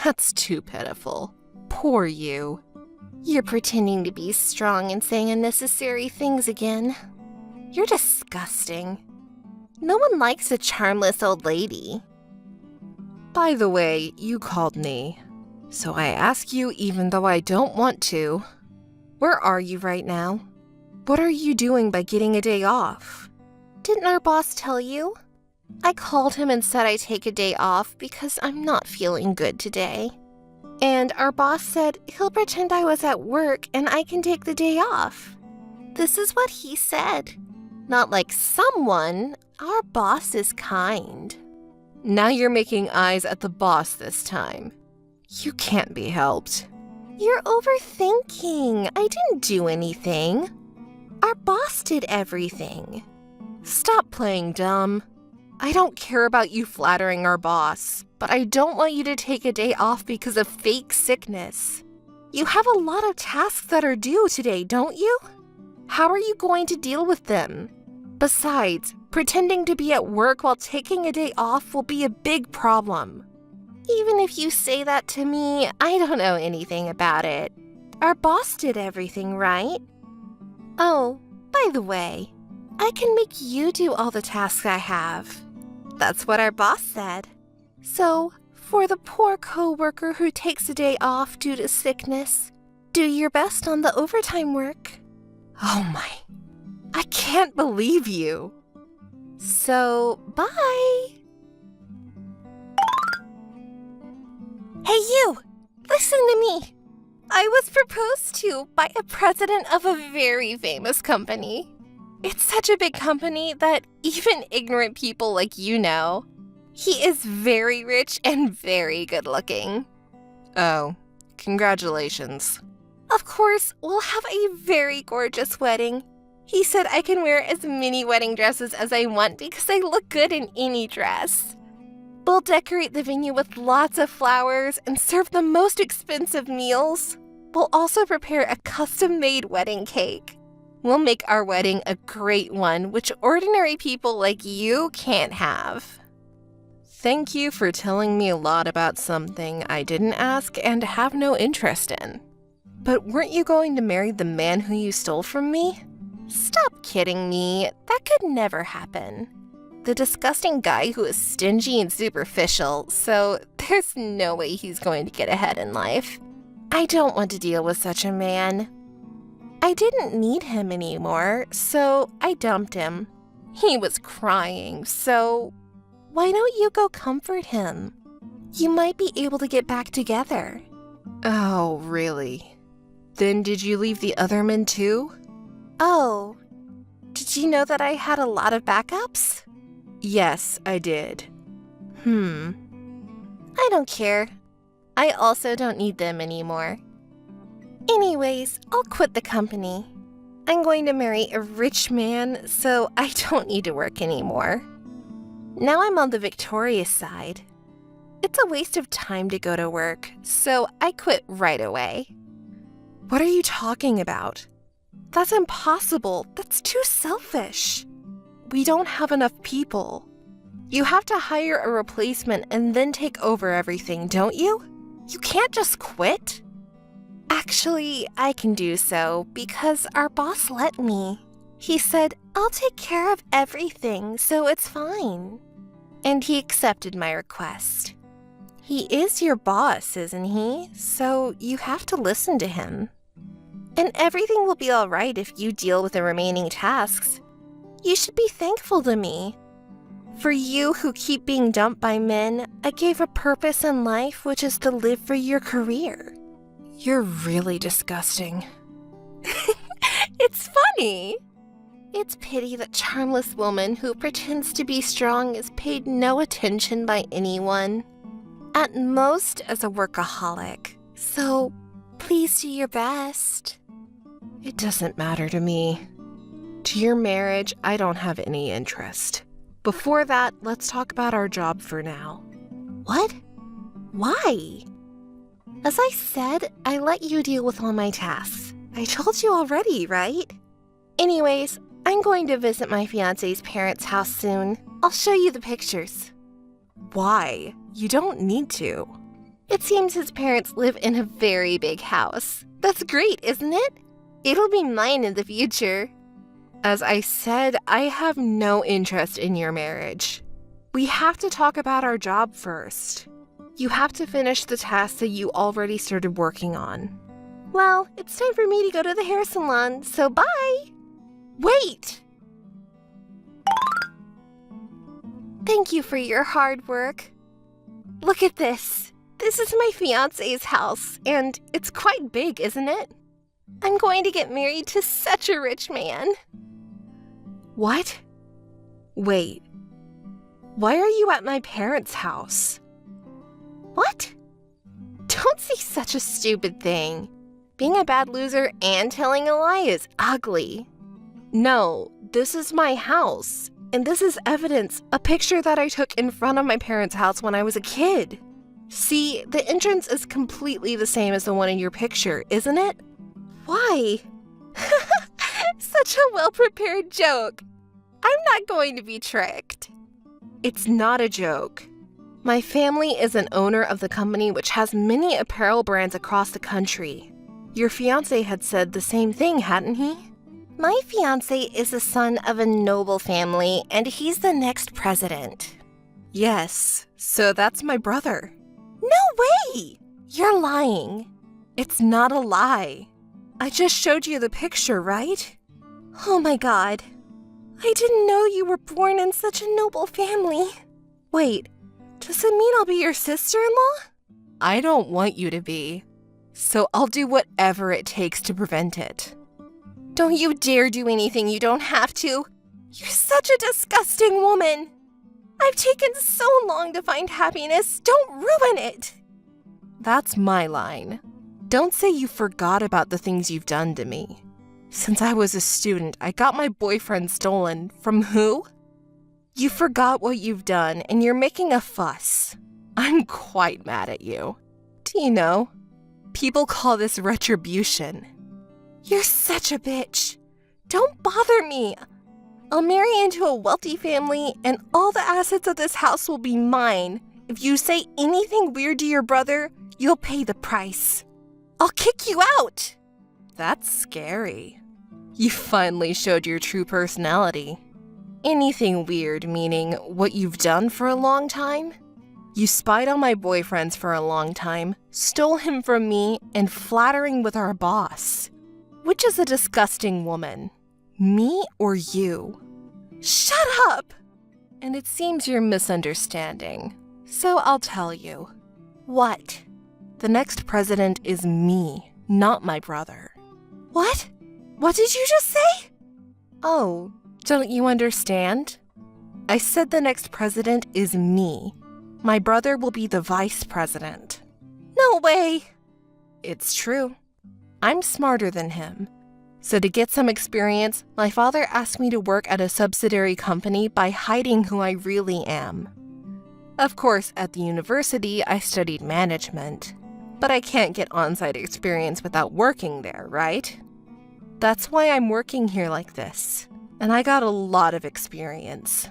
That's too pitiful. Poor you. You're pretending to be strong and saying unnecessary things again. You're disgusting. No one likes a charmless old lady. By the way, you called me. So I ask you even though I don't want to. Where are you right now? What are you doing by getting a day off? Didn't our boss tell you? I called him and said I take a day off because I'm not feeling good today. And our boss said he'll pretend I was at work and I can take the day off. This is what he said. Not like someone. Our boss is kind. Now you're making eyes at the boss this time. You can't be helped. You're overthinking. I didn't do anything. Our boss did everything. Stop playing dumb. I don't care about you flattering our boss, but I don't want you to take a day off because of fake sickness. You have a lot of tasks that are due today, don't you? How are you going to deal with them? Besides, pretending to be at work while taking a day off will be a big problem. Even if you say that to me, I don't know anything about it. Our boss did everything, right? Oh, by the way, I can make you do all the tasks I have. That's what our boss said. So, for the poor coworker who takes a day off due to sickness, do your best on the overtime work. Oh my, I can't believe you. So, bye. Hey you, listen to me. I was proposed to by a president of a very famous company. It's such a big company that even ignorant people like you know. He is very rich and very good looking. Oh, congratulations. Of course, we'll have a very gorgeous wedding. He said I can wear as many wedding dresses as I want because I look good in any dress. We'll decorate the venue with lots of flowers and serve the most expensive meals. We'll also prepare a custom-made wedding cake. We'll make our wedding a great one, which ordinary people like you can't have. Thank you for telling me a lot about something I didn't ask and have no interest in. But weren't you going to marry the man who you stole from me? Stop kidding me. That could never happen. The disgusting guy who is stingy and superficial, so there's no way he's going to get ahead in life. I don't want to deal with such a man. I didn't need him anymore, so I dumped him. He was crying, so why don't you go comfort him? You might be able to get back together. Oh, really? Then did you leave the other men too? Oh, did you know that I had a lot of backups? Yes, I did. I don't care. I also don't need them anymore. Anyways, I'll quit the company. I'm going to marry a rich man, so I don't need to work anymore. Now I'm on the victorious side. It's a waste of time to go to work, so I quit right away. What are you talking about? That's impossible. That's too selfish. We don't have enough people. You have to hire a replacement and then take over everything, don't you? You can't just quit. Actually, I can do so because our boss let me. He said, I'll take care of everything, so it's fine. And he accepted my request. He is your boss, isn't he? So you have to listen to him. And everything will be all right if you deal with the remaining tasks. You should be thankful to me. For you who keep being dumped by men, I gave a purpose in life, which is to live for your career. You're really disgusting. It's funny. It's pity that charmless woman who pretends to be strong is paid no attention by anyone. At most as a workaholic. So please do your best. It doesn't matter to me. To your marriage, I don't have any interest. Before that, let's talk about our job for now. What? Why? As I said, I let you deal with all my tasks. I told you already, right? Anyways, I'm going to visit my fiancé's parents' house soon. I'll show you the pictures. Why? You don't need to. It seems his parents live in a very big house. That's great, isn't it? It'll be mine in the future. As I said, I have no interest in your marriage. We have to talk about our job first. You have to finish the tasks that you already started working on. Well, it's time for me to go to the hair salon, so bye! Wait! Thank you for your hard work. Look at this. This is my fiancé's house, and it's quite big, isn't it? I'm going to get married to such a rich man. What? Wait. Why are you at my parents' house? What? Don't say such a stupid thing. Being a bad loser and telling a lie is ugly. No, this is my house. And this is evidence, a picture that I took in front of my parents' house when I was a kid. See, the entrance is completely the same as the one in your picture, isn't it? Why? Such a well-prepared joke. I'm not going to be tricked. It's not a joke. My family is an owner of the company which has many apparel brands across the country. Your fiancé had said the same thing, hadn't he? My fiancé is the son of a noble family, and he's the next president. Yes, so that's my brother. No way! You're lying. It's not a lie. I just showed you the picture, right? Oh my god. I didn't know you were born in such a noble family. Wait, does it mean I'll be your sister-in-law? I don't want you to be, so I'll do whatever it takes to prevent it. Don't you dare do anything you don't have to. You're such a disgusting woman. I've taken so long to find happiness. Don't ruin it. That's my line. Don't say you forgot about the things you've done to me. Since I was a student, I got my boyfriend stolen. From who? You forgot what you've done, and you're making a fuss. I'm quite mad at you. Do you know? People call this retribution. You're such a bitch. Don't bother me. I'll marry into a wealthy family, and all the assets of this house will be mine. If you say anything weird to your brother, you'll pay the price. I'll kick you out. That's scary. You finally showed your true personality. Anything weird meaning what you've done for a long time? You spied on my boyfriends for a long time, stole him from me, and flattering with our boss. Which is a disgusting woman? Me or you? Shut up! And it seems you're misunderstanding. So I'll tell you. What? The next president is me, not my brother. What? What did you just say? Oh, don't you understand? I said the next president is me. My brother will be the vice president. No way! It's true. I'm smarter than him. So to get some experience, my father asked me to work at a subsidiary company by hiding who I really am. Of course, at the university, I studied management, but I can't get on-site experience without working there, right? That's why I'm working here like this, and I got a lot of experience.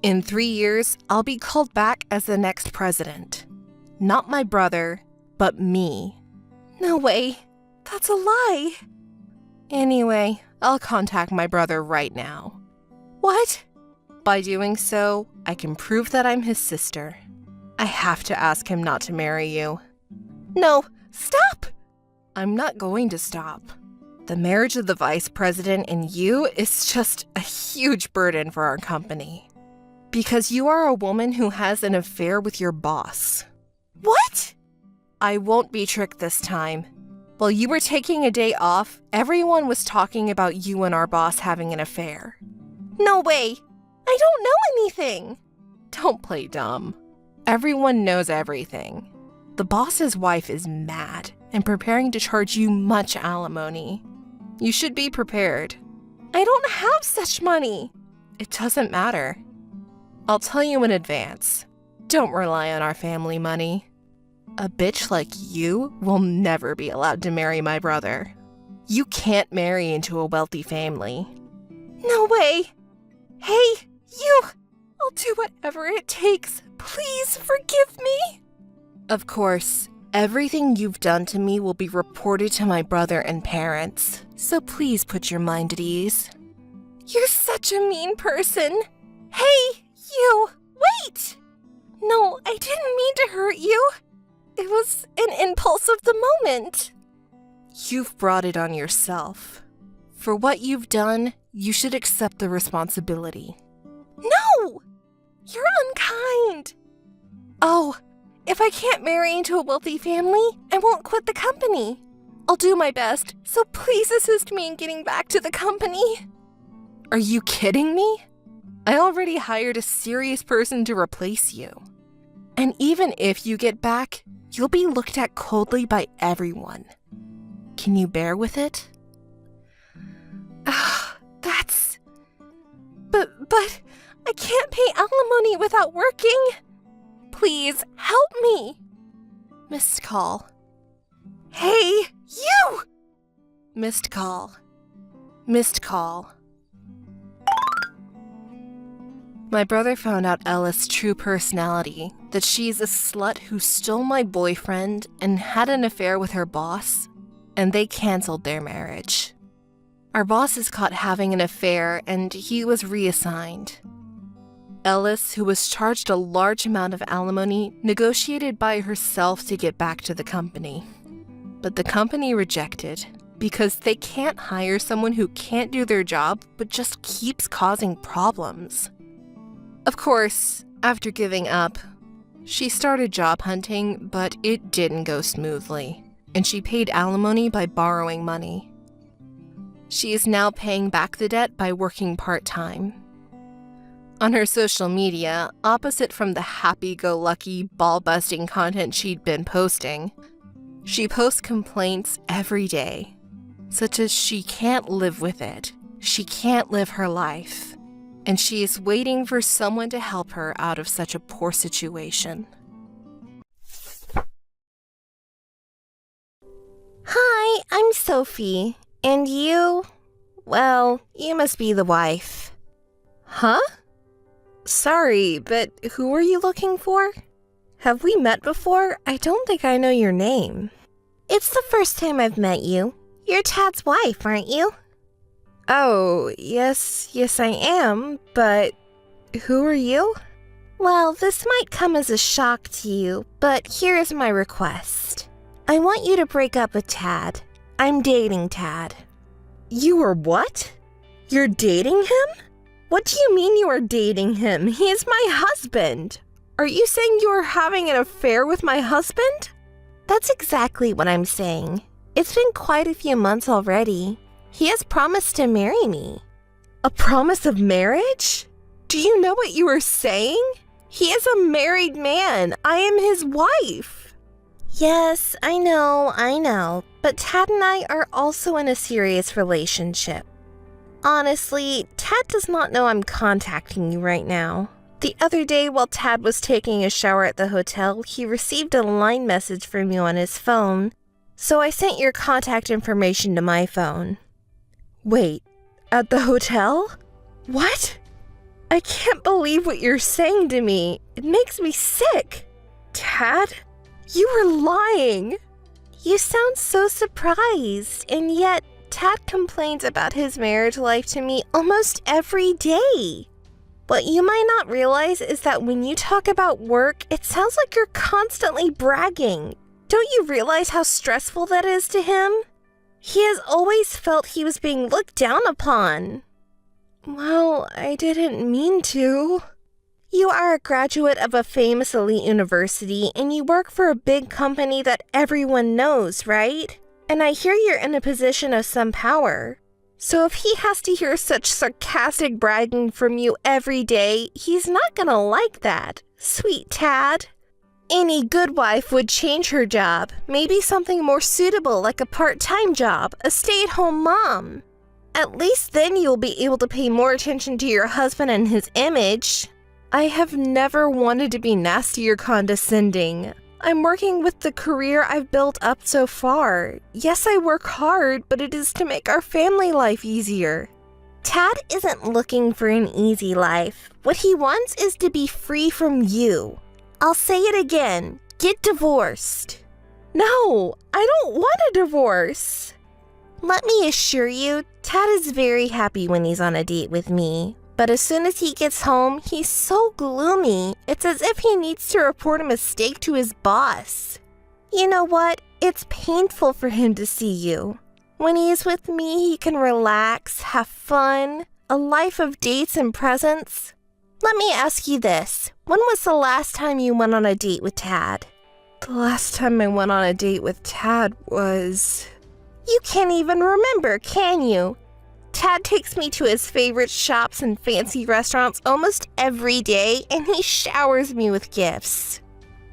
In 3 years, I'll be called back as the next president. Not my brother, but me. No way. That's a lie. Anyway, I'll contact my brother right now. What? By doing so, I can prove that I'm his sister. I have to ask him not to marry you. No, stop! I'm not going to stop. The marriage of the vice president and you is just a huge burden for our company. Because you are a woman who has an affair with your boss. What? I won't be tricked this time. While you were taking a day off, everyone was talking about you and our boss having an affair. No way. I don't know anything. Don't play dumb. Everyone knows everything. The boss's wife is mad and preparing to charge you much alimony. You should be prepared. I don't have such money. It doesn't matter. I'll tell you in advance. Don't rely on our family money. A bitch like you will never be allowed to marry my brother. You can't marry into a wealthy family. No way. Hey, you! I'll do whatever it takes. Please forgive me. Of course, everything you've done to me will be reported to my brother and parents, so please put your mind at ease. You're such a mean person. Hey, you! Wait! No, I didn't mean to hurt you. It was an impulse of the moment. You've brought it on yourself. For what you've done, you should accept the responsibility. No! You're unkind. Oh, if I can't marry into a wealthy family, I won't quit the company. I'll do my best, so please assist me in getting back to the company. Are you kidding me? I already hired a serious person to replace you. And even if you get back, you'll be looked at coldly by everyone. Can you bear with it? But I can't pay alimony without working. Please, help me. Missed call. Hey, you! Missed call. Missed call. My brother found out Ella's true personality, that she's a slut who stole my boyfriend and had an affair with her boss, and they canceled their marriage. Our boss is caught having an affair and he was reassigned. Ellis, who was charged a large amount of alimony, negotiated by herself to get back to the company. But the company rejected because they can't hire someone who can't do their job but just keeps causing problems. Of course, after giving up, she started job hunting, but it didn't go smoothly, and she paid alimony by borrowing money. She is now paying back the debt by working part-time. On her social media, opposite from the happy-go-lucky, ball-busting content she'd been posting, she posts complaints every day, such as she can't live with it, she can't live her life, and she is waiting for someone to help her out of such a poor situation. Hi, I'm Sophie. And you? Well, you must be the wife. Huh? Sorry, but who are you looking for? Have we met before? I don't think I know your name. It's the first time I've met you. You're Tad's wife, aren't you? Oh, yes, I am, but who are you? Well, this might come as a shock to you, but here is my request. I want you to break up with Tad. I'm dating Tad. You are what? You're dating him? What do you mean you are dating him? He is my husband. Are you saying you are having an affair with my husband? That's exactly what I'm saying. It's been quite a few months already. He has promised to marry me. A promise of marriage? Do you know what you are saying? He is a married man. I am his wife. Yes, I know, but Tad and I are also in a serious relationship. Honestly, Tad does not know I'm contacting you right now. The other day, while Tad was taking a shower at the hotel, he received a line message from you on his phone, so I sent your contact information to my phone. Wait, at the hotel? What? I can't believe what you're saying to me. It makes me sick. Tad, you were lying. You sound so surprised, and yet Tad complains about his marriage life to me almost every day. What you might not realize is that when you talk about work, it sounds like you're constantly bragging. Don't you realize how stressful that is to him? He has always felt he was being looked down upon. Well, I didn't mean to. You are a graduate of a famous elite university, and you work for a big company that everyone knows, right? And I hear you're in a position of some power. So if he has to hear such sarcastic bragging from you every day, he's not gonna like that. Sweet Tad. Any good wife would change her job. Maybe something more suitable like a part-time job, a stay-at-home mom. At least then you'll be able to pay more attention to your husband and his image. I have never wanted to be nasty or condescending. I'm working with the career I've built up so far. Yes, I work hard, but it is to make our family life easier. Tad isn't looking for an easy life. What he wants is to be free from you. I'll say it again. Get divorced. No, I don't want a divorce. Let me assure you, Tad is very happy when he's on a date with me. But as soon as he gets home, he's so gloomy. It's as if he needs to report a mistake to his boss. You know what? It's painful for him to see you. When he is with me, he can relax, have fun, a life of dates and presents. Let me ask you this. When was the last time you went on a date with Tad? The last time I went on a date with Tad was... You can't even remember, can you? Tad takes me to his favorite shops and fancy restaurants almost every day, and he showers me with gifts.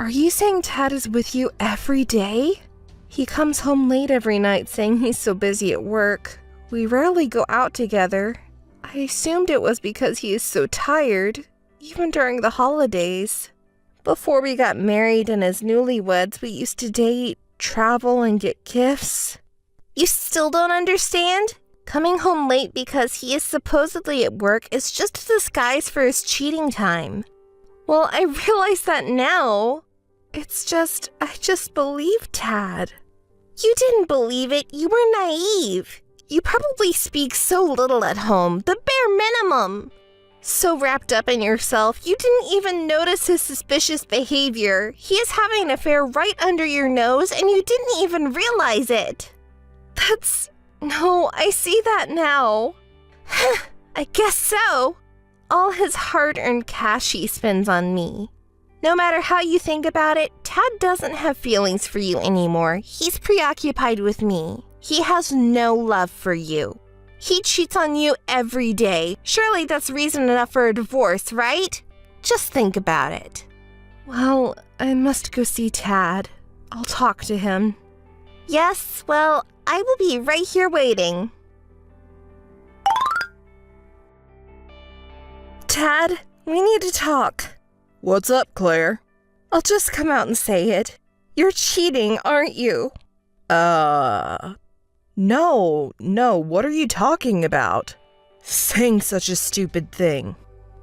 Are you saying Tad is with you every day? He comes home late every night saying he's so busy at work. We rarely go out together. I assumed it was because he is so tired, even during the holidays. Before we got married and as newlyweds, we used to date, travel, and get gifts. You still don't understand? Coming home late because he is supposedly at work is just a disguise for his cheating time. Well, I realize that now. I just believed Tad. You didn't believe it. You were naive. You probably speak so little at home, the bare minimum. So wrapped up in yourself, you didn't even notice his suspicious behavior. He is having an affair right under your nose, and you didn't even realize it. No, I see that now. I guess so. All his hard-earned cash he spends on me. No matter how you think about it, Tad doesn't have feelings for you anymore. He's preoccupied with me. He has no love for you. He cheats on you every day. Surely that's reason enough for a divorce, right? Just think about it. Well, I must go see Tad. I'll talk to him. Yes, well, I will be right here waiting. Tad, we need to talk. What's up, Claire? I'll just come out and say it. You're cheating, aren't you? No, what are you talking about? Saying such a stupid thing.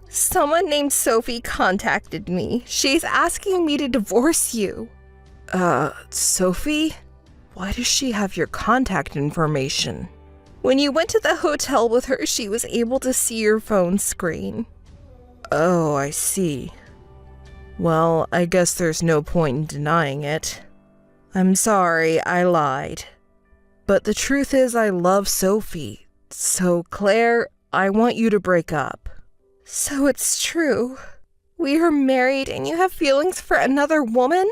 Someone named Sophie contacted me. She's asking me to divorce you. Sophie? Why does she have your contact information? When you went to the hotel with her, she was able to see your phone screen. Oh, I see. Well, I guess there's no point in denying it. I'm sorry, I lied. But the truth is I love Sophie. So, Claire, I want you to break up. So it's true. We are married and you have feelings for another woman?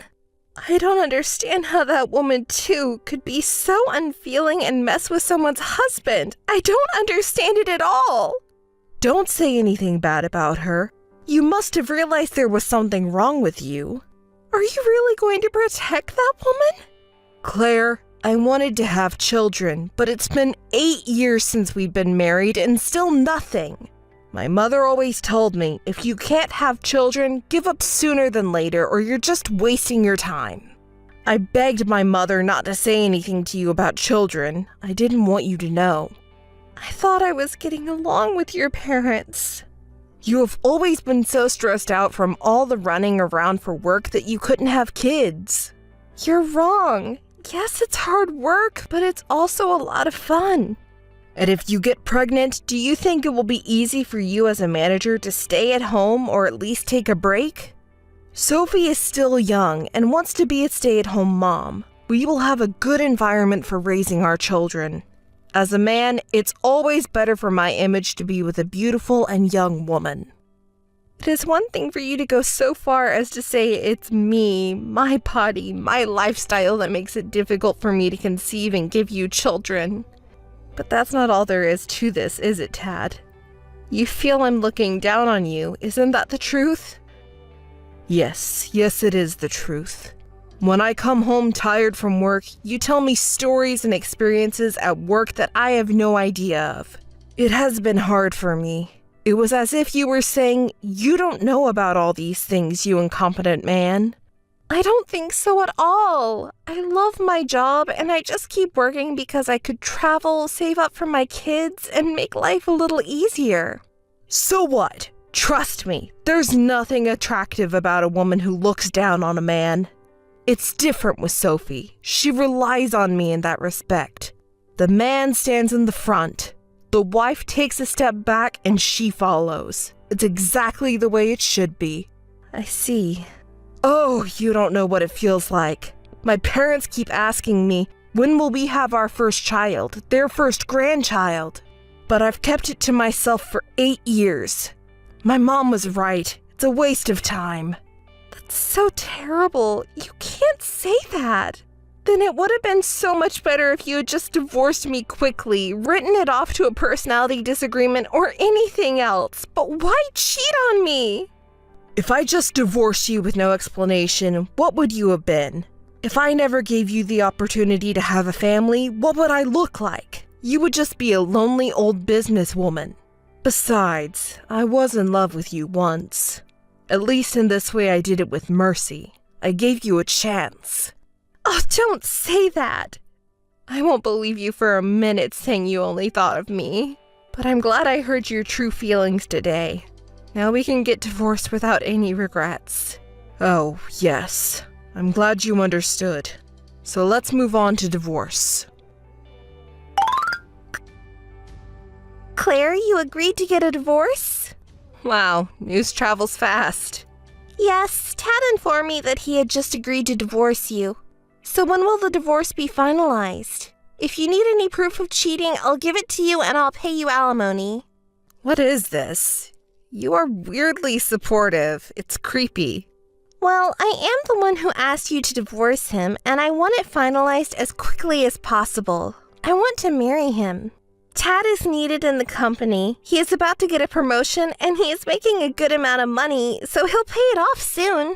I don't understand how that woman, too, could be so unfeeling and mess with someone's husband. I don't understand it at all. Don't say anything bad about her. You must have realized there was something wrong with you. Are you really going to protect that woman? Claire, I wanted to have children, but it's been 8 years since we've been married and still nothing. My mother always told me, if you can't have children, give up sooner than later or you're just wasting your time. I begged my mother not to say anything to you about children. I didn't want you to know. I thought I was getting along with your parents. You have always been so stressed out from all the running around for work that you couldn't have kids. You're wrong. Yes, it's hard work, but it's also a lot of fun. And if you get pregnant, do you think it will be easy for you as a manager to stay at home or at least take a break? Sophie is still young and wants to be a stay-at-home mom. We will have a good environment for raising our children. As a man, it's always better for my image to be with a beautiful and young woman. It is one thing for you to go so far as to say it's me, my body, my lifestyle that makes it difficult for me to conceive and give you children. But that's not all there is to this, is it, Tad? You feel I'm looking down on you, isn't that the truth? Yes, it is the truth. When I come home tired from work, you tell me stories and experiences at work that I have no idea of. It has been hard for me. It was as if you were saying, you don't know about all these things, you incompetent man. I don't think so at all. I love my job and I just keep working because I could travel, save up for my kids, and make life a little easier. So what? Trust me, there's nothing attractive about a woman who looks down on a man. It's different with Sophie. She relies on me in that respect. The man stands in the front. The wife takes a step back and she follows. It's exactly the way it should be. I see. Oh, you don't know what it feels like. My parents keep asking me, when will we have our first child, their first grandchild? But I've kept it to myself for 8 years. My mom was right. It's a waste of time. That's so terrible. You can't say that. Then it would have been so much better if you had just divorced me quickly, written it off to a personality disagreement or anything else. But why cheat on me? If I just divorced you with no explanation, what would you have been? If I never gave you the opportunity to have a family, what would I look like? You would just be a lonely old businesswoman. Besides, I was in love with you once. At least in this way I did it with mercy. I gave you a chance. Oh, don't say that. I won't believe you for a minute saying you only thought of me. But I'm glad I heard your true feelings today. Now we can get divorced without any regrets. Oh, yes. I'm glad you understood. So let's move on to divorce. Claire, you agreed to get a divorce? Wow, news travels fast. Yes, Tad informed me that he had just agreed to divorce you. So when will the divorce be finalized? If you need any proof of cheating, I'll give it to you and I'll pay you alimony. What is this? You are weirdly supportive. It's creepy. Well, I am the one who asked you to divorce him, and I want it finalized as quickly as possible. I want to marry him. Tad is needed in the company. He is about to get a promotion, and he is making a good amount of money, so he'll pay it off soon.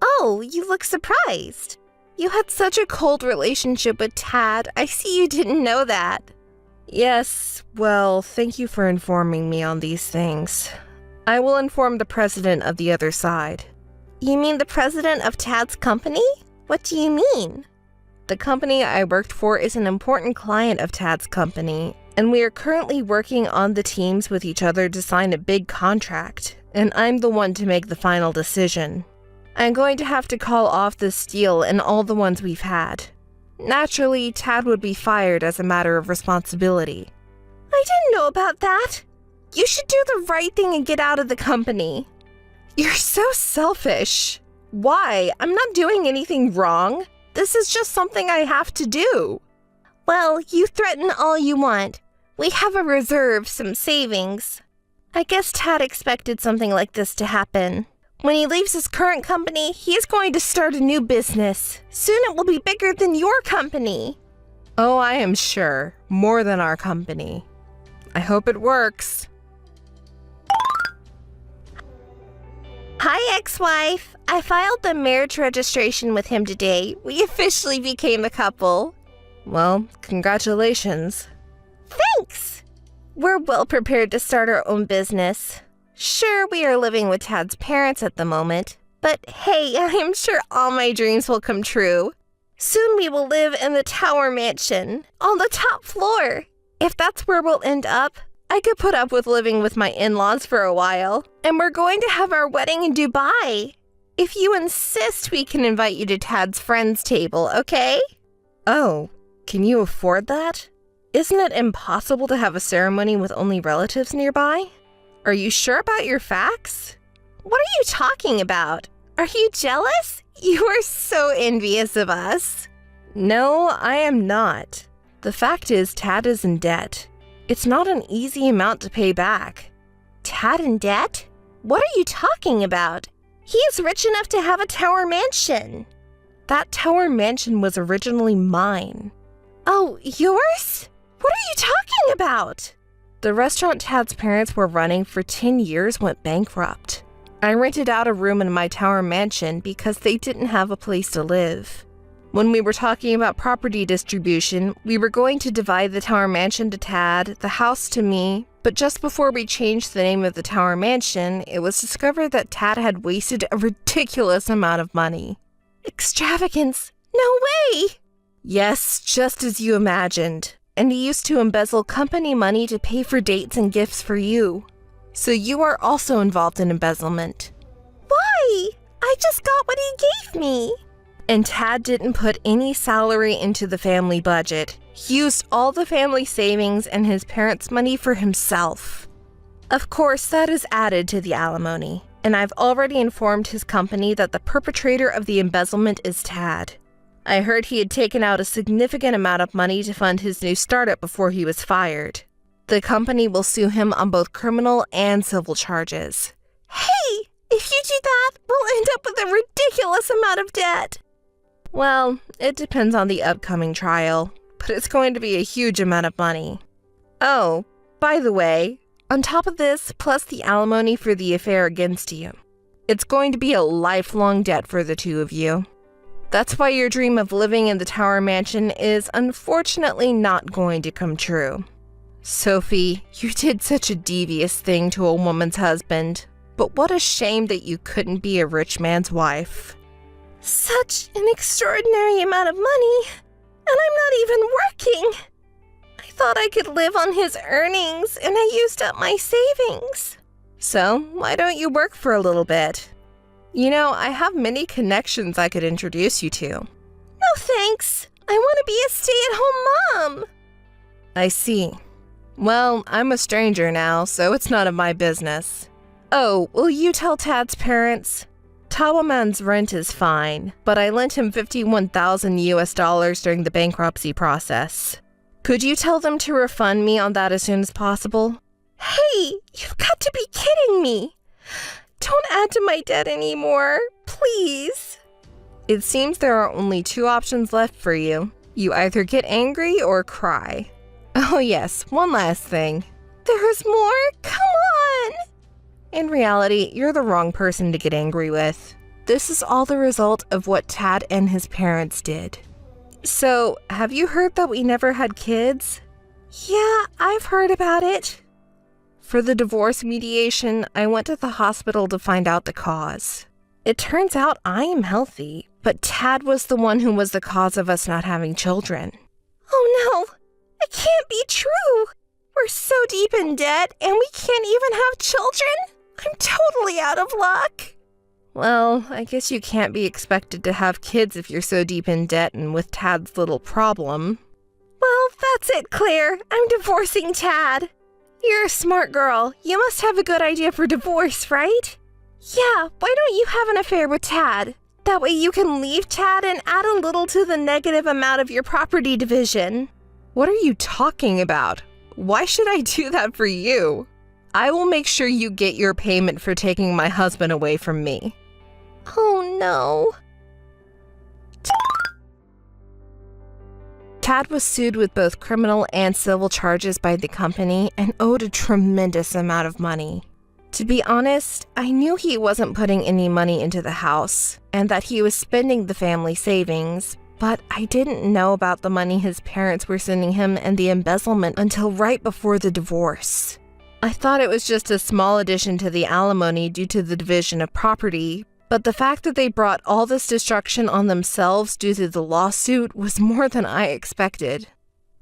Oh, you look surprised. You had such a cold relationship with Tad. I see you didn't know that. Yes, well, thank you for informing me on these things. I will inform the president of the other side. You mean the president of Tad's company? What do you mean? The company I worked for is an important client of Tad's company, and we are currently working on the teams with each other to sign a big contract, and I'm the one to make the final decision. I'm going to have to call off this deal and all the ones we've had. Naturally, Tad would be fired as a matter of responsibility. I didn't know about that. You should do the right thing and get out of the company. You're so selfish. Why? I'm not doing anything wrong. This is just something I have to do. Well, you threaten all you want. We have a reserve, some savings. I guess Tad expected something like this to happen. When he leaves his current company, he is going to start a new business. Soon it will be bigger than your company. Oh, I am sure. More than our company. I hope it works. Hi, ex-wife. I filed the marriage registration with him today. We officially became a couple. Well, congratulations. Thanks. We're well prepared to start our own business. Sure, we are living with Tad's parents at the moment, but hey, I'm sure all my dreams will come true. Soon we will live in the Tower Mansion, on the top floor. If that's where we'll end up, I could put up with living with my in-laws for a while. And we're going to have our wedding in Dubai. If you insist, we can invite you to Tad's friends' table, okay? Oh, can you afford that? Isn't it impossible to have a ceremony with only relatives nearby? Are you sure about your facts? What are you talking about? Are you jealous? You are so envious of us. No, I am not. The fact is, Tad is in debt. It's not an easy amount to pay back. Tad in debt? What are you talking about? He is rich enough to have a Tower Mansion. That Tower Mansion was originally mine. Oh, yours? What are you talking about? The restaurant Tad's parents were running for 10 years went bankrupt. I rented out a room in my Tower Mansion because they didn't have a place to live. When we were talking about property distribution, we were going to divide the Tower Mansion to Tad, the house to me, but just before we changed the name of the Tower Mansion, it was discovered that Tad had wasted a ridiculous amount of money. Extravagance? No way! Yes, just as you imagined. And he used to embezzle company money to pay for dates and gifts for you. So you are also involved in embezzlement. Why? I just got what he gave me. And Tad didn't put any salary into the family budget. He used all the family savings and his parents' money for himself. Of course, that is added to the alimony, and I've already informed his company that the perpetrator of the embezzlement is Tad. I heard he had taken out a significant amount of money to fund his new startup before he was fired. The company will sue him on both criminal and civil charges. Hey, if you do that, we'll end up with a ridiculous amount of debt. Well, it depends on the upcoming trial, but it's going to be a huge amount of money. Oh, by the way, on top of this, plus the alimony for the affair against you, it's going to be a lifelong debt for the two of you. That's why your dream of living in the Tower Mansion is unfortunately not going to come true. Sophie, you did such a devious thing to a woman's husband, but what a shame that you couldn't be a rich man's wife. Such an extraordinary amount of money, and I'm not even working. I thought I could live on his earnings, and I used up my savings. So, why don't you work for a little bit? You know, I have many connections I could introduce you to. No thanks. I want to be a stay-at-home mom. I see. Well, I'm a stranger now, so it's none of my business. Oh, will you tell Tad's parents? Tawaman's rent is fine, but I lent him $51,000 during the bankruptcy process. Could you tell them to refund me on that as soon as possible? Hey, you've got to be kidding me. Don't add to my debt anymore, please. It seems there are only two options left for you. You either get angry or cry. Oh yes, one last thing. There's more? Come on! In reality, you're the wrong person to get angry with. This is all the result of what Tad and his parents did. So, have you heard that we never had kids? Yeah, I've heard about it. For the divorce mediation, I went to the hospital to find out the cause. It turns out I am healthy, but Tad was the one who was the cause of us not having children. Oh no, it can't be true. We're so deep in debt and we can't even have children? I'm totally out of luck. Well, I guess you can't be expected to have kids if you're so deep in debt and with Tad's little problem. Well, that's it, Claire. I'm divorcing Tad. You're a smart girl. You must have a good idea for divorce, right? Yeah, why don't you have an affair with Tad? That way you can leave Tad and add a little to the negative amount of your property division. What are you talking about? Why should I do that for you? I will make sure you get your payment for taking my husband away from me. Oh no. Tad was sued with both criminal and civil charges by the company and owed a tremendous amount of money. To be honest, I knew he wasn't putting any money into the house and that he was spending the family savings, but I didn't know about the money his parents were sending him and the embezzlement until right before the divorce. I thought it was just a small addition to the alimony due to the division of property, but the fact that they brought all this destruction on themselves due to the lawsuit was more than I expected.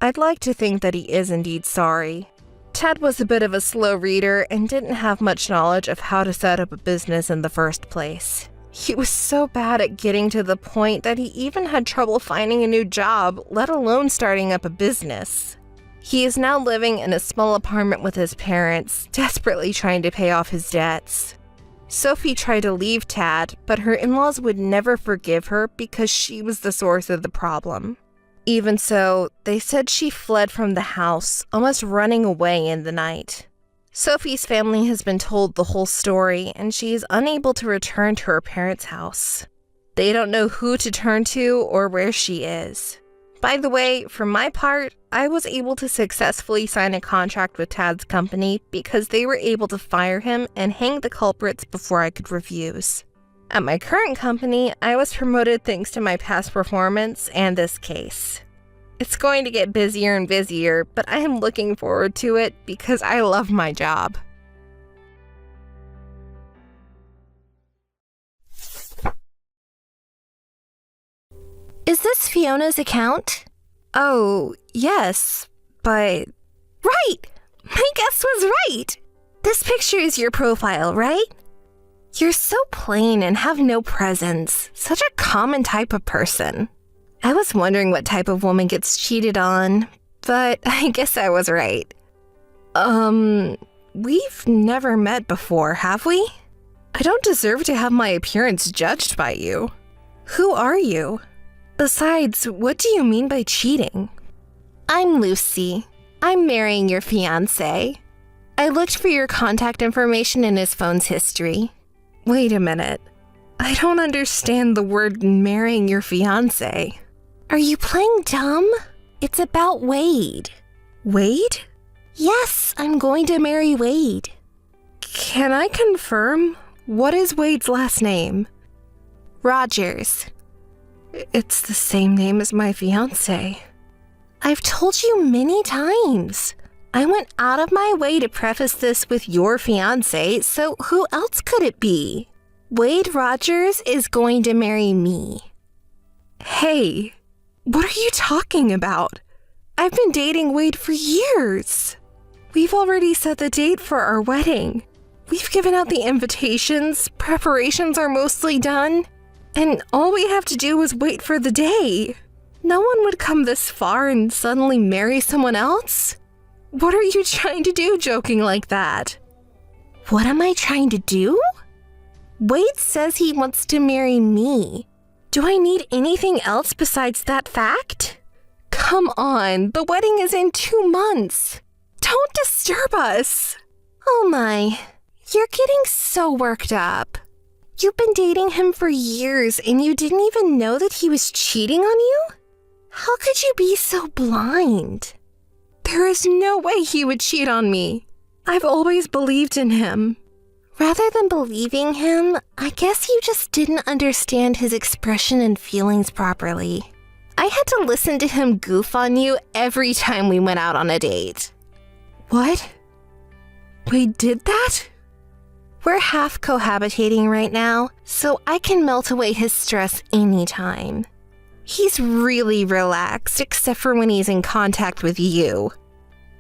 I'd like to think that he is indeed sorry. Ted was a bit of a slow reader and didn't have much knowledge of how to set up a business in the first place. He was so bad at getting to the point that he even had trouble finding a new job, let alone starting up a business. He is now living in a small apartment with his parents, desperately trying to pay off his debts. Sophie tried to leave Tad, but her in-laws would never forgive her because she was the source of the problem. Even so, they said she fled from the house, almost running away in the night. Sophie's family has been told the whole story, and she is unable to return to her parents' house. They don't know who to turn to or where she is. By the way, for my part, I was able to successfully sign a contract with Tad's company because they were able to fire him and hang the culprits before I could refuse. At my current company, I was promoted thanks to my past performance and this case. It's going to get busier and busier, but I am looking forward to it because I love my job. Is this Fiona's account? Oh, yes, but... Right! My guess was right! This picture is your profile, right? You're so plain and have no presence. Such a common type of person. I was wondering what type of woman gets cheated on, but I guess I was right. We've never met before, have we? I don't deserve to have my appearance judged by you. Who are you? Besides, what do you mean by cheating? I'm Lucy. I'm marrying your fiancé. I looked for your contact information in his phone's history. Wait a minute. I don't understand the word marrying your fiancé. Are you playing dumb? It's about Wade. Wade? Yes, I'm going to marry Wade. Can I confirm? What is Wade's last name? Rogers. It's the same name as my fiancé. I've told you many times. I went out of my way to preface this with your fiancé, so who else could it be? Wade Rogers is going to marry me. Hey, what are you talking about? I've been dating Wade for years. We've already set the date for our wedding. We've given out the invitations, preparations are mostly done, and all we have to do is wait for the day. No one would come this far and suddenly marry someone else. What are you trying to do joking like that? What am I trying to do? Wade says he wants to marry me. Do I need anything else besides that fact? Come on, the wedding is in 2 months. Don't disturb us. Oh my, you're getting so worked up. You've been dating him for years and you didn't even know that he was cheating on you? How could you be so blind? There is no way he would cheat on me. I've always believed in him. Rather than believing him, I guess you just didn't understand his expression and feelings properly. I had to listen to him goof on you every time we went out on a date. What? Wade did that? We're half cohabitating right now, so I can melt away his stress anytime. He's really relaxed, except for when he's in contact with you.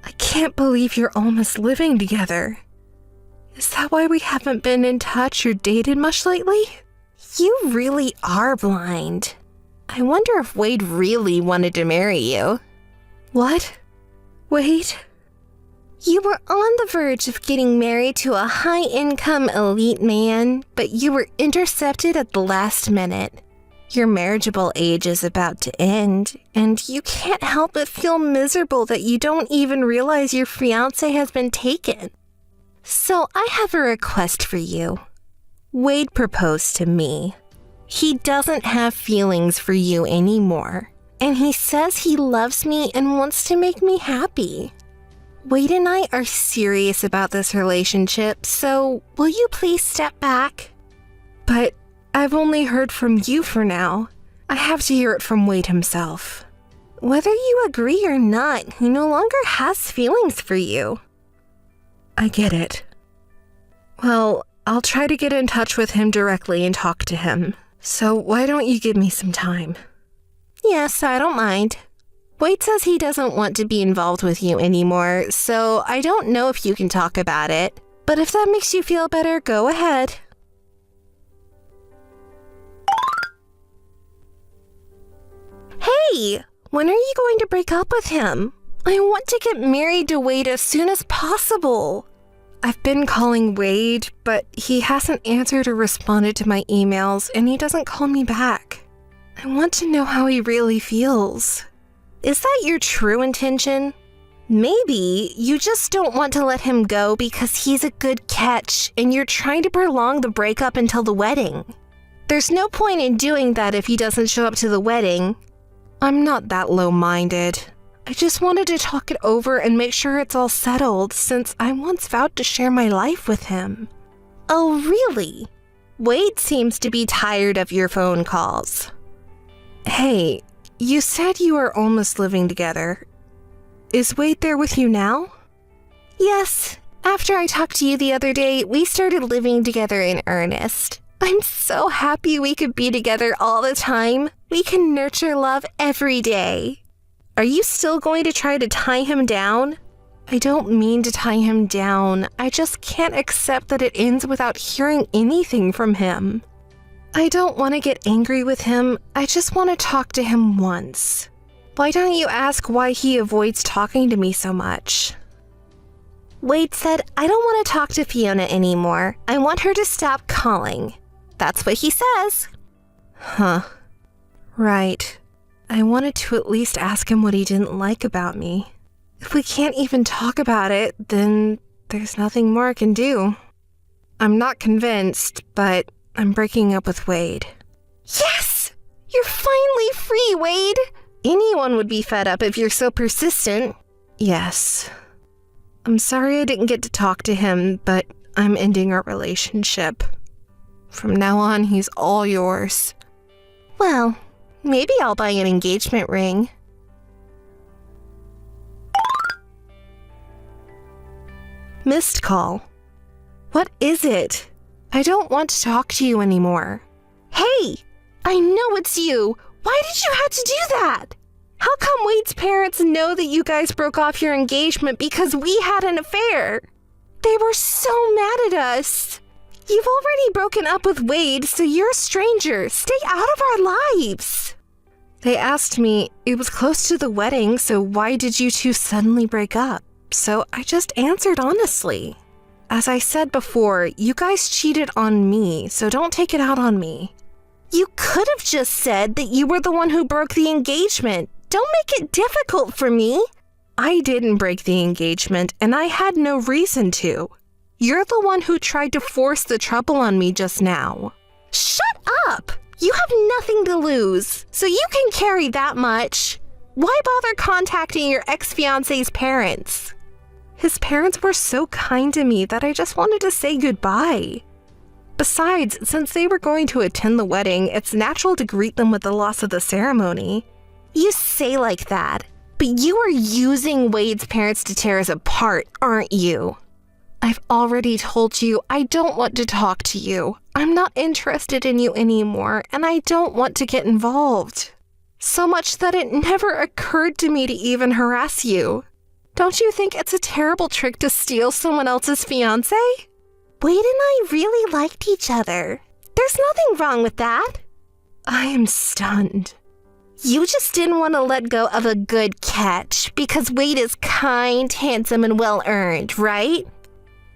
I can't believe you're almost living together. Is that why we haven't been in touch or dated much lately? You really are blind. I wonder if Wade really wanted to marry you. What? Wade? You were on the verge of getting married to a high-income elite man, but you were intercepted at the last minute. Your marriageable age is about to end, and you can't help but feel miserable that you don't even realize your fiancé has been taken. So I have a request for you. Wade proposed to me. He doesn't have feelings for you anymore, and he says he loves me and wants to make me happy. Wade and I are serious about this relationship, so will you please step back? But I've only heard from you for now. I have to hear it from Wade himself. Whether you agree or not, he no longer has feelings for you. I get it. Well, I'll try to get in touch with him directly and talk to him. So why don't you give me some time? Yes, I don't mind. Wade says he doesn't want to be involved with you anymore, so I don't know if you can talk about it. But if that makes you feel better, go ahead. Hey, when are you going to break up with him? I want to get married to Wade as soon as possible. I've been calling Wade, but he hasn't answered or responded to my emails, and he doesn't call me back. I want to know how he really feels. Is that your true intention? Maybe you just don't want to let him go because he's a good catch and you're trying to prolong the breakup until the wedding. There's no point in doing that if he doesn't show up to the wedding. I'm not that low-minded. I just wanted to talk it over and make sure it's all settled since I once vowed to share my life with him. Oh, really? Wade seems to be tired of your phone calls. Hey, you said you were almost living together. Is Wade there with you now? Yes. After I talked to you the other day, we started living together in earnest. I'm so happy we could be together all the time. We can nurture love every day. Are you still going to try to tie him down? I don't mean to tie him down. I just can't accept that it ends without hearing anything from him. I don't want to get angry with him. I just want to talk to him once. Why don't you ask why he avoids talking to me so much? Wade said, I don't want to talk to Fiona anymore. I want her to stop calling. That's what he says. Huh. Right. I wanted to at least ask him what he didn't like about me. If we can't even talk about it, then there's nothing more I can do. I'm not convinced, but I'm breaking up with Wade. Yes! You're finally free, Wade! Anyone would be fed up if you're so persistent. Yes. I'm sorry I didn't get to talk to him, but I'm ending our relationship. From now on, he's all yours. Well, maybe I'll buy an engagement ring. Missed call. What is it? I don't want to talk to you anymore. Hey! I know it's you! Why did you have to do that? How come Wade's parents know that you guys broke off your engagement because we had an affair? They were so mad at us. You've already broken up with Wade, so you're a stranger. Stay out of our lives. They asked me, it was close to the wedding, so why did you two suddenly break up? So I just answered honestly. As I said before, you guys cheated on me, so don't take it out on me. You could have just said that you were the one who broke the engagement. Don't make it difficult for me. I didn't break the engagement, and I had no reason to. You're the one who tried to force the trouble on me just now. Shut up! You have nothing to lose, so you can carry that much. Why bother contacting your ex-fiancé's parents? His parents were so kind to me that I just wanted to say goodbye. Besides, since they were going to attend the wedding, it's natural to greet them with the loss of the ceremony. You say like that, but you are using Wade's parents to tear us apart, aren't you? I've already told you I don't want to talk to you. I'm not interested in you anymore, and I don't want to get involved. So much that it never occurred to me to even harass you. Don't you think it's a terrible trick to steal someone else's fiancé? Wade and I really liked each other. There's nothing wrong with that. I am stunned. You just didn't want to let go of a good catch because Wade is kind, handsome, and well-earned, right?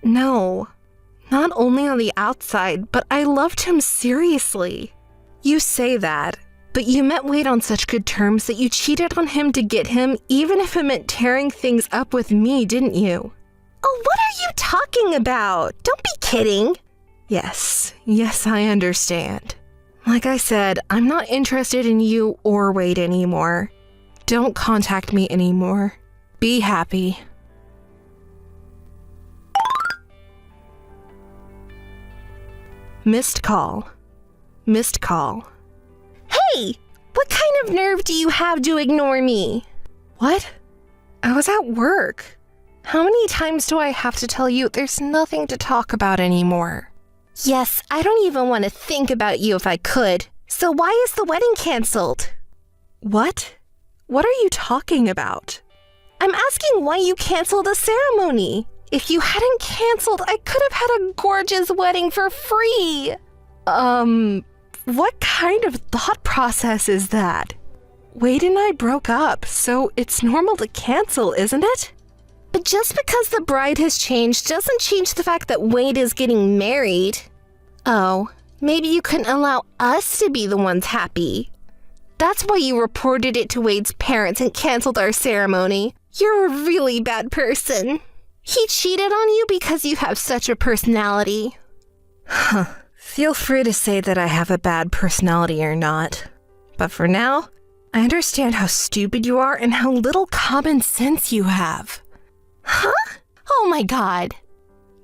No, not only on the outside, but I loved him seriously. You say that, but you met Wade on such good terms that you cheated on him to get him, even if it meant tearing things up with me, didn't you? Oh, what are you talking about? Don't be kidding. Yes, I understand. Like I said, I'm not interested in you or Wade anymore. Don't contact me anymore. Be happy. Missed call. Missed call. Hey, What kind of nerve do you have to ignore me? What? I was at work. How many times do I have to tell you there's nothing to talk about anymore? Yes, I don't even want to think about you if I could. So why is the wedding canceled? What? What are you talking about? I'm asking why you canceled the ceremony. If you hadn't canceled, I could have had a gorgeous wedding for free. What kind of thought process is that? Wade and I broke up, so it's normal to cancel, isn't it? But just because the bride has changed doesn't change the fact that Wade is getting married. Oh, maybe you couldn't allow us to be the ones happy. That's why you reported it to Wade's parents and canceled our ceremony. You're a really bad person. He cheated on you because you have such a personality. Feel free to say that I have a bad personality or not. But for now, I understand how stupid you are and how little common sense you have. Huh? Oh my god.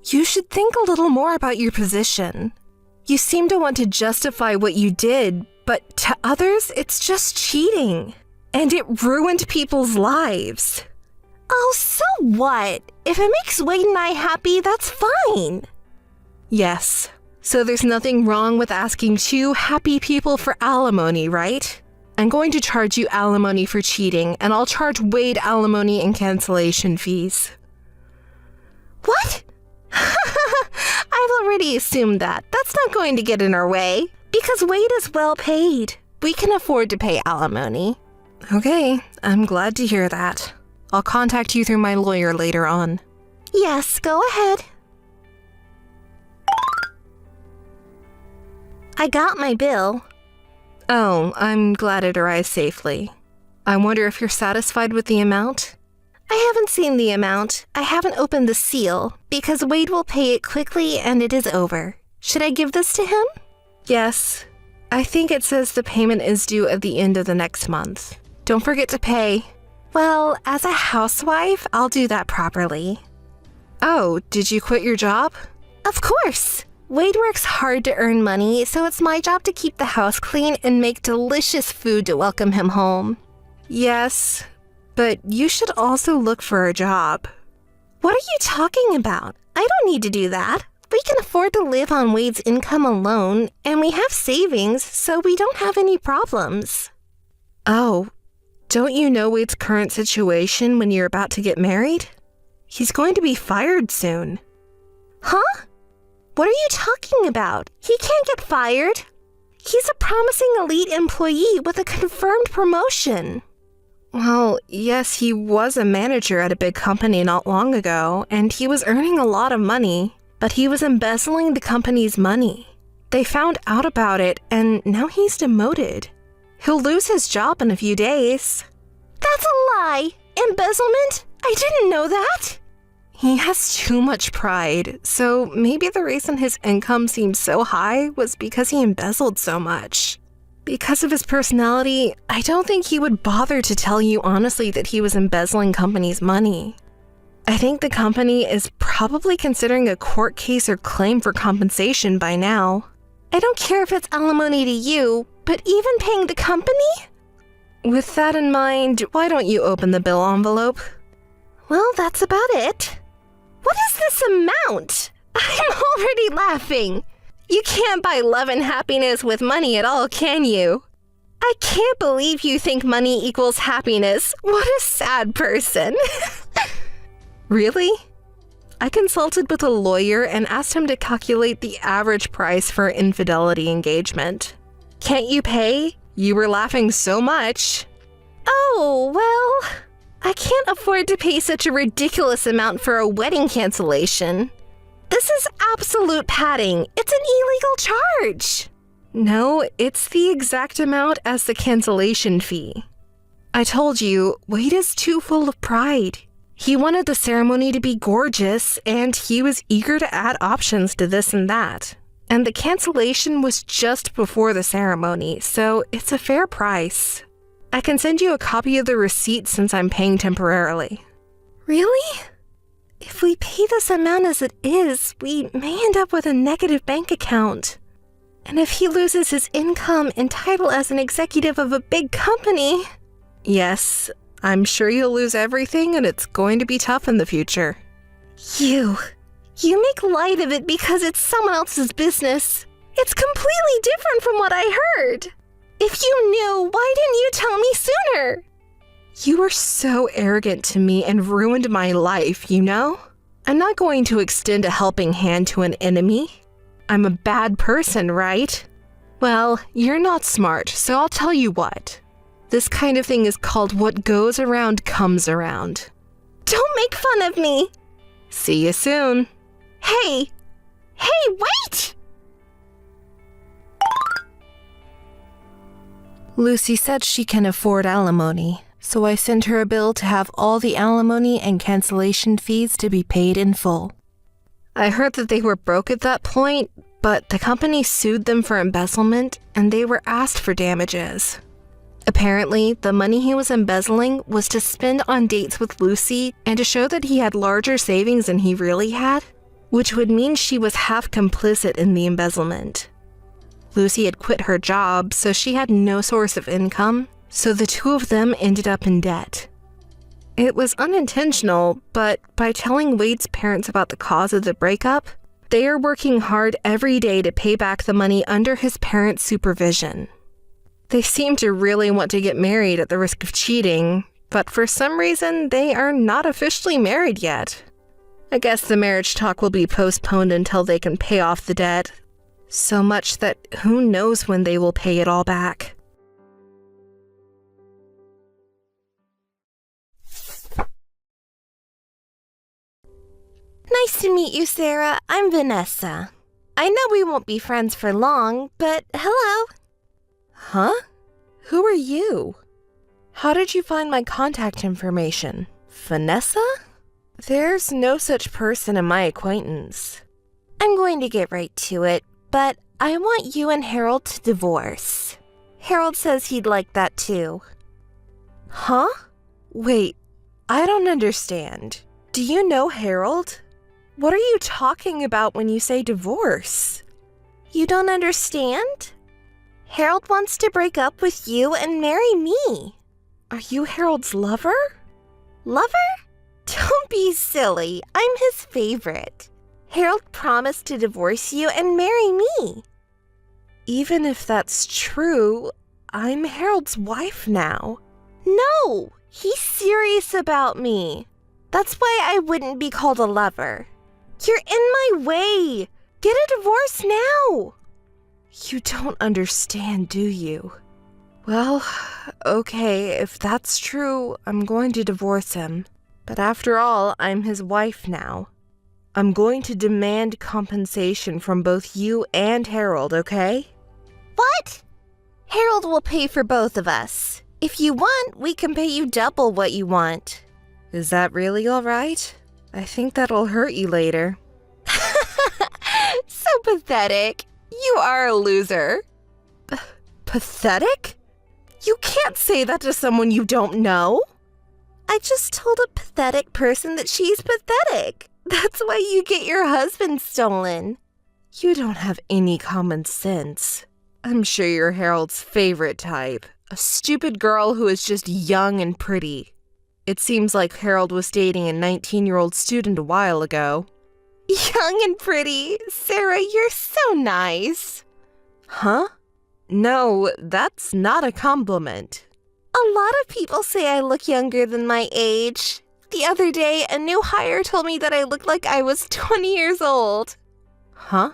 You should think a little more about your position. You seem to want to justify what you did, but to others, it's just cheating. And it ruined people's lives. Oh, so what? If it makes Wade and I happy, that's fine. Yes. So there's nothing wrong with asking two happy people for alimony, right? I'm going to charge you alimony for cheating, and I'll charge Wade alimony and cancellation fees. What? I've already assumed that. That's not going to get in our way. Because Wade is well paid. We can afford to pay alimony. Okay, I'm glad to hear that. I'll contact you through my lawyer later on. Yes, go ahead. I got my bill. Oh, I'm glad it arrived safely. I wonder if you're satisfied with the amount? I haven't seen the amount. I haven't opened the seal, because Wade will pay it quickly and it is over. Should I give this to him? Yes. I think it says the payment is due at the end of the next month. Don't forget to pay. Well, as a housewife, I'll do that properly. Oh, did you quit your job? Of course! Wade works hard to earn money, so it's my job to keep the house clean and make delicious food to welcome him home. Yes, but you should also look for a job. What are you talking about? I don't need to do that. We can afford to live on Wade's income alone, and we have savings, so we don't have any problems. Oh, don't you know Wade's current situation when you're about to get married? He's going to be fired soon. Huh? What are you talking about? He can't get fired. He's a promising elite employee with a confirmed promotion. Well, yes, he was a manager at a big company not long ago, and he was earning a lot of money, but he was embezzling the company's money. They found out about it, and now he's demoted. He'll lose his job in a few days. That's a lie! Embezzlement? I didn't know that! He has too much pride, so maybe the reason his income seemed so high was because he embezzled so much. Because of his personality, I don't think he would bother to tell you honestly that he was embezzling company's money. I think the company is probably considering a court case or claim for compensation by now. I don't care if it's alimony to you, but even paying the company? With that in mind, why don't you open the bill envelope? Well, that's about it. What is this amount? I'm already laughing. You can't buy love and happiness with money at all, can you? I can't believe you think money equals happiness. What a sad person. Really? I consulted with a lawyer and asked him to calculate the average price for an infidelity engagement. Can't you pay? You were laughing so much. Oh, well, I can't afford to pay such a ridiculous amount for a wedding cancellation. This is absolute padding. It's an illegal charge. No, it's the exact amount as the cancellation fee. I told you, Wade is too full of pride. He wanted the ceremony to be gorgeous, and he was eager to add options to this and that. And the cancellation was just before the ceremony, so it's a fair price. I can send you a copy of the receipt since I'm paying temporarily. Really? If we pay this amount as it is, we may end up with a negative bank account. And if he loses his income and title as an executive of a big company... Yes, I'm sure you'll lose everything and it's going to be tough in the future. You make light of it because it's someone else's business. It's completely different from what I heard. If you knew, why didn't you tell me sooner? You were so arrogant to me and ruined my life, you know? I'm not going to extend a helping hand to an enemy. I'm a bad person, right? Well, you're not smart, so I'll tell you what. This kind of thing is called what goes around comes around. Don't make fun of me. See you soon. Hey, wait! Lucy said she can afford alimony, so I sent her a bill to have all the alimony and cancellation fees to be paid in full. I heard that they were broke at that point, but the company sued them for embezzlement and they were asked for damages. Apparently, the money he was embezzling was to spend on dates with Lucy and to show that he had larger savings than he really had, which would mean she was half complicit in the embezzlement. Lucy had quit her job, so she had no source of income, so the two of them ended up in debt. It was unintentional, but by telling Wade's parents about the cause of the breakup, they are working hard every day to pay back the money under his parents' supervision. They seem to really want to get married at the risk of cheating, but for some reason, they are not officially married yet. I guess the marriage talk will be postponed until they can pay off the debt. So much that who knows when they will pay it all back. Nice to meet you, Sarah. I'm Vanessa. I know we won't be friends for long, but hello. Huh? Who are you? How did you find my contact information? Vanessa? There's no such person in my acquaintance. I'm going to get right to it, but I want you and Harold to divorce. Harold says he'd like that too. Huh? Wait, I don't understand. Do you know Harold? What are you talking about when you say divorce? You don't understand? Harold wants to break up with you and marry me. Are you Harold's lover? Lover? Don't be silly. I'm his favorite. Harold promised to divorce you and marry me. Even if that's true, I'm Harold's wife now. No, he's serious about me. That's why I wouldn't be called a lover. You're in my way. Get a divorce now. You don't understand, do you? Well, okay, if that's true, I'm going to divorce him. But after all, I'm his wife now. I'm going to demand compensation from both you and Harold, okay? What? Harold will pay for both of us. If you want, we can pay you double what you want. Is that really all right? I think that'll hurt you later. So pathetic. You are a loser. Pathetic? You can't say that to someone you don't know. I just told a pathetic person that she's pathetic. That's why you get your husband stolen. You don't have any common sense. I'm sure you're Harold's favorite type. A stupid girl who is just young and pretty. It seems like Harold was dating a 19-year-old student a while ago. Young and pretty? Sarah, you're so nice. Huh? No, that's not a compliment. A lot of people say I look younger than my age. The other day, a new hire told me that I looked like I was 20 years old. Huh?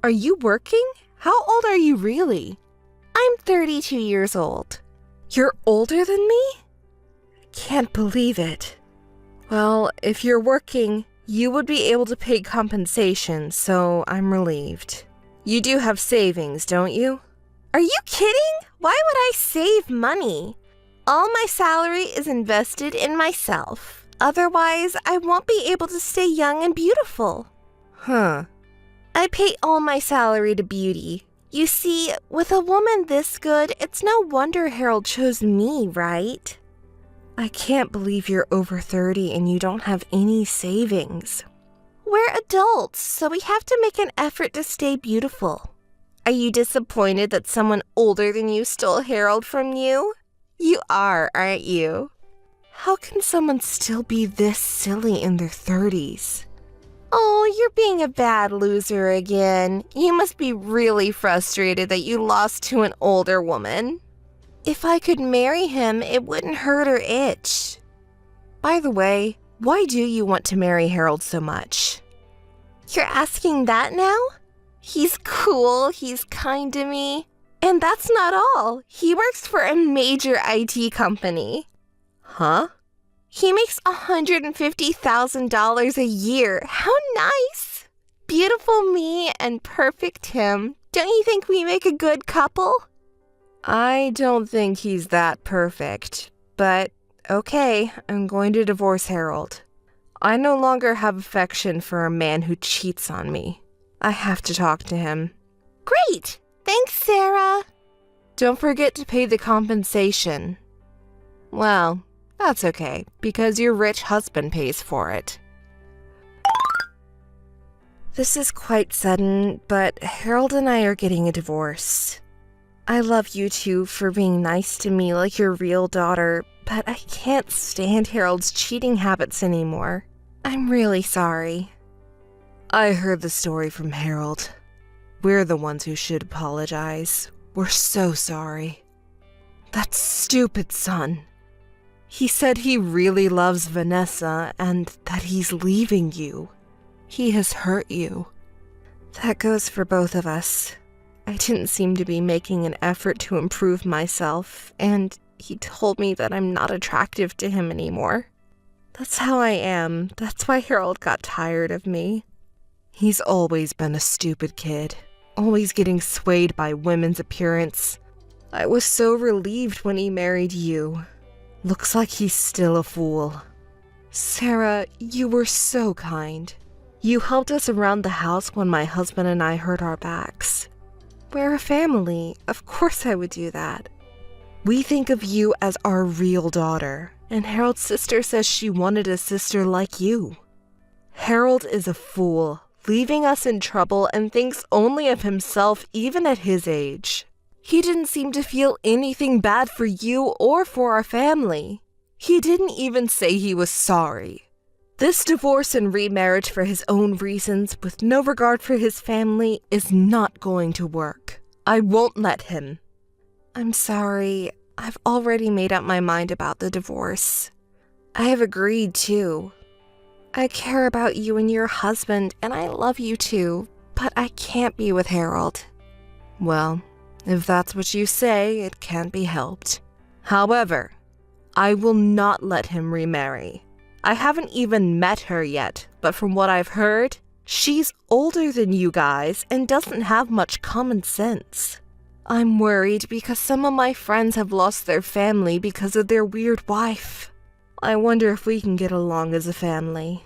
Are you working? How old are you really? I'm 32 years old. You're older than me? Can't believe it. Well, if you're working, you would be able to pay compensation, so I'm relieved. You do have savings, don't you? Are you kidding? Why would I save money? All my salary is invested in myself. Otherwise, I won't be able to stay young and beautiful. Huh. I pay all my salary to beauty. You see, with a woman this good, it's no wonder Harold chose me, right? I can't believe you're over 30 and you don't have any savings. We're adults, so we have to make an effort to stay beautiful. Are you disappointed that someone older than you stole Harold from you? You are, aren't you? How can someone still be this silly in their 30s? Oh, you're being a bad loser again. You must be really frustrated that you lost to an older woman. If I could marry him, it wouldn't hurt or itch. By the way, why do you want to marry Harold so much? You're asking that now? He's cool, he's kind to me. And that's not all. He works for a major IT company. Huh? He makes $150,000 a year. How nice! Beautiful me and perfect him. Don't you think we make a good couple? I don't think he's that perfect, but okay, I'm going to divorce Harold. I no longer have affection for a man who cheats on me. I have to talk to him. Great! Thanks, Sarah. Don't forget to pay the compensation. Well, that's okay, because your rich husband pays for it. This is quite sudden, but Harold and I are getting a divorce. I love you two for being nice to me like your real daughter, but I can't stand Harold's cheating habits anymore. I'm really sorry. I heard the story from Harold. We're the ones who should apologize. We're so sorry. That stupid son. He said he really loves Vanessa and that he's leaving you. He has hurt you. That goes for both of us. I didn't seem to be making an effort to improve myself, and he told me that I'm not attractive to him anymore. That's how I am. That's why Harold got tired of me. He's always been a stupid kid, always getting swayed by women's appearance. I was so relieved when he married you. Looks like he's still a fool. Sarah, you were so kind. You helped us around the house when my husband and I hurt our backs. We're a family. Of course I would do that. We think of you as our real daughter, and Harold's sister says she wanted a sister like you. Harold is a fool, leaving us in trouble and thinks only of himself even at his age. He didn't seem to feel anything bad for you or for our family. He didn't even say he was sorry. This divorce and remarriage for his own reasons, with no regard for his family, is not going to work. I won't let him. I'm sorry. I've already made up my mind about the divorce. I have agreed, too. I care about you and your husband, and I love you, too, but I can't be with Harold. Well, if that's what you say, it can't be helped. However, I will not let him remarry. I haven't even met her yet, but from what I've heard, she's older than you guys and doesn't have much common sense. I'm worried because some of my friends have lost their family because of their weird wife. I wonder if we can get along as a family.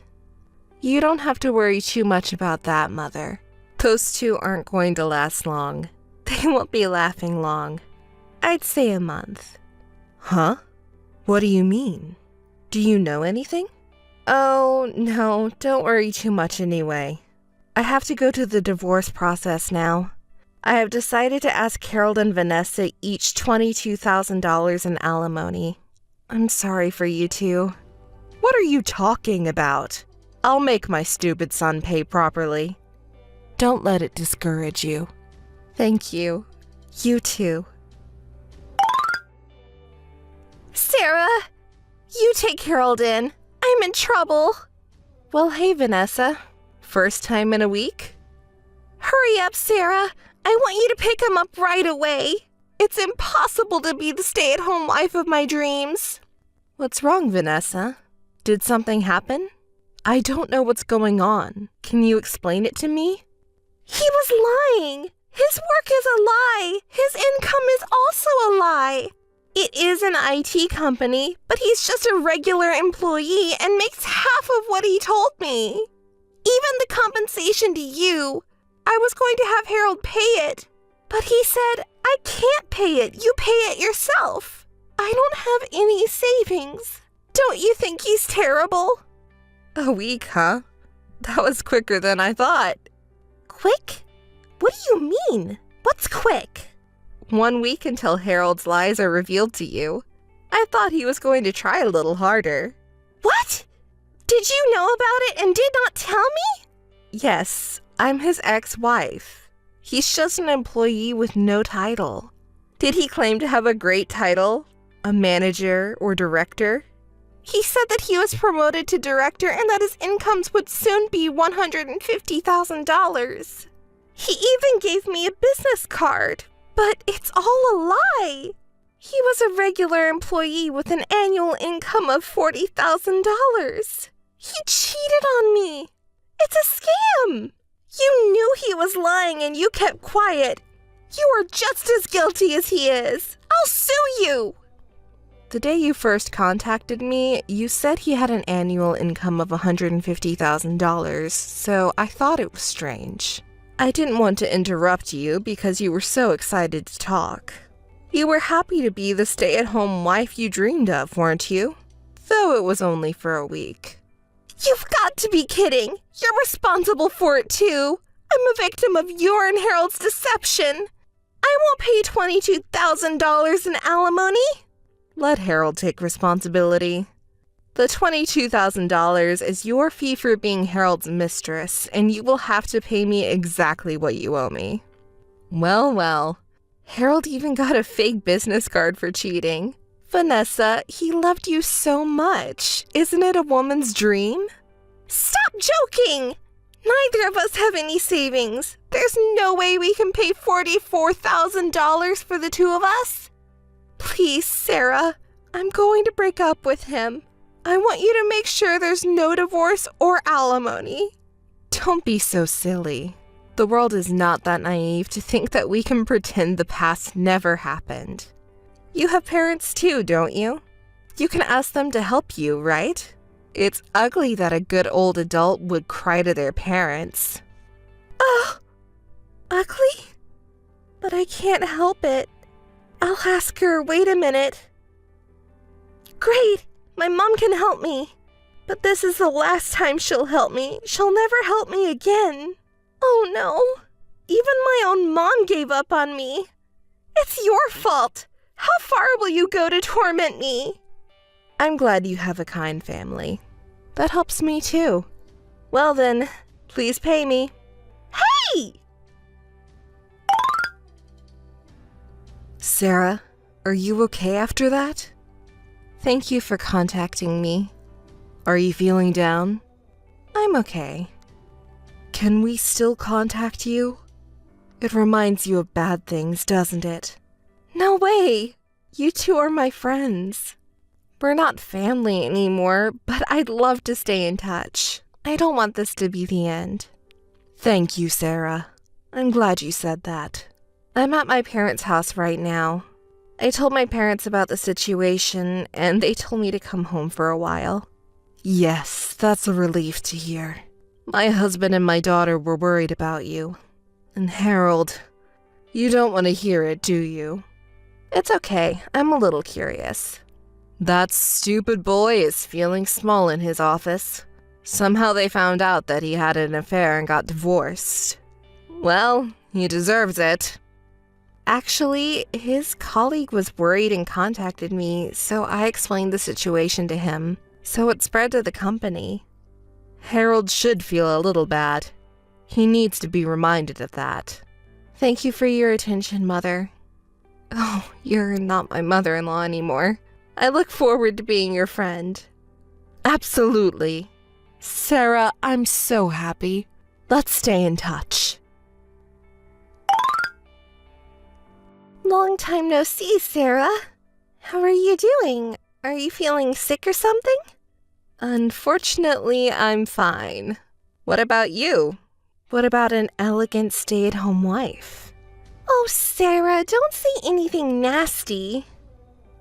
You don't have to worry too much about that, Mother. Those two aren't going to last long. They won't be laughing long. I'd say a month. Huh? What do you mean? Do you know anything? Oh, no, don't worry too much anyway. I have to go to the divorce process now. I have decided to ask Harold and Vanessa each $22,000 in alimony. I'm sorry for you two. What are you talking about? I'll make my stupid son pay properly. Don't let it discourage you. Thank you. You too. Sarah, you take Harold in. I'm in trouble. Well, hey, Vanessa. First time in a week? Hurry up, Sarah. I want you to pick him up right away. It's impossible to be the stay-at-home wife of my dreams. What's wrong, Vanessa? Did something happen? I don't know what's going on. Can you explain it to me? He was lying. His work is a lie. His income is also a lie. It is an IT company, but he's just a regular employee and makes half of what he told me. Even the compensation to you, I was going to have Harold pay it, but he said, I can't pay it. You pay it yourself. I don't have any savings. Don't you think he's terrible? A week, huh? That was quicker than I thought. Quick? What do you mean? What's That's quick. 1 week until Harold's lies are revealed to you. I thought he was going to try a little harder. What? Did you know about it and did not tell me? Yes, I'm his ex-wife. He's just an employee with no title. Did he claim to have a great title? A manager or director? He said that he was promoted to director and that his incomes would soon be $150,000. He even gave me a business card, but it's all a lie. He was a regular employee with an annual income of $40,000. He cheated on me. It's a scam. You knew he was lying and you kept quiet. You are just as guilty as he is. I'll sue you. The day you first contacted me, you said he had an annual income of $150,000, so I thought it was strange. I didn't want to interrupt you because you were so excited to talk. You were happy to be the stay-at-home wife you dreamed of, weren't you? Though it was only for a week. You've got to be kidding. You're responsible for it too. I'm a victim of your and Harold's deception. I won't pay $22,000 in alimony. Let Harold take responsibility. The $22,000 is your fee for being Harold's mistress, and you will have to pay me exactly what you owe me. Well. Harold even got a fake business card for cheating. Vanessa, he loved you so much. Isn't it a woman's dream? Stop joking! Neither of us have any savings. There's no way we can pay $44,000 for the two of us. Please, Sarah, I'm going to break up with him. I want you to make sure there's no divorce or alimony. Don't be so silly. The world is not that naive to think that we can pretend the past never happened. You have parents too, don't you? You can ask them to help you, right? It's ugly that a good old adult would cry to their parents. Oh, ugly? But I can't help it. I'll ask her. Wait a minute. Great, my mom can help me. But this is the last time she'll help me. She'll never help me again. Oh no, even my own mom gave up on me. It's your fault. How far will you go to torment me? I'm glad you have a kind family. That helps me too. Well then, please pay me. Hey! Sarah, are you okay after that? Thank you for contacting me. Are you feeling down? I'm okay. Can we still contact you? It reminds you of bad things, doesn't it? No way! You two are my friends. We're not family anymore, but I'd love to stay in touch. I don't want this to be the end. Thank you, Sarah. I'm glad you said that. I'm at my parents' house right now. I told my parents about the situation, and they told me to come home for a while. Yes, that's a relief to hear. My husband and my daughter were worried about you. And Harold, you don't want to hear it, do you? It's okay, I'm a little curious. That stupid boy is feeling small in his office. Somehow they found out that he had an affair and got divorced. Well, he deserves it. Actually, his colleague was worried and contacted me, so I explained the situation to him, so it spread to the company. Harold should feel a little bad. He needs to be reminded of that. Thank you for your attention, Mother. Oh, you're not my mother-in-law anymore. I look forward to being your friend. Absolutely. Sarah, I'm so happy. Let's stay in touch. Long time no see, Sarah. How are you doing? Are you feeling sick or something? Unfortunately, I'm fine. What about you? What about an elegant stay-at-home wife? Oh, Sarah, don't say anything nasty.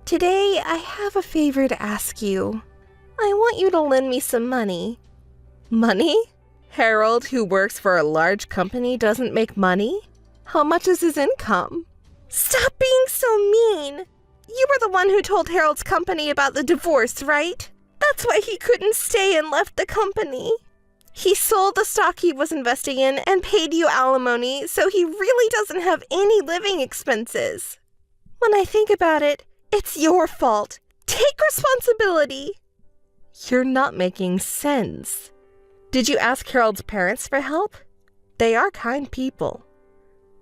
Today, I have a favor to ask you. I want you to lend me some money. Money? Harold, who works for a large company, doesn't make money? How much is his income? Stop being so mean. You were the one who told Harold's company about the divorce, right? That's why he couldn't stay and left the company. He sold the stock he was investing in and paid you alimony, so he really doesn't have any living expenses. When I think about it, it's your fault. Take responsibility. You're not making sense. Did you ask Harold's parents for help? They are kind people.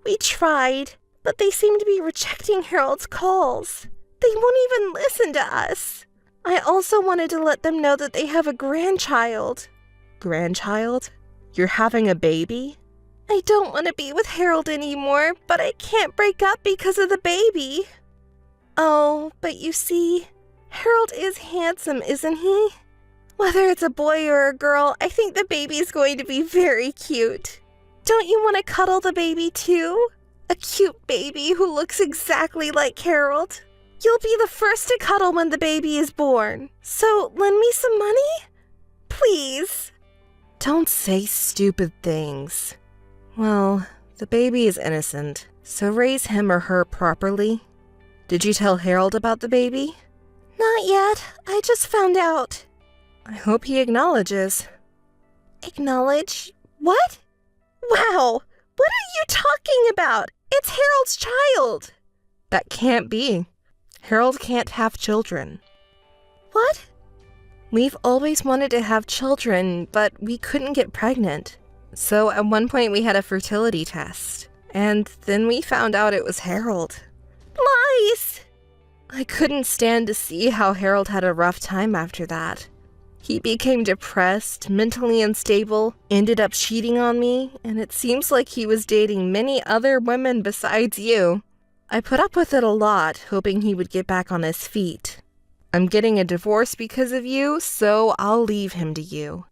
We tried, but they seem to be rejecting Harold's calls. They won't even listen to us. I also wanted to let them know that they have a grandchild. Grandchild? You're having a baby? I don't want to be with Harold anymore, but I can't break up because of the baby. Oh, but you see, Harold is handsome, isn't he? Whether it's a boy or a girl, I think the baby's going to be very cute. Don't you want to cuddle the baby too? A cute baby who looks exactly like Harold. You'll be the first to cuddle when the baby is born. So lend me some money? Please. Don't say stupid things. Well, the baby is innocent, so raise him or her properly. Did you tell Harold about the baby? Not yet. I just found out. I hope he acknowledges. Acknowledge? What? Wow! What are you talking about? It's Harold's child! That can't be. Harold can't have children. What? We've always wanted to have children, but we couldn't get pregnant. So at one point we had a fertility test, and then we found out it was Harold. Lies! I couldn't stand to see how Harold had a rough time after that. He became depressed, mentally unstable, ended up cheating on me, and it seems like he was dating many other women besides you. I put up with it a lot, hoping he would get back on his feet. I'm getting a divorce because of you, so I'll leave him to you.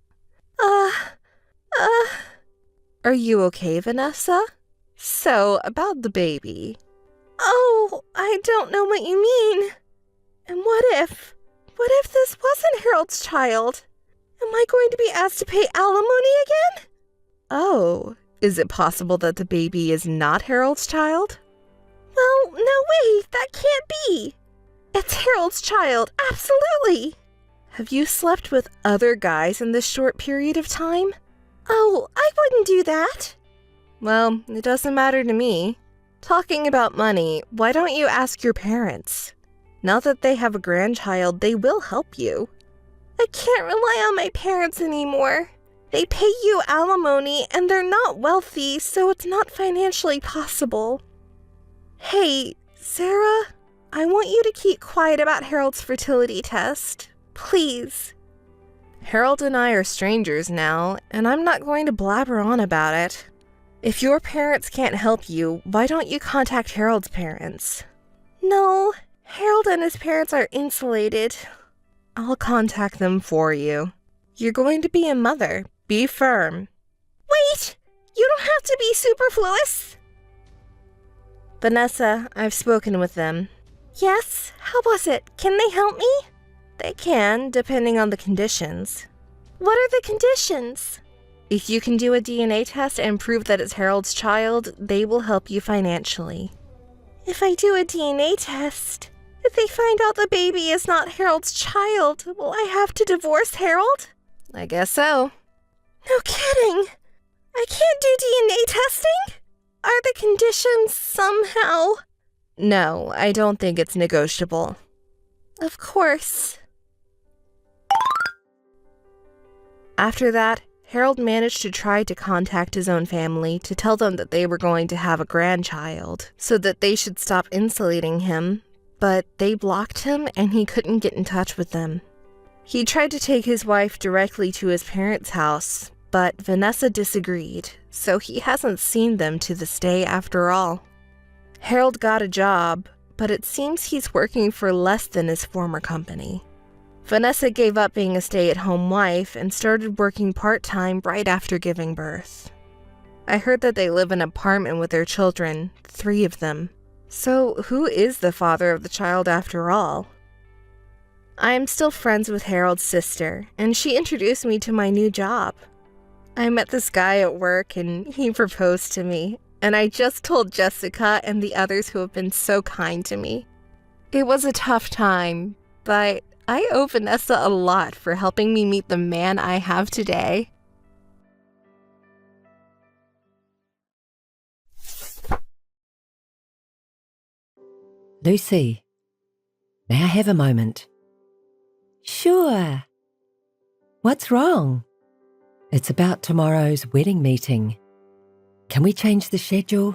Are you okay, Vanessa? So, about the baby. Oh, I don't know what you mean. And what if this wasn't Harold's child? Am I going to be asked to pay alimony again? Oh, is it possible that the baby is not Harold's child? Well, no way, that can't be. It's Harold's child, absolutely. Have you slept with other guys in this short period of time? Oh, I wouldn't do that. Well, it doesn't matter to me. Talking about money, why don't you ask your parents? Now that they have a grandchild, they will help you. I can't rely on my parents anymore. They pay you alimony and they're not wealthy, so it's not financially possible. Hey, Sarah, I want you to keep quiet about Harold's fertility test. Please. Harold and I are strangers now, and I'm not going to blabber on about it. If your parents can't help you, why don't you contact Harold's parents? No, Harold and his parents are insulated. I'll contact them for you. You're going to be a mother. Be firm. Wait! You don't have to be superfluous! Vanessa, I've spoken with them. Yes? How was it? Can they help me? They can, depending on the conditions. What are the conditions? If you can do a DNA test and prove that it's Harold's child, they will help you financially. If I do a DNA test, if they find out the baby is not Harold's child, will I have to divorce Harold? I guess so. No kidding! I can't do DNA testing? Are the conditions somehow? No, I don't think it's negotiable. Of course. After that, Harold managed to try to contact his own family to tell them that they were going to have a grandchild, so that they should stop insulating him, but they blocked him and he couldn't get in touch with them. He tried to take his wife directly to his parents' house, but Vanessa disagreed, so he hasn't seen them to this day after all. Harold got a job, but it seems he's working for less than his former company. Vanessa gave up being a stay-at-home wife and started working part-time right after giving birth. I heard that they live in an apartment with their children, 3 of them. So who is the father of the child after all? I am still friends with Harold's sister, and she introduced me to my new job. I met this guy at work and he proposed to me, and I just told Jessica and the others who have been so kind to me. It was a tough time, but I owe Vanessa a lot for helping me meet the man I have today. Lucy, may I have a moment? Sure. What's wrong? It's about tomorrow's wedding meeting. Can we change the schedule?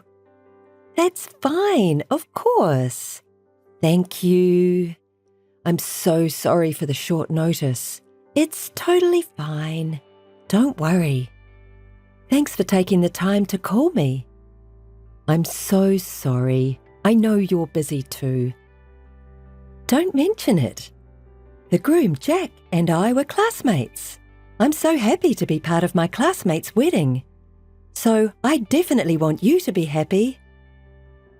That's fine, of course. Thank you. I'm so sorry for the short notice. It's totally fine. Don't worry. Thanks for taking the time to call me. I'm so sorry. I know you're busy too. Don't mention it. The groom, Jack, and I were classmates. I'm so happy to be part of my classmate's wedding. So I definitely want you to be happy.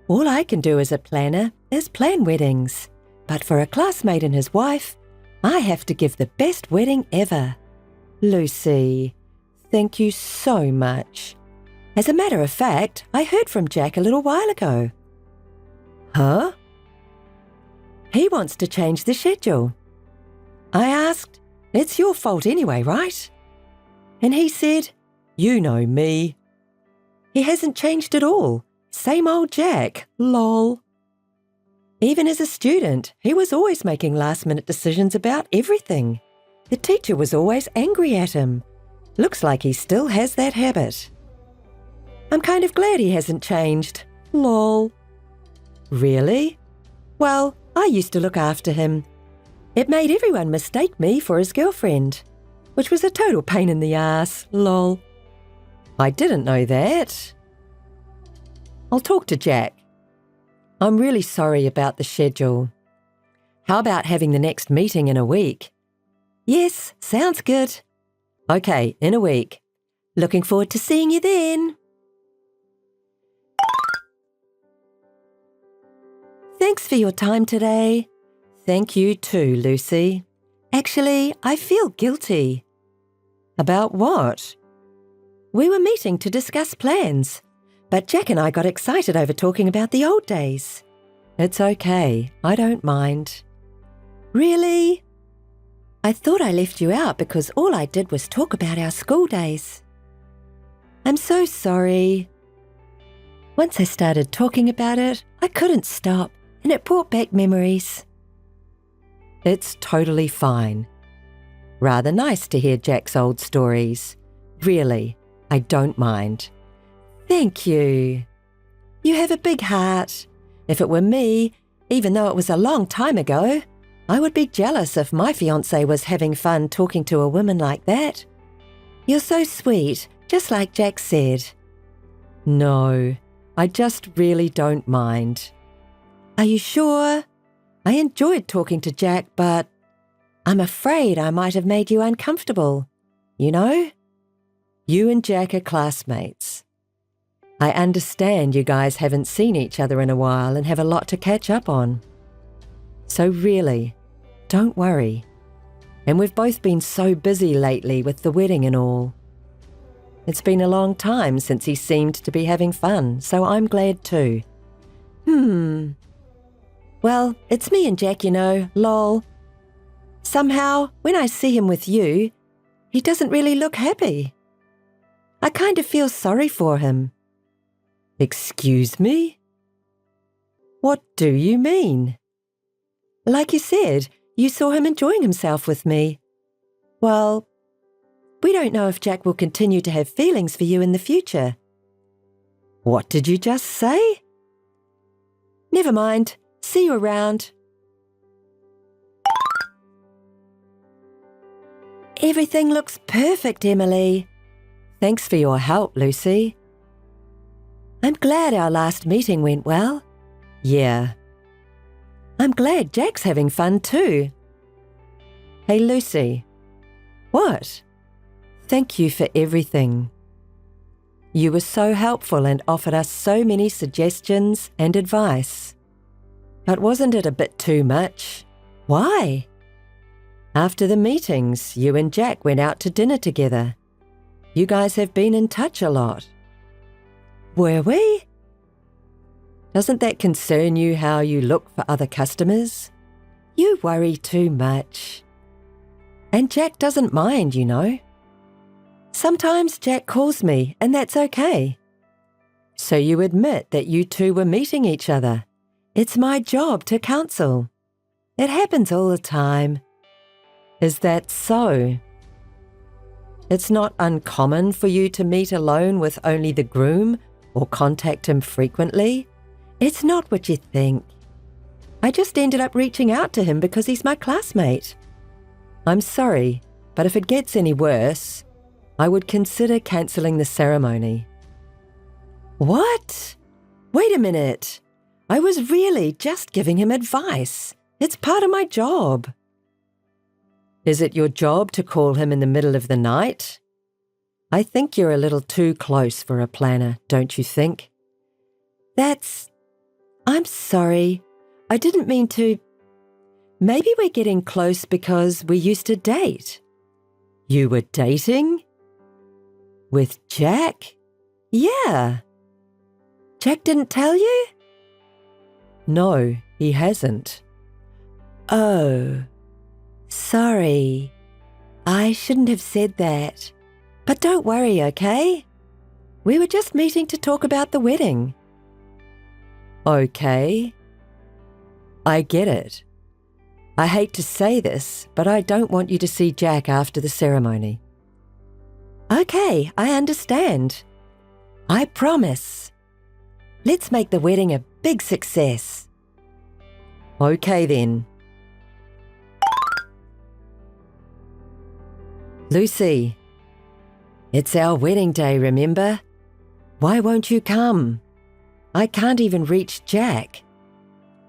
All I can do as a planner is plan weddings. But for a classmate and his wife, I have to give the best wedding ever. Lucy, thank you so much. As a matter of fact, I heard from Jack a little while ago. Huh? He wants to change the schedule. I asked, it's your fault anyway, right? And he said, you know me. He hasn't changed at all. Same old Jack, lol. Even as a student, he was always making last-minute decisions about everything. The teacher was always angry at him. Looks like he still has that habit. I'm kind of glad he hasn't changed, lol. Really? Well, I used to look after him. It made everyone mistake me for his girlfriend, which was a total pain in the ass, lol. I didn't know that. I'll talk to Jack. I'm really sorry about the schedule. How about having the next meeting in a week? Yes, sounds good. Okay, in a week. Looking forward to seeing you then. Thanks for your time today. Thank you too, Lucy. Actually, I feel guilty. About what? We were meeting to discuss plans, but Jack and I got excited over talking about the old days. It's okay. I don't mind. Really? I thought I left you out because all I did was talk about our school days. I'm so sorry. Once I started talking about it, I couldn't stop, and it brought back memories. It's totally fine. Rather nice to hear Jack's old stories. Really, I don't mind. Thank you. You have a big heart. If it were me, even though it was a long time ago, I would be jealous if my fiancé was having fun talking to a woman like that. You're so sweet, just like Jack said. No, I just really don't mind. Are you sure? I enjoyed talking to Jack, but I'm afraid I might have made you uncomfortable. You know? You and Jack are classmates. I understand you guys haven't seen each other in a while and have a lot to catch up on. So really, don't worry. And we've both been so busy lately with the wedding and all. It's been a long time since he seemed to be having fun, so I'm glad too. Well, it's me and Jack, you know, lol. Somehow, when I see him with you, he doesn't really look happy. I kind of feel sorry for him. Excuse me? What do you mean? Like you said, you saw him enjoying himself with me. Well, we don't know if Jack will continue to have feelings for you in the future. What did you just say? Never mind. See you around. Everything looks perfect, Emily. Thanks for your help, Lucy. I'm glad our last meeting went well. Yeah. I'm glad Jack's having fun too. Hey, Lucy. What? Thank you for everything. You were so helpful and offered us so many suggestions and advice. But wasn't it a bit too much? Why? After the meetings, you and Jack went out to dinner together. You guys have been in touch a lot. Were we? Doesn't that concern you how you look for other customers? You worry too much. And Jack doesn't mind, you know. Sometimes Jack calls me, and that's okay. So you admit that you two were meeting each other. It's my job to counsel. It happens all the time. Is that so? It's not uncommon for you to meet alone with only the groom or contact him frequently. It's not what you think. I just ended up reaching out to him because he's my classmate. I'm sorry, but if it gets any worse, I would consider cancelling the ceremony. What? Wait a minute. I was really just giving him advice. It's part of my job. Is it your job to call him in the middle of the night? I think you're a little too close for a planner, don't you think? I'm sorry. I didn't mean to. Maybe we're getting close because we used to date. You were dating? With Jack? Yeah. Jack didn't tell you? No, he hasn't. Oh, sorry. I shouldn't have said that. But don't worry, okay? We were just meeting to talk about the wedding. Okay. I get it. I hate to say this, but I don't want you to see Jack after the ceremony. Okay, I understand. I promise. Let's make the wedding a big success. Okay then. Lucy, it's our wedding day, remember? Why won't you come? I can't even reach Jack.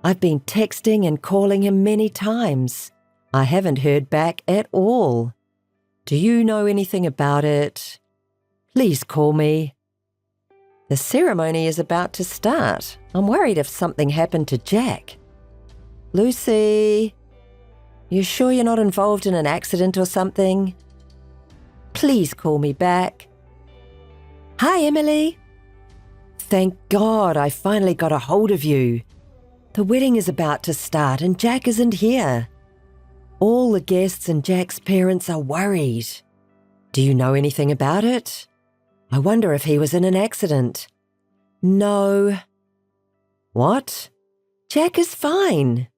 I've been texting and calling him many times. I haven't heard back at all. Do you know anything about it? Please call me. The ceremony is about to start. I'm worried if something happened to Jack. Lucy, you sure you're not involved in an accident or something? Please call me back. Hi, Emily. Thank God I finally got a hold of you. The wedding is about to start and Jack isn't here. All the guests and Jack's parents are worried. Do you know anything about it? I wonder if he was in an accident. No. What? Jack is fine.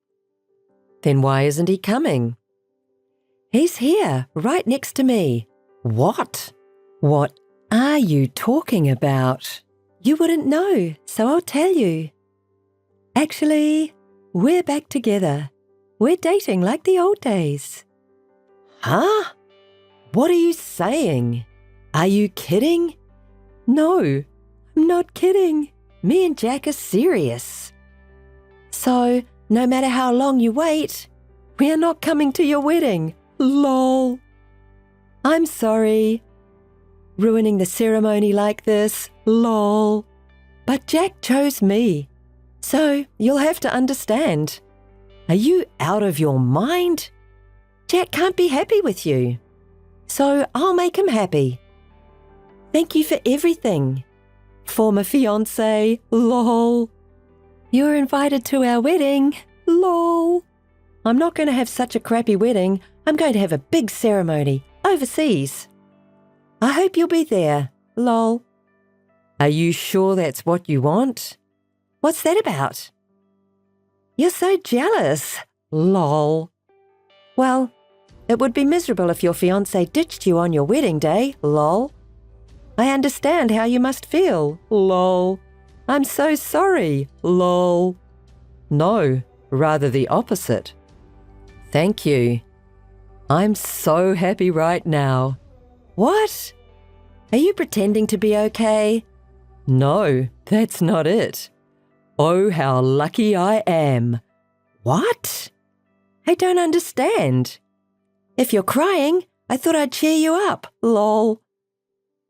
Then why isn't he coming? He's here, right next to me. What? What are you talking about? You wouldn't know, so I'll tell you. Actually, we're back together. We're dating like the old days. Huh? What are you saying? Are you kidding? No, I'm not kidding. Me and Jack are serious. So, no matter how long you wait, we are not coming to your wedding. Lol. I'm sorry. Ruining the ceremony like this. Lol. But Jack chose me. So, you'll have to understand. Are you out of your mind? Jack can't be happy with you. So, I'll make him happy. Thank you for everything. Former fiancé, lol. You're invited to our wedding, lol. I'm not going to have such a crappy wedding. I'm going to have a big ceremony, overseas. I hope you'll be there, lol. Are you sure that's what you want? What's that about? You're so jealous, lol. Well, it would be miserable if your fiancé ditched you on your wedding day, lol. I understand how you must feel, lol. I'm so sorry, lol. No, rather the opposite. Thank you. I'm so happy right now. What? Are you pretending to be okay? No, that's not it. Oh, how lucky I am. What? I don't understand. If you're crying, I thought I'd cheer you up, lol.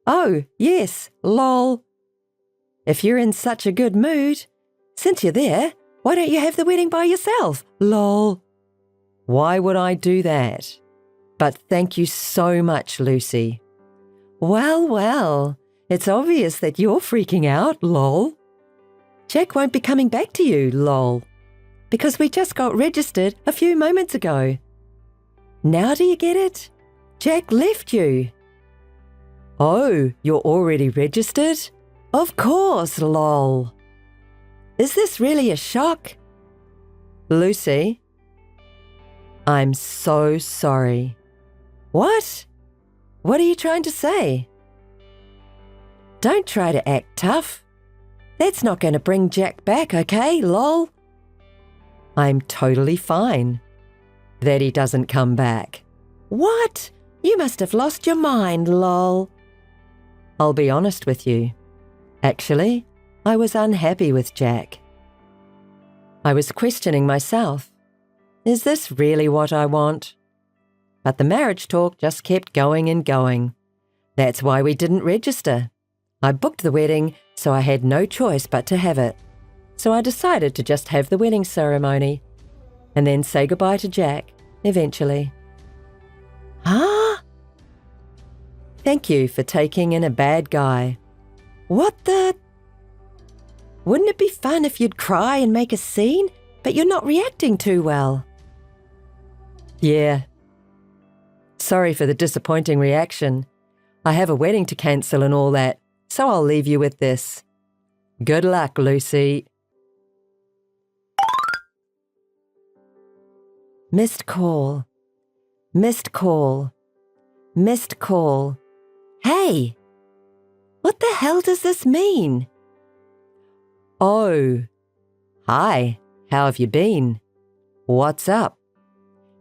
Oh, yes, lol. If you're in such a good mood, since you're there, why don't you have the wedding by yourself, lol? Why would I do that? But thank you so much, Lucy. Well, it's obvious that you're freaking out, lol. Jack won't be coming back to you, lol, because we just got registered a few moments ago. Now do you get it? Jack left you. Oh, you're already registered? Of course, lol. Is this really a shock? Lucy, I'm so sorry. What? What are you trying to say? Don't try to act tough. That's not going to bring Jack back, okay, lol? I'm totally fine that he doesn't come back. What? You must have lost your mind, lol. I'll be honest with you. Actually, I was unhappy with Jack. I was questioning myself. Is this really what I want? But the marriage talk just kept going and going. That's why we didn't register. I booked the wedding, so I had no choice but to have it. So I decided to just have the wedding ceremony and then say goodbye to Jack, eventually. Huh? Thank you for taking in a bad guy. What the? Wouldn't it be fun if you'd cry and make a scene, but you're not reacting too well? Yeah. Sorry for the disappointing reaction. I have a wedding to cancel and all that, so I'll leave you with this. Good luck, Lucy. Missed call. Missed call. Missed call. Hey! What the hell does this mean? Oh. Hi, how have you been? What's up?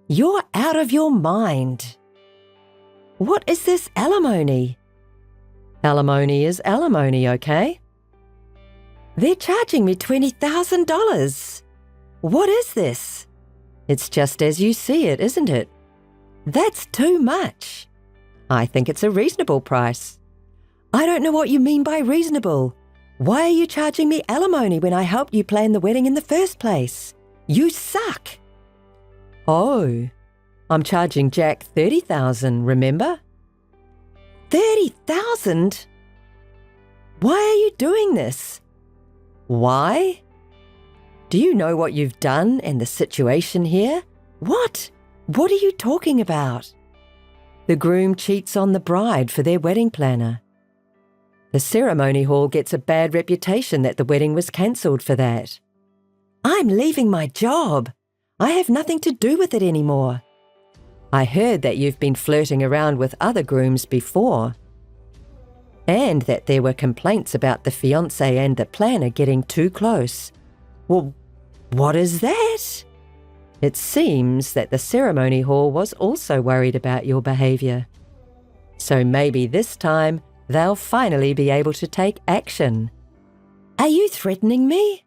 You're out of your mind. What is this alimony? Alimony is alimony, okay? They're charging me $20,000. What is this? It's just as you see it, isn't it? That's too much. I think it's a reasonable price. I don't know what you mean by reasonable. Why are you charging me alimony when I helped you plan the wedding in the first place? You suck. Oh, I'm charging Jack $30,000, remember? $30,000? Why are you doing this? Why? Do you know what you've done and the situation here? What? What are you talking about? The groom cheats on the bride for their wedding planner. The ceremony hall gets a bad reputation that the wedding was cancelled for that. I'm leaving my job. I have nothing to do with it anymore. I heard that you've been flirting around with other grooms before, and that there were complaints about the fiancé and the planner getting too close. Well, what is that? It seems that the ceremony hall was also worried about your behaviour. So maybe this time they'll finally be able to take action. Are you threatening me?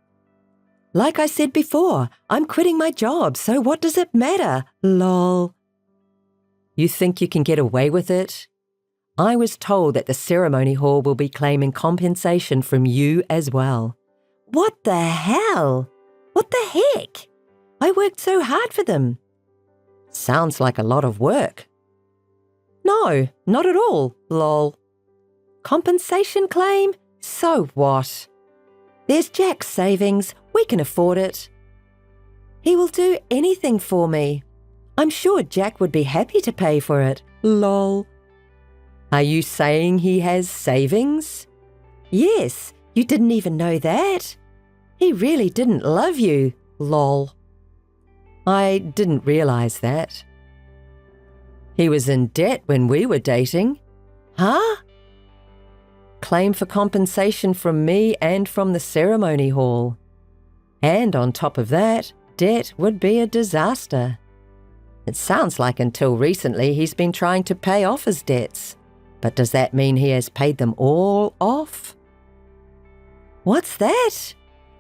Like I said before, I'm quitting my job, so what does it matter? Lol. You think you can get away with it? I was told that the ceremony hall will be claiming compensation from you as well. What the hell? What the heck? I worked so hard for them. Sounds like a lot of work. No, not at all, lol. Compensation claim? So what? There's Jack's savings. We can afford it. He will do anything for me. I'm sure Jack would be happy to pay for it. Lol. Are you saying he has savings? Yes, you didn't even know that. He really didn't love you. Lol. I didn't realize that. He was in debt when we were dating. Huh? Claim for compensation from me and from the ceremony hall. And on top of that, debt would be a disaster. It sounds like until recently he's been trying to pay off his debts. But does that mean he has paid them all off? What's that?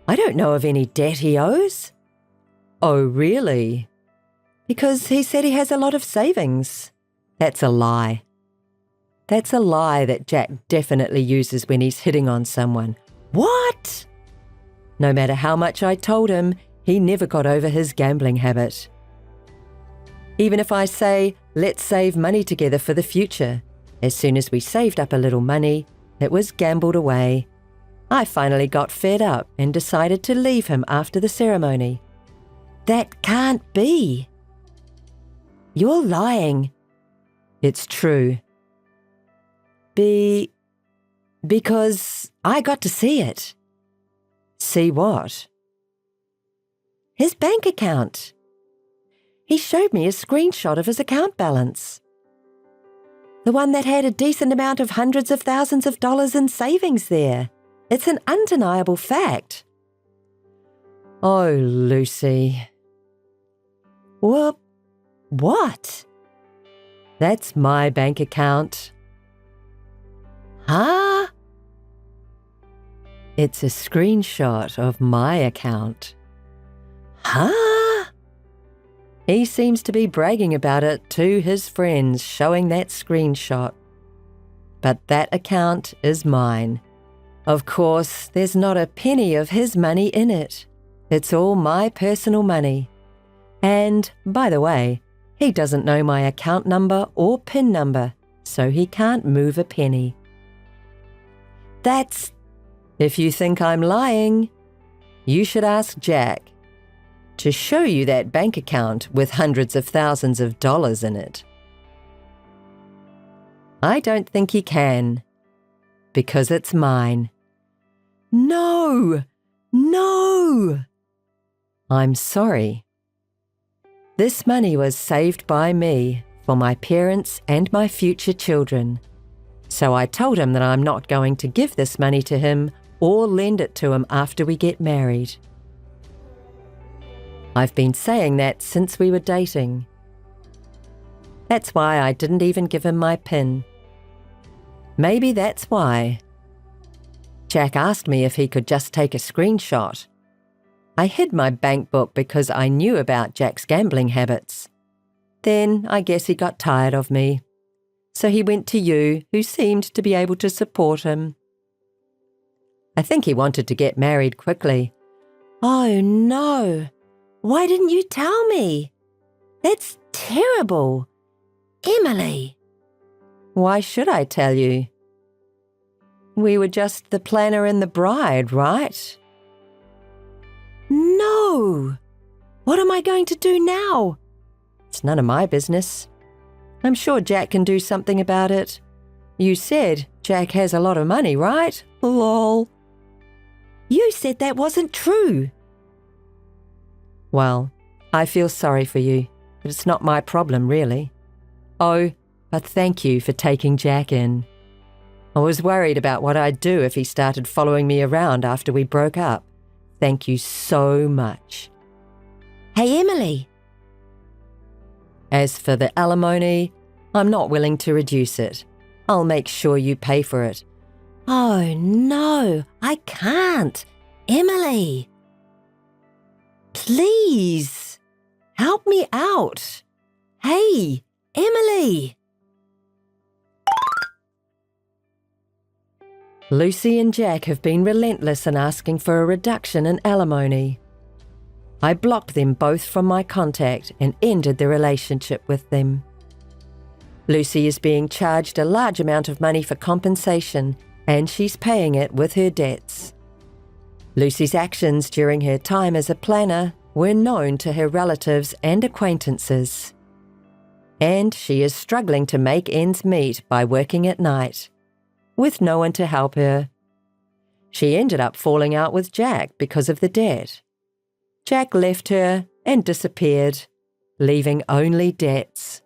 I don't know of any debt he owes. Oh, really? Because he said he has a lot of savings. That's a lie. That's a lie that Jack definitely uses when he's hitting on someone. What? No matter how much I told him, he never got over his gambling habit. Even if I say, let's save money together for the future, as soon as we saved up a little money, it was gambled away. I finally got fed up and decided to leave him after the ceremony. That can't be. You're lying. It's true. Because I got to see it. See what? his bank account. He showed me a screenshot of his account balance. The one that had a decent amount of hundreds of thousands of dollars in savings there. It's an undeniable fact. Oh, Lucy. Well, what? That's my bank account. Huh? It's a screenshot of my account. Huh? He seems to be bragging about it to his friends, showing that screenshot. But that account is mine. Of course, there's not a penny of his money in it. It's all my personal money. And, by the way, he doesn't know my account number or PIN number, so he can't move a penny. If you think I'm lying, you should ask Jack to show you that bank account with hundreds of thousands of dollars in it. I don't think he can, because it's mine. No! I'm sorry. This money was saved by me for my parents and my future children. So I told him that I'm not going to give this money to him or lend it to him after we get married. I've been saying that since we were dating. That's why I didn't even give him my PIN. Maybe that's why. Jack asked me if he could just take a screenshot. I hid my bank book because I knew about Jack's gambling habits. Then I guess he got tired of me. So he went to you, who seemed to be able to support him. I think he wanted to get married quickly. Oh no! Why didn't you tell me? That's terrible. Emily! Why should I tell you? We were just the planner and the bride, right? No! What am I going to do now? It's none of my business. I'm sure Jack can do something about it. You said Jack has a lot of money, right? Lol. You said that wasn't true. Well, I feel sorry for you, but it's not my problem, really. Oh, but thank you for taking Jack in. I was worried about what I'd do if he started following me around after we broke up. Thank you so much. Hey, Emily. As for the alimony, I'm not willing to reduce it. I'll make sure you pay for it. Oh no, I can't. Emily. Please, help me out. Hey, Emily. Lucy and Jack have been relentless in asking for a reduction in alimony. I blocked them both from my contact and ended the relationship with them. Lucy is being charged a large amount of money for compensation, and she's paying it with her debts. Lucy's actions during her time as a planner were known to her relatives and acquaintances. And she is struggling to make ends meet by working at night, with no one to help her. She ended up falling out with Jack because of the debt. Jack left her and disappeared, leaving only debts.